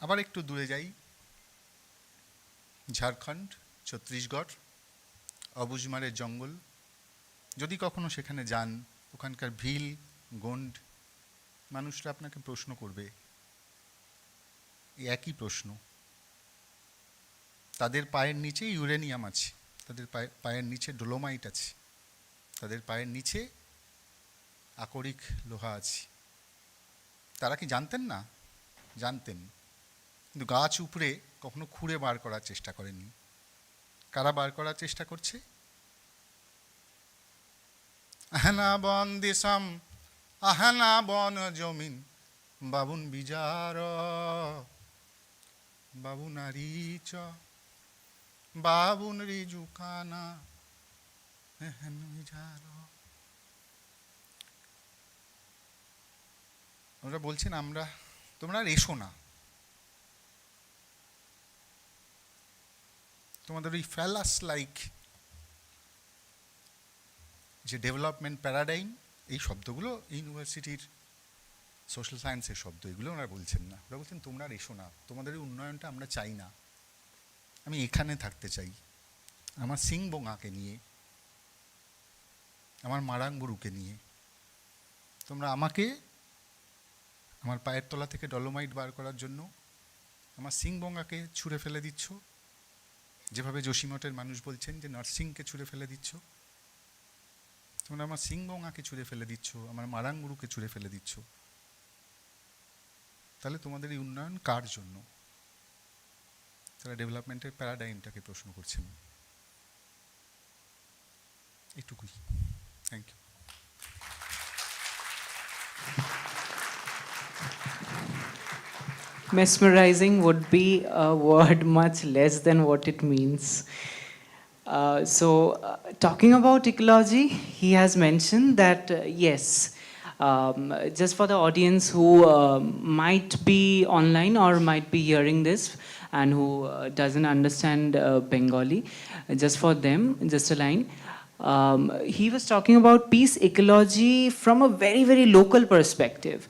O: আবার একটু দূরে যাই, ঝাড়খণ্ড, ছত্তিশগড়, অবুঝমারের জঙ্গল। যদি কখনো সেখানে যান, ওখানকার ভিল, গন্ড মানুষরা আপনাকে প্রশ্ন করবে, এই একই প্রশ্ন। তাদের পায়ের নিচে ইউরেনিয়াম আছে, তাদের পায়ের নিচে ডোলোমাইট আছে, তাদের পায়ের নিচে আকরিক লোহা আছে। তারা কি জানতেন না? জানতেন, কিন্তু গাছ উপড়ে কখনো খুঁড়ে বার করার চেষ্টা করেননি। কারা বার করার চেষ্টা করছে? আহনা বন দেশম, আহনা বন জমিন, বাবুন বিজার, বাবু নারী চ, বাবুন রিজুকানা, এহেন বিজার। ওরা বলছেন তোমরা আর এসো না, তোমাদের ওই ফ্যালাস লাইক যে ডেভেলপমেন্ট প্যারাডাইম, এই শব্দগুলো ইউনিভার্সিটির সোশ্যাল সায়েন্সের শব্দ, এগুলো ওনারা বলছেন না। ওরা বলছেন তোমরা আর এসো না, তোমাদের এই উন্নয়নটা আমরা চাই না, আমি এখানে থাকতে চাই, আমার সিংবোঙাকে নিয়ে, আমার মারাংবুরুকে নিয়ে। তোমরা আমাকে আমার পায়ের তলা থেকে ডলোমাইট বার করার জন্য আমার সিংবোঙাকে ছুঁড়ে ফেলে দিচ্ছ, যেভাবে যোশীমঠের মানুষ বলছেন যে নার্সিংকে ছুঁড়ে ফেলে দিচ্ছ। তোমরা আমার সিংবোঙাকে ছুঁড়ে ফেলে দিচ্ছ, আমার মারাংবুরুকে ছুঁড়ে ফেলে দিচ্ছ। তাহলে তোমাদের এই উন্নয়ন কার জন্য? তারা ডেভেলপমেন্টের প্যারাডাইমটাকে প্রশ্ন করছেন। এটুকুই। Thank you.
C: Mesmerizing would be a word much less than what it means. Talking about ecology, he has mentioned that yes, just for the audience who might be online or might be hearing this and who doesn't understand Bengali, just for them, just a line. He was talking about peace ecology from a very, very local perspective,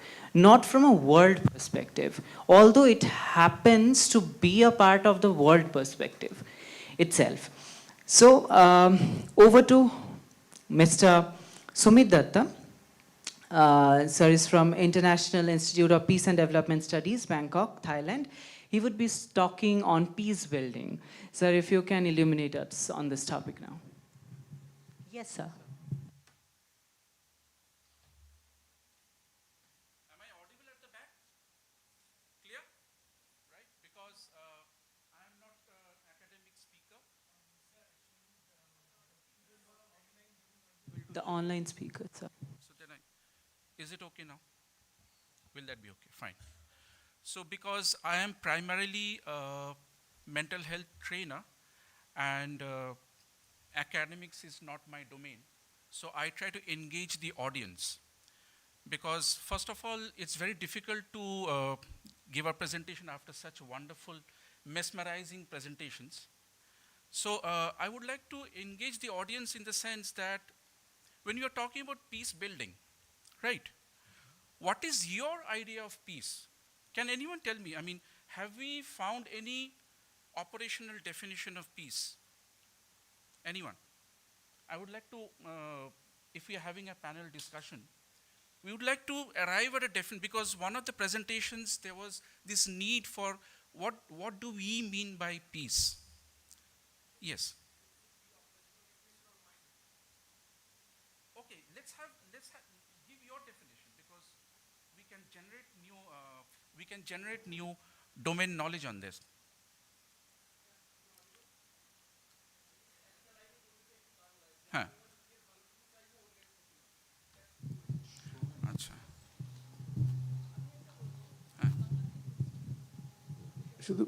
C: not from a world perspective, although it happens to be a part of the world perspective itself. So, over to Mr. Sumit Datta. Sir is from International Institute of Peace and Development Studies, Bangkok, Thailand. He would be talking on peace building. Sir, if you can illuminate us on this topic now. Yes, sir.
K: Am I audible at the back? Clear? Right? Because I am not an academic speaker.
C: The online speaker, sir.
K: So then is it okay now? Will that be okay? Fine. So because I am primarily a mental health trainer and academics is not my domain, so I try to engage the audience. Because first of all, it's very difficult to give a presentation after such wonderful, mesmerizing presentations. So I would like to engage the audience in the sense that when you're talking about peace building, right? What is your idea of peace? Can anyone tell me? I mean, have we found any operational definition of peace? Anyone? I would like to, if we are having a panel discussion, we would like to arrive at a different, because one of the presentations, there was this need for what do we mean by peace? Yes. Okay, let's give your definition, because we can generate new domain knowledge on this. Huh. আচ্ছা।
I: শুধু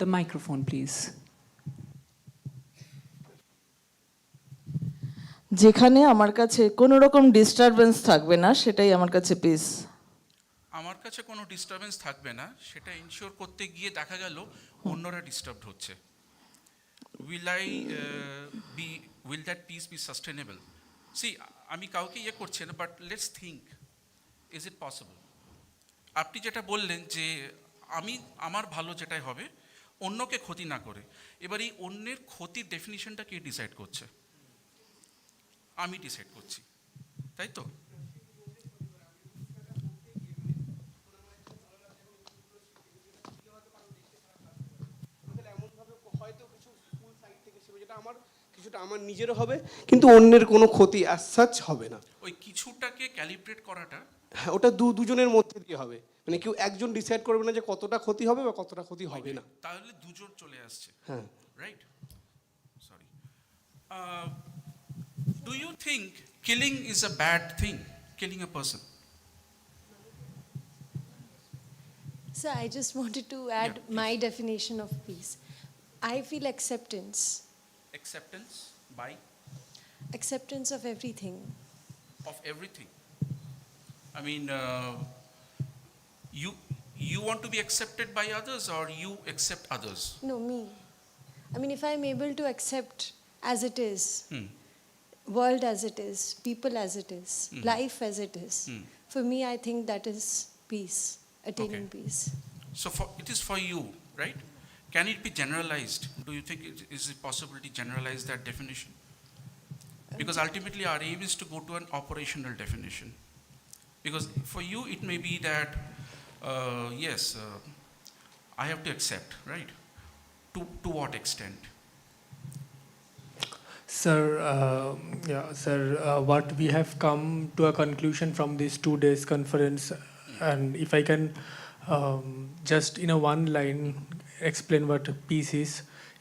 C: The microphone, please.
L: যেখানে আমার কাছে কোনো রকম disturbance থাকবে না, সেটাই আমার কাছে পিস।
K: আমার কাছে কোনো ডিস্টারবেন্স থাকবে না, সেটা ইনশিওর করতে গিয়ে দেখা গেল অন্যরা ডিস্টার্বড হচ্ছে। Will that peace be sustainable? See, আমি কাউকে ইয়ে করছি না, but let's think, is it possible? আপনি যেটা বললেন যে আমার ভালো যেটাই হবে, অন্যকে ক্ষতি না করে, এবার এই অন্যের ক্ষতির ডেফিনিশনটা কে ডিসাইড করছে? আমি ডিসাইড করছি, তাই তো?
I: কিছুটা আমার নিজেরও হবে, কিন্তু অন্যের কোনো ক্ষতি অ্যাজ সাচ হবে না।
K: ওই কিছুটাকে ক্যালিব্রেট করাটা,
I: হ্যাঁ, ওটা দুজনের মধ্যে দিয়ে হবে, মানে কেউ একজন ডিসাইড করবে না যে কতটা ক্ষতি হবে বা কতটা ক্ষতি হবে না।
K: তাহলে দুজন চলে আসছে।
I: হ্যাঁ,
K: right. Sorry, do you think killing is a bad thing, killing a person?
W: So I just wanted to add my definition of peace. I feel acceptance.
K: Acceptance by?
W: Acceptance of everything.
K: Of everything. I mean, you want to be accepted by others, or you accept others?
W: No, me. I mean, if I'm able to accept as it is, world as it is, people as it is, life as it is, for me, I think that is peace, attaining peace.
K: So it is for you, right? Can it be generalized? Do you think is it possible to generalize that definition? Because ultimately our aim is to go to an operational definition. Because for you it may be that, yes, I have to accept, right? To what extent?
F: Sir, what we have come to a conclusion from this 2 days conference, and if I can just in a one line explain what peace is,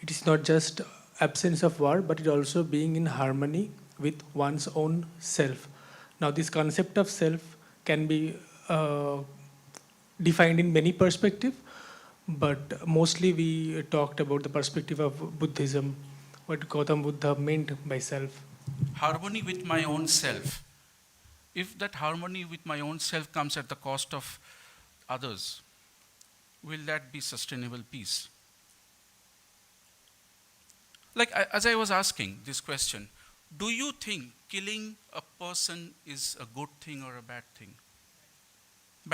F: it is not just absence of war, but it also being in harmony with one's own self. Now, this concept of self can be defined in many perspectives, but mostly we talked about the perspective of Buddhism, what Gautam Buddha meant by self.
K: Harmony with my own self. If that harmony with my own self comes at the cost of others, will that be sustainable peace? Like, as I was asking this question, do you think killing a person is a good thing or a bad thing?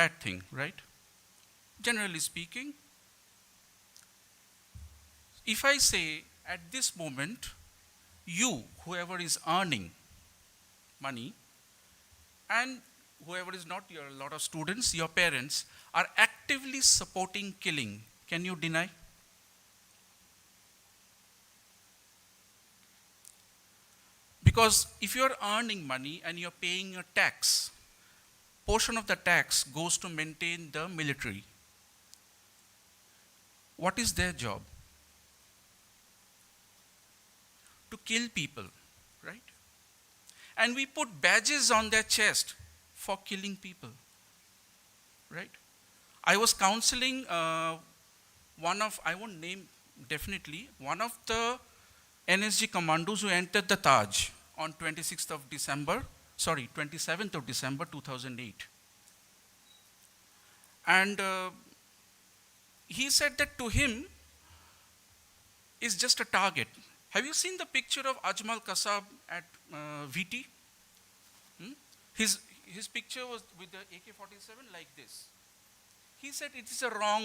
K: Bad thing, right? Generally speaking, if I say at this moment, you, whoever is earning money, and whoever is not, your a lot of students, your parents, are actively supporting killing, can you deny? Because if you are earning money and you're paying a tax, portion of the tax goes to maintain the military. What is their job? To kill people, right? And we put badges on their chest for killing people, right? I was counseling one of, I won't name definitely, one of the NSG commandos who entered the Taj on 27th of December 2008. And he said that to him is just a target. Have you seen the picture of Ajmal Kasab at VT? His picture was with the AK-47 like this. He said it is a wrong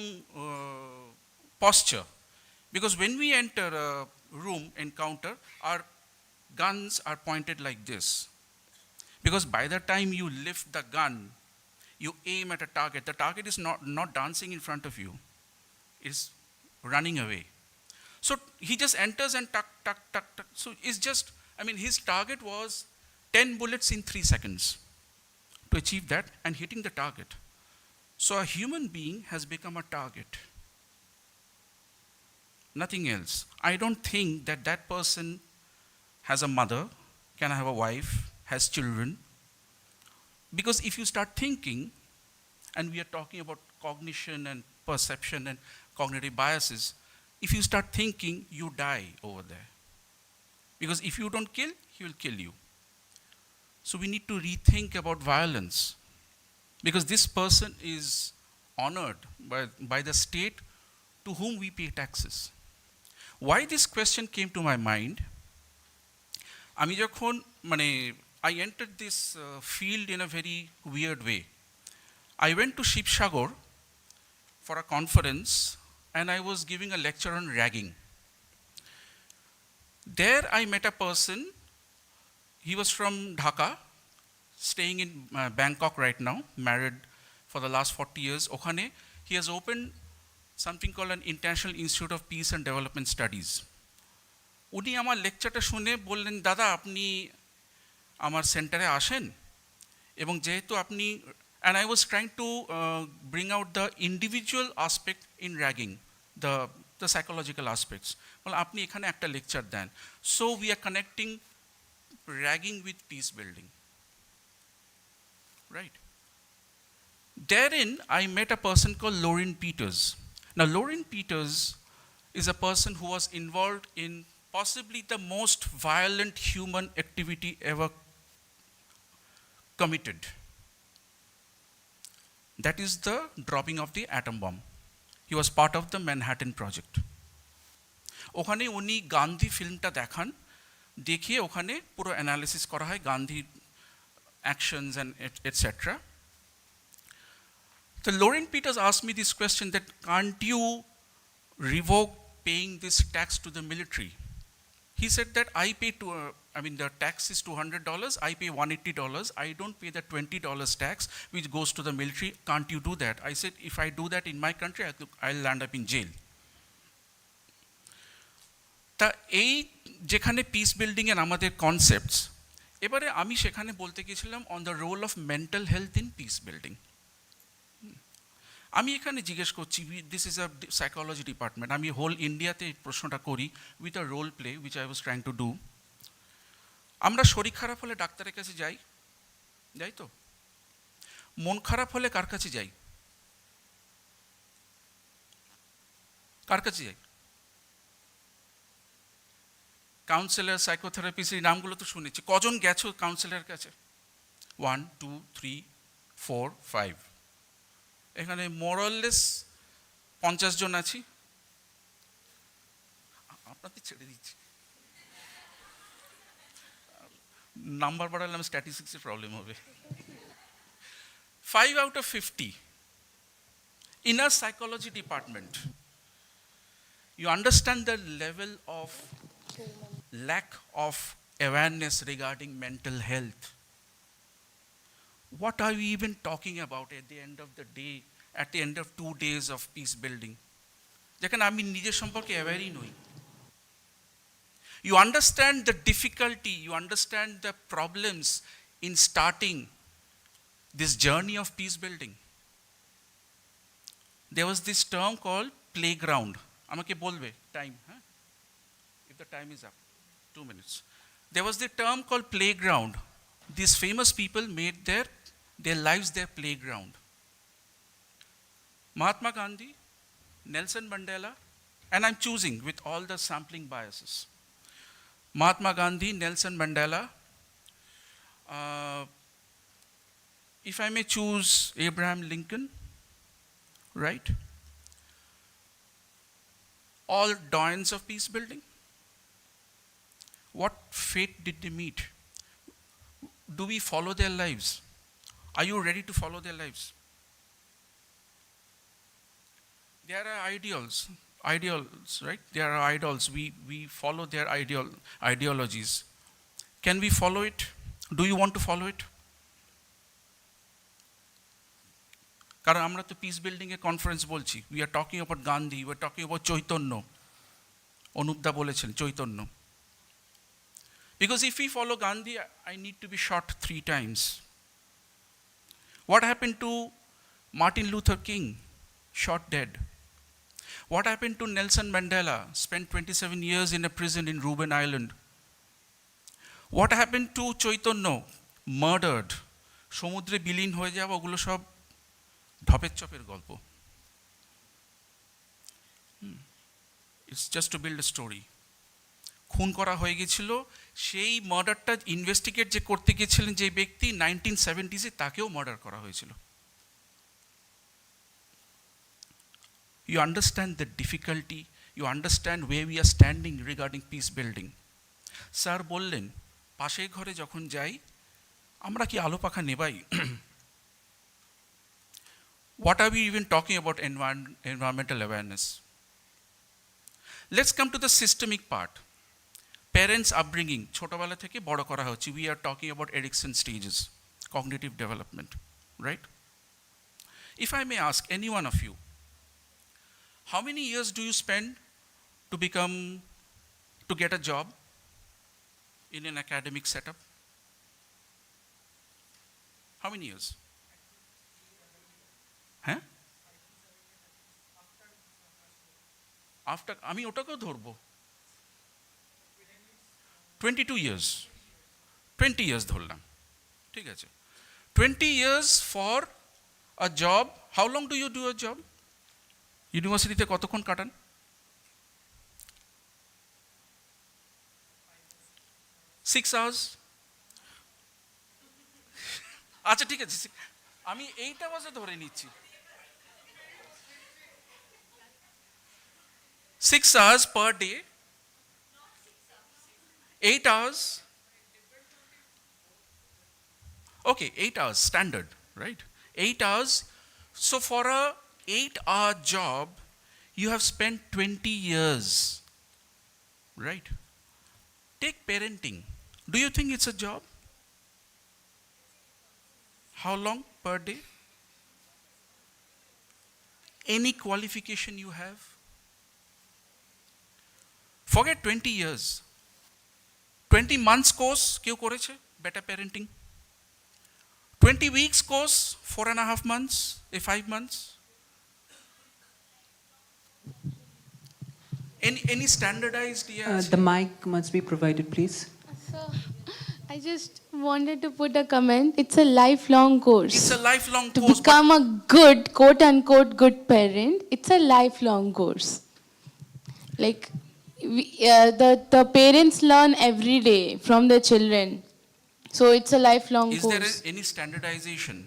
K: posture, because when we enter a room encounter, our guns are pointed like this. Because by the time you lift the gun, you aim at a target. The target is not dancing in front of you, it's running away. So he just enters and tuck, tuck, tuck, tuck. So it's just, I mean, his target was 10 bullets in 3 seconds to achieve that and hitting the target. So a human being has become a target. Nothing else. I don't think that that person has a mother, can have a wife, has children. Because if you start thinking, and we are talking about cognition and perception and cognitive biases, if you start thinking, you die over there. Because if you don't kill, he will kill you. So we need to rethink about violence. Because this person is honored by the state to whom we pay taxes. Why this question came to my mind, আমি যখন I entered this field in a very weird way. I went to Shivsagar for a conference and I was giving a lecture on ragging. There I met a person, he was from Dhaka, staying in Bangkok right now, married for the last 40 years. Okhane, he has opened something called an International Institute of Peace and Development Studies. উনি আমার লেকচারটা শুনে বললেন, দাদা আপনি আমার সেন্টারে আসেন এবং যেহেতু আপনি, and I was trying to bring out the individual aspect in ragging, the psychological aspects. Well, আপনি এখানে একটা লেকচার দেন. So we are connecting ragging with peace building. Right? Therein, I met a person called Lauren Peters. Now, Lauren Peters is a person who was involved in possibly the most violent human activity ever committed. That is the dropping of the atom bomb. He was part of the Manhattan Project. ওখানে উনি গান্ধী ফিল্মটা দেখান, দেখিয়ে ওখানে পুরো analysis করা হয় গান্ধীর actions and etc. So Lauren Peters asked me this question that can't you revoke paying this tax to the military? He said that I pay the tax is $200, I pay $180, I don't pay the $20 tax which goes to the military, can't you do that? I said if I do that in my country, I'll land up in jail. তা এই যেখানে piece building এর আমাদের concepts, এবারে আমি সেখানে বলতে গিয়েছিলাম on the role of mental health in peace building. আমি এখানে জিজ্ঞেস করছি, this is a psychology department, আমি হোল ইন্ডিয়াতে এই প্রশ্নটা করি with a role play which I was trying to do. আমরা শরীর খারাপ হলে ডাক্তারের কাছে যাই তো? মন খারাপ হলে কার কাছে যাই? কার কাছে যাই? কাউন্সিলর, সাইকোথেরাপিস্ট, এই নামগুলো তো শুনেছি। কজন গেছো কাউন্সিলরের কাছে? 1 2 3 4 5, এখানে মোরলেস 50 জন আছি। আপনাদের ছেড়ে দিচ্ছি, নাম্বার বাড়ালাম স্ট্যাটিস্টিক্সের প্রবলেম হবে। 5 out of 50 in a psychology department, you understand the level of lack of awareness regarding mental health. What are we even talking about at the end of the day, at the end of 2 days of peace building? যেখানে আমি নিজের সম্পর্কে অ্যাওয়ারই নই। You understand the difficulty, you understand the problems in starting this journey of peace building. There was this term called playground. আমাকে বলবে time, হ্যাঁ? If the time is up, 2 minutes. There was the term called playground. These famous people made their lives their playground. Mahatma Gandhi, Nelson Mandela, and I'm choosing with all the sampling biases. Mahatma Gandhi, Nelson Mandela, if I may choose Abraham Lincoln, right? All doyens of peace building. What fate did they meet? Do we follow their lives? Are you ready to follow their lives? There are ideals, right? There are idols. We follow their ideologies. Can we follow it? Do you want to follow it? কারণ আমরা তো peace building এ conference বলছি, we are talking about Gandhi, we are talking about Chaitanya, অনুপদা বলেছেন Chaitanya. Because if we follow Gandhi, I need to be shot 3 times. What happened to Martin Luther King? Shot dead. What happened to Nelson Mandela? Spent 27 years in a prison in Reuben Island. What happened to Chaitanya? Murdered. সমুদ্রে বিলীন হয়ে যাওয়া, ওগুলো সব ঢপের চপের গল্প। It's just to build a story. খুন করা হয়ে গেছিল, সেই মার্ডারটা ইনভেস্টিগেট যে করতে গিয়েছিলেন যে ব্যক্তি 1970s তাকেও মার্ডার করা হয়েছিল। You understand the difficulty, you understand where we are standing regarding peace building. Sir বললেন পাশের ঘরে যখন যাই আমরা কি আলো পাখা নেবাই? What are we even talking about environmental awareness? Let's come to the systemic part. Parents upbringing, ছোটবেলা থেকে বড় করা হচ্ছে, we are talking about Erikson stages, cognitive development, right? If I may ask any one of you, how many years do you spend to get a job in an academic setup? How many years? হ্যাঁ, after আমি ওটাকেও ধরবো 22 years, 20 years ধরলাম, ঠিক আছে। 20 years for a job. How long do you do a job? ইউনিভার্সিটিতে কতক্ষণ কাটান? 6 hours. আচ্ছা ঠিক আছে, আমি 8 hours ধরে নিচ্ছি। 6 hours per day, 8 hours. Okay, 8 hours standard, right? 8 hours. So for a 8-hour job, you have spent 20 years, right? Take parenting. Do you think it's a job? How long per day? Any qualification you have? Forget 20 years. 20 months course, কেউ করেছে better parenting? 20 weeks course, 4.5 months, 5 months? Any standardized?
C: The mic must be provided, please.
E: So, I just wanted to put a comment. It's a lifelong course.
K: It's a lifelong
E: to
K: course.
E: To become a good, quote unquote, good parent, it's a lifelong course. Like, the parents learn every day from their children. So it's a lifelong course.
K: Is there any standardization?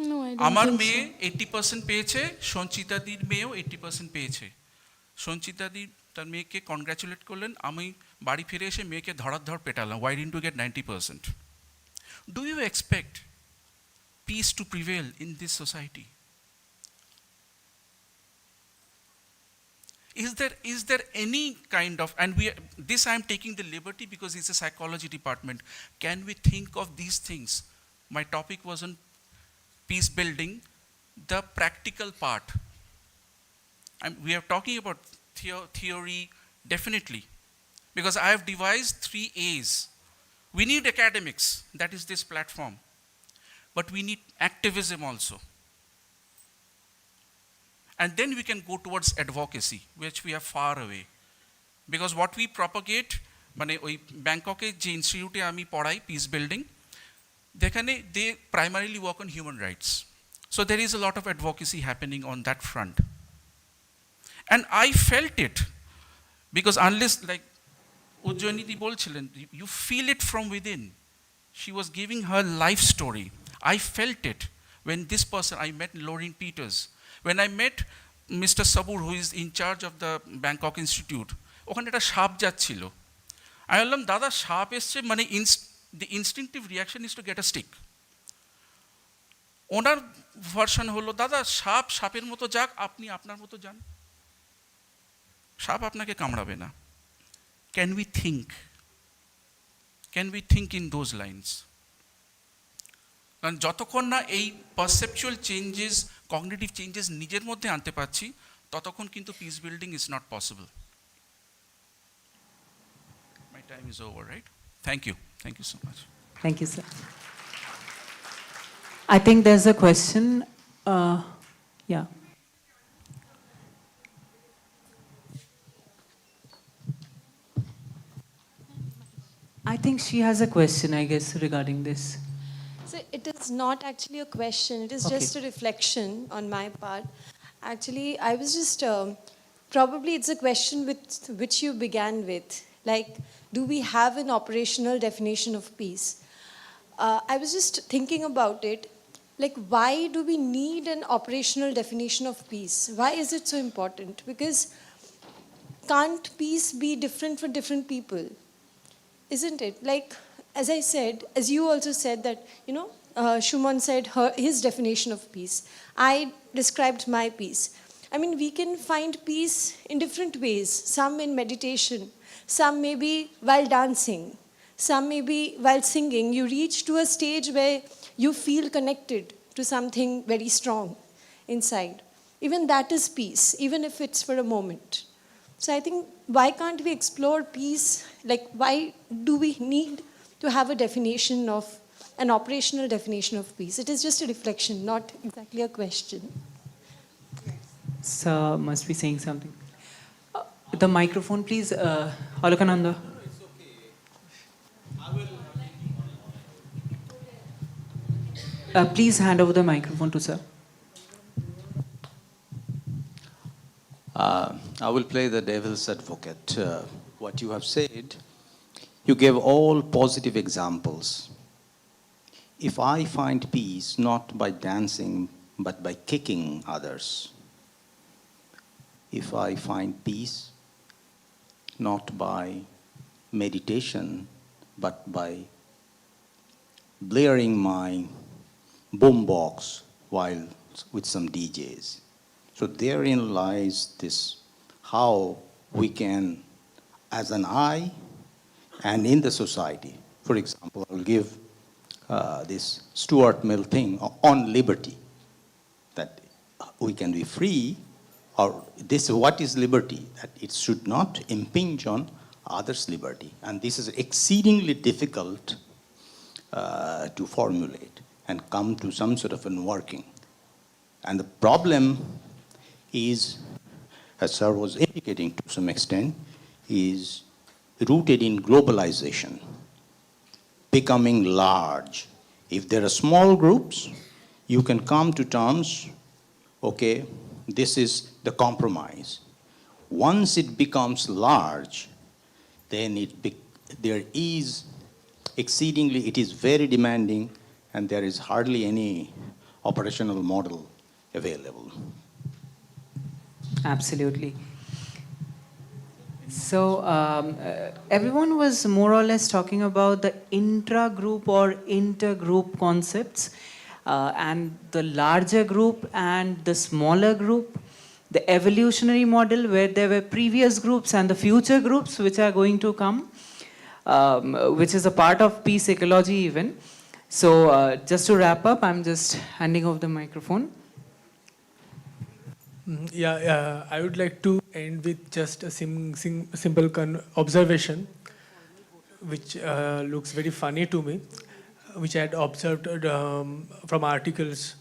E: No, I don't
K: আমার
E: think
K: মেয়ে
E: so.
K: 80% পেয়েছে, সঞ্চিতাদির মেয়েও 80% পেয়েছে। সঞ্চিতাদি তার মেয়েকে congratulate করলেন, আমি বাড়ি ফিরে এসে মেয়েকে ধরাধর পেটালাম, why didn't you get 90%? Do you expect peace to prevail in this society? Is there any kind of, and this I am taking the liberty because it's a psychology department, can we think of these things? My topic was on peace building, the practical part. We are talking about theory, definitely, because I have devised 3 A's. We need academics, that is this platform, but we need activism also. And then we can go towards advocacy, which we are far away. Because what we propagate, মানে ওই ব্যাংককে যে ইনস্টিটিউটে আমি পড়াই piece building, যেখানে they primarily work on human rights. So there is a lot of advocacy happening on that front. And I felt it, because unless, like Ujjoyniti bolchilen, you feel it from within. She was giving her life story. I felt it when this person, I met Laureen Peters. When I met Mr. Sabur, who is in charge of the Bangkok Institute, ওখানে একটা সাপ যাচ্ছিল, আমি বললাম দাদা সাপ এসছে, মানে the instinctive reaction is to get a stick. Owner version হলো দাদা সাপ সাপের মতো যাক, আপনি আপনার মতো যান, সাপ আপনাকে কামড়াবে না। Can we think? Can we think in those lines? কারণ যতক্ষণ না এই পারসেপচুয়াল চেঞ্জেস কগনিটিভ চেঞ্জেস নিজের মধ্যে আনতে পারছি ততক্ষণ কিন্তু peace building is not possible my time is over right thank you so much
C: Thank you, sir. I think there's a question. Yeah. I think she has a question, I guess, regarding this.
W: So it is not actually a question, it is
C: Okay.
W: just a reflection on my part. Actually, I was just, probably it's a question with which you began with. Like, do we have an operational definition of peace? I was just thinking about it. Like, why do we need an operational definition of peace? Why is it so important? Because can't peace be different for different people? Isn't it? Like, as I said, as you also said that, Shuman said his definition of peace. I described my peace. I mean, we can find peace in different ways. Some in meditation, some maybe while dancing, some maybe while singing. You reach to a stage where you feel connected to something very strong inside. Even that is peace, even if it's for a moment. So I think, why can't we explore peace? Like, why do we need to have a definition of, an operational definition of peace? It is just a reflection, not exactly a question.
C: Sir must be saying something. The microphone, please. Holokananda. Please hand over the microphone to sir.
G: I will play the devil's advocate. What you have said, you gave all positive examples. If I find peace not by dancing but by kicking others, if I find peace not by meditation but by blaring my boombox while with some DJs. So therein lies this, how we can, as an I and in the society, for example, I will give this Stuart Mill thing on liberty, that we can be free, or this, what is liberty? That it should not impinge on others' liberty. And this is exceedingly difficult to formulate and come to some sort of a working. And the problem is, as sir was indicating to some extent, is rooted in globalization, becoming large. If there are small groups, you can come to terms, okay, this is the compromise. Once it becomes large, then there is exceedingly, it is very demanding, and there is hardly any operational model available.
C: Absolutely. So everyone was more or less talking about the intra-group or inter-group concepts, and the larger group and the smaller group, the evolutionary model where there were previous groups and the future groups which are going to come, which is a part of peace ecology even. So just to wrap up, I'm just handing over the microphone.
F: I would like to end with just a simple observation, which looks very funny to me, which I had observed from articles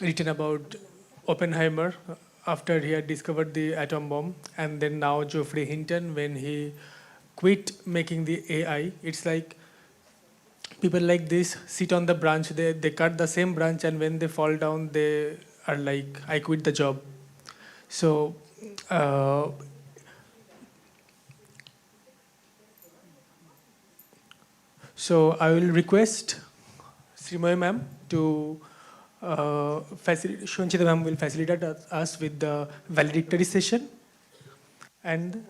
F: written about Oppenheimer after he had discovered the atom bomb, and then now Geoffrey Hinton when he quit making the AI. It's like people like this sit on the branch, they cut the same branch, and when they fall down, they are like, I quit the job. So I will request Srimoy ma'am to Shonchita ma'am will facilitate us with the valedictory session and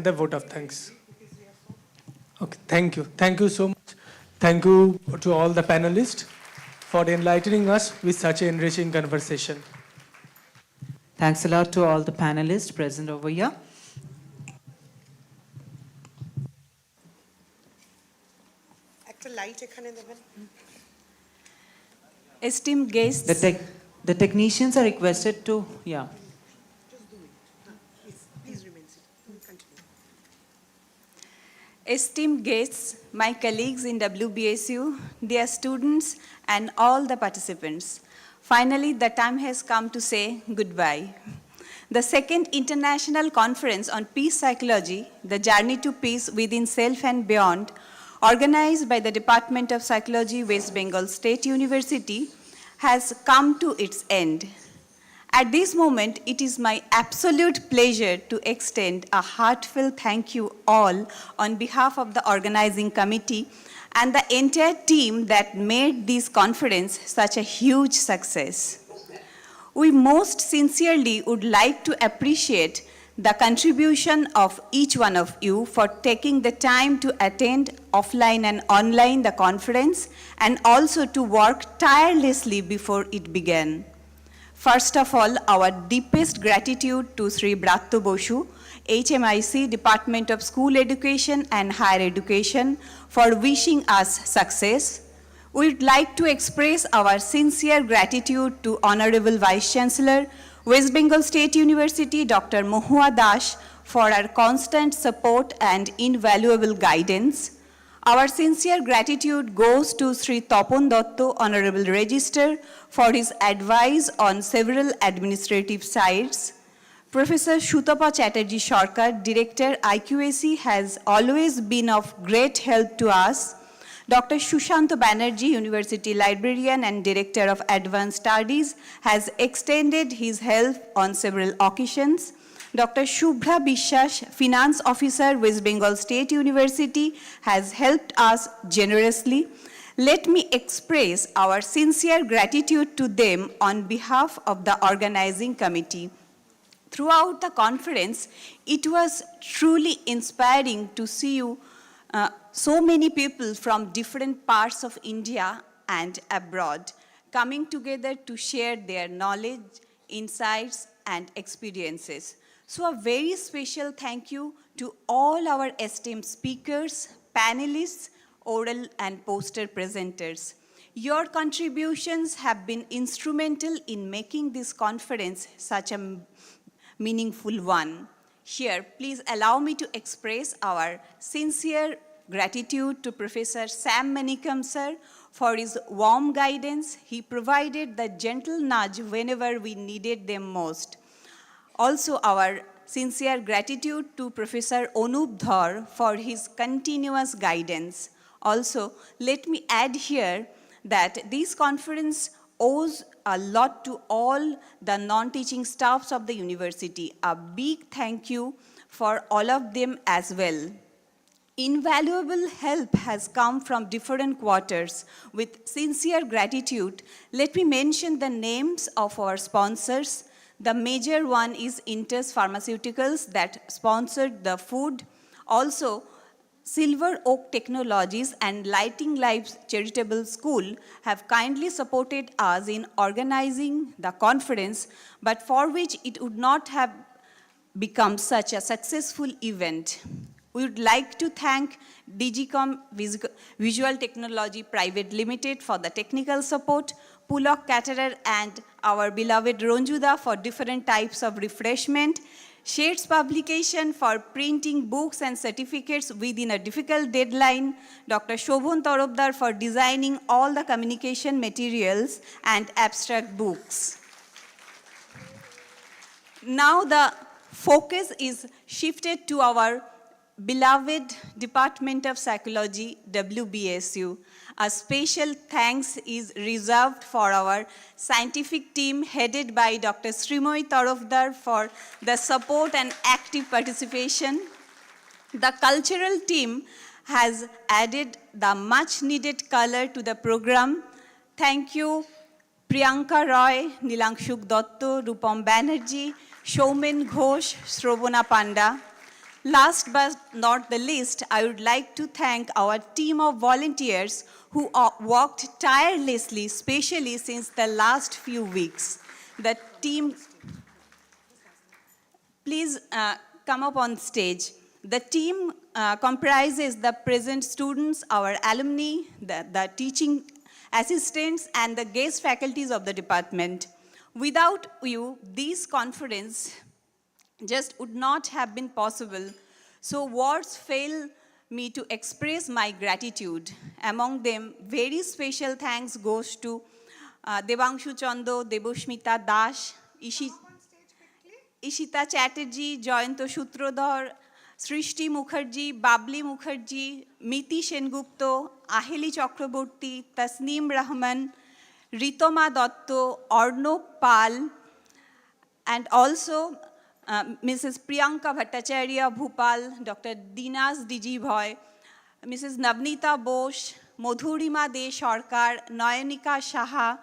F: the vote of thanks. Okay, thank you so much. Thank you to all the panelists for enlightening us with such an enriching conversation.
C: Thanks a lot to all the panelists present over here.
M: Light এখানে দেবেন।
C: Esteemed guests, the technicians are requested to, yeah.
M: Please remain seated. Continue.
P: Esteemed guests, my colleagues in WBSU, dear students, and all the participants, finally the time has come to say goodbye. The second International Conference on Peace Psychology, The Journey to Peace Within Self and Beyond, organized by the Department of Psychology, West Bengal State University, has come to its end. At this moment, it is my absolute pleasure to extend a heartfelt thank you all on behalf of the organizing committee and the entire team that made this conference such a huge success. We most sincerely would like to appreciate the contribution of each one of you for taking the time to attend offline and online the conference and also to work tirelessly before it began. First of all, our deepest gratitude to Sri Bratto Bosu, HMIC, Department of School Education and Higher Education, for wishing us success. We would like to express our sincere gratitude to Honorable Vice Chancellor, West Bengal State University, Dr. Mohua Dash, for our constant support and invaluable guidance. Our sincere gratitude goes to Sri Topon Dotto, Honorable Register, for his advice on several administrative sides. Professor Shutapa Chatterjee Sarkar, Director IQAC, has always been of great help to us. Dr. Shushanto Banerjee, University Librarian and Director of Advanced Studies, has extended his help on several occasions. Dr. Shubhra Bishwas, Finance Officer, West Bengal State University, has helped us generously. Let me express our sincere gratitude to them on behalf of the organizing committee. Throughout the conference, it was truly inspiring to see you, so many people from different parts of India and abroad coming together to share their knowledge, insights, and experiences. So a very special thank you to all our esteemed speakers, panelists, oral and poster presenters. Your contributions have been instrumental in making this conference such a meaningful one. Here, please allow me to express our sincere gratitude to Professor Sam Manikam sir for his warm guidance. He provided the gentle nudge whenever we needed them most. Also, our sincere gratitude to Professor Anup Dhar for his continuous guidance. Also, let me add here that this conference owes a lot to all the non-teaching staffs of the university. A big thank you for all of them as well. Invaluable help has come from different quarters. With sincere gratitude, let me mention the names of our sponsors. The major one is Intes Pharmaceuticals that sponsored the food. Also, Silver Oak Technologies and Lighting Lives Charitable School have kindly supported us in organizing the conference, but for which it would not have become such a successful event. We would like to thank Digicom Visual Technology Private Limited for the technical support, Pulok Caterer and our beloved Ronjuda for different types of refreshment, Shades Publication for printing books and certificates within a difficult deadline, Dr. Shobhan Tarobdar for designing all the communication materials and abstract books. Now the focus is shifted to our beloved Department of Psychology, WBSU. A special thanks is reserved for our scientific team headed by Dr. Srimoy Tarofdar for the support and active participation. The cultural team has added the much needed color to the program. Thank you, Priyanka Roy, Nilangshuk Dotto, Rupam Banerjee, Shoumen Ghosh, Shrobana Panda. Last but not the least, I would like to thank our team of volunteers who worked tirelessly, especially since the last few weeks. The team, please come up on stage. The team comprises the present students, our alumni, the teaching assistants, and the guest faculties of the department. Without you, this conference just would not have been possible. So words fail me to express my gratitude. Among them, very special thanks goes to Devangshu Chando, Debosmita Das, Ishita Chatterjee, Jayanto Sutrodhar, Srishti Mukherjee, Babli Mukherjee, Miti Sengupta, Aheli Chakraborty, Tasneem Rahman, Ritoma Dotto, Arnab Pal, and also Mrs. Priyanka Bhattacharya Bhupal, Dr. Dinas Dijibhoy, Mrs. Navnita Bose, Madhurima De Sarkar, Nayanika Saha,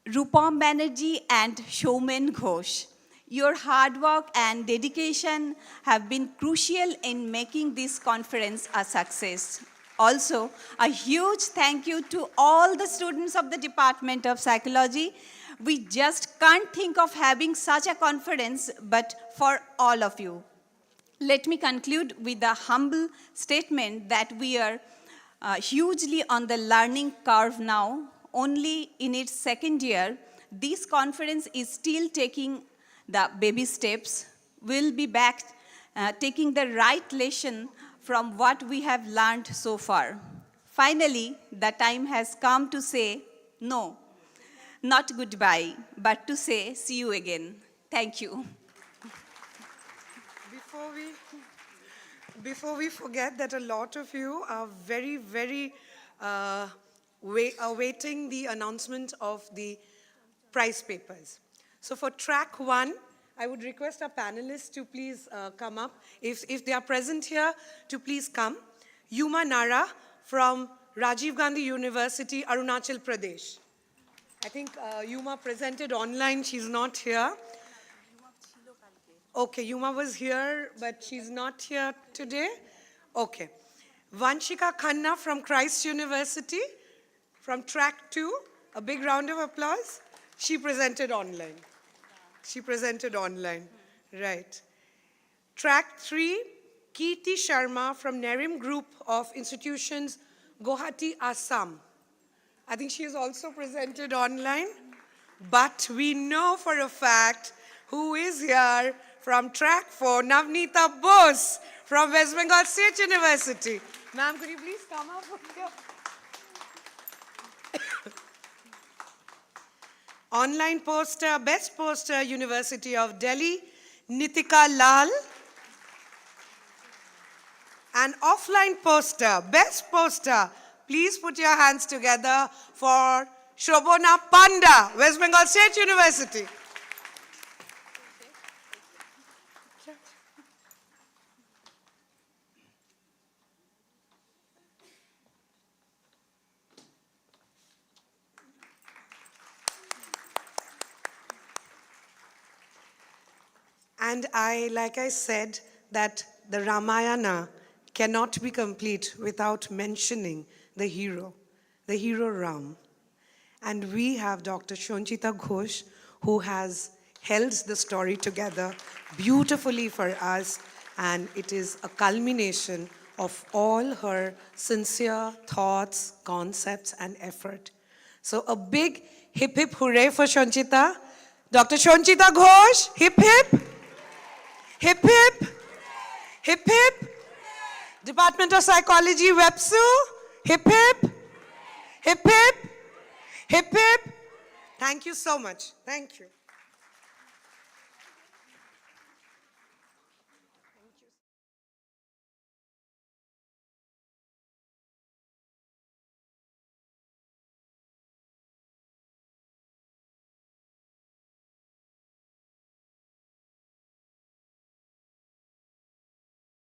P: Rupam Banerjee, and Shoumen Ghosh. Your hard work and dedication have been crucial in making this conference a success. Also, a huge thank you to all the students of the Department of Psychology. We just can't think of having such a conference, but for all of you. Let me conclude with a humble statement that we are hugely on the learning curve now. Only in its second year, this conference is still taking the baby steps. We'll be back taking the right lesson from what we have learned so far. Finally, the time has come to say no, not goodbye, but to say see you again. Thank you.
M: Before we forget that a lot of you are very, very awaiting the announcement of the prize papers. So for track 1, I would request our panelists to please come up. If they are present here, to please come. Yuma Nara from Rajiv Gandhi University, Arunachal Pradesh. I think Yuma presented online, she's not here. Okay, Yuma was here, but she's not here today. Okay. Vanshika Khanna from Christ University, from track 2. A big round of applause. She presented online. Right. Track 3, Kirti Sharma from Nerim Group of Institutions, Guwahati, Assam. I think she has also presented online, but we know for a fact who is here from track 4, Navnita Bose from West Bengal State University. Ma'am, could you please come up here? Online poster, best poster, University of Delhi, Nitika Lal. And offline poster, best poster, please put your hands together for Shobana Panda, West Bengal State University. And like I said, that the Ramayana cannot be complete without mentioning the hero Ram. And we have Dr. Shonchita Ghosh, who has held the story together beautifully for us, and it is a culmination of all her sincere thoughts, concepts, and effort. So a big hip hip hooray for Shonchita. Dr. Shonchita Ghosh, hip hip. Hip hip. Hip hip. Department of Psychology, WBSU. Hip hip. Hip hip. Hip hip. Thank you so much. Thank you.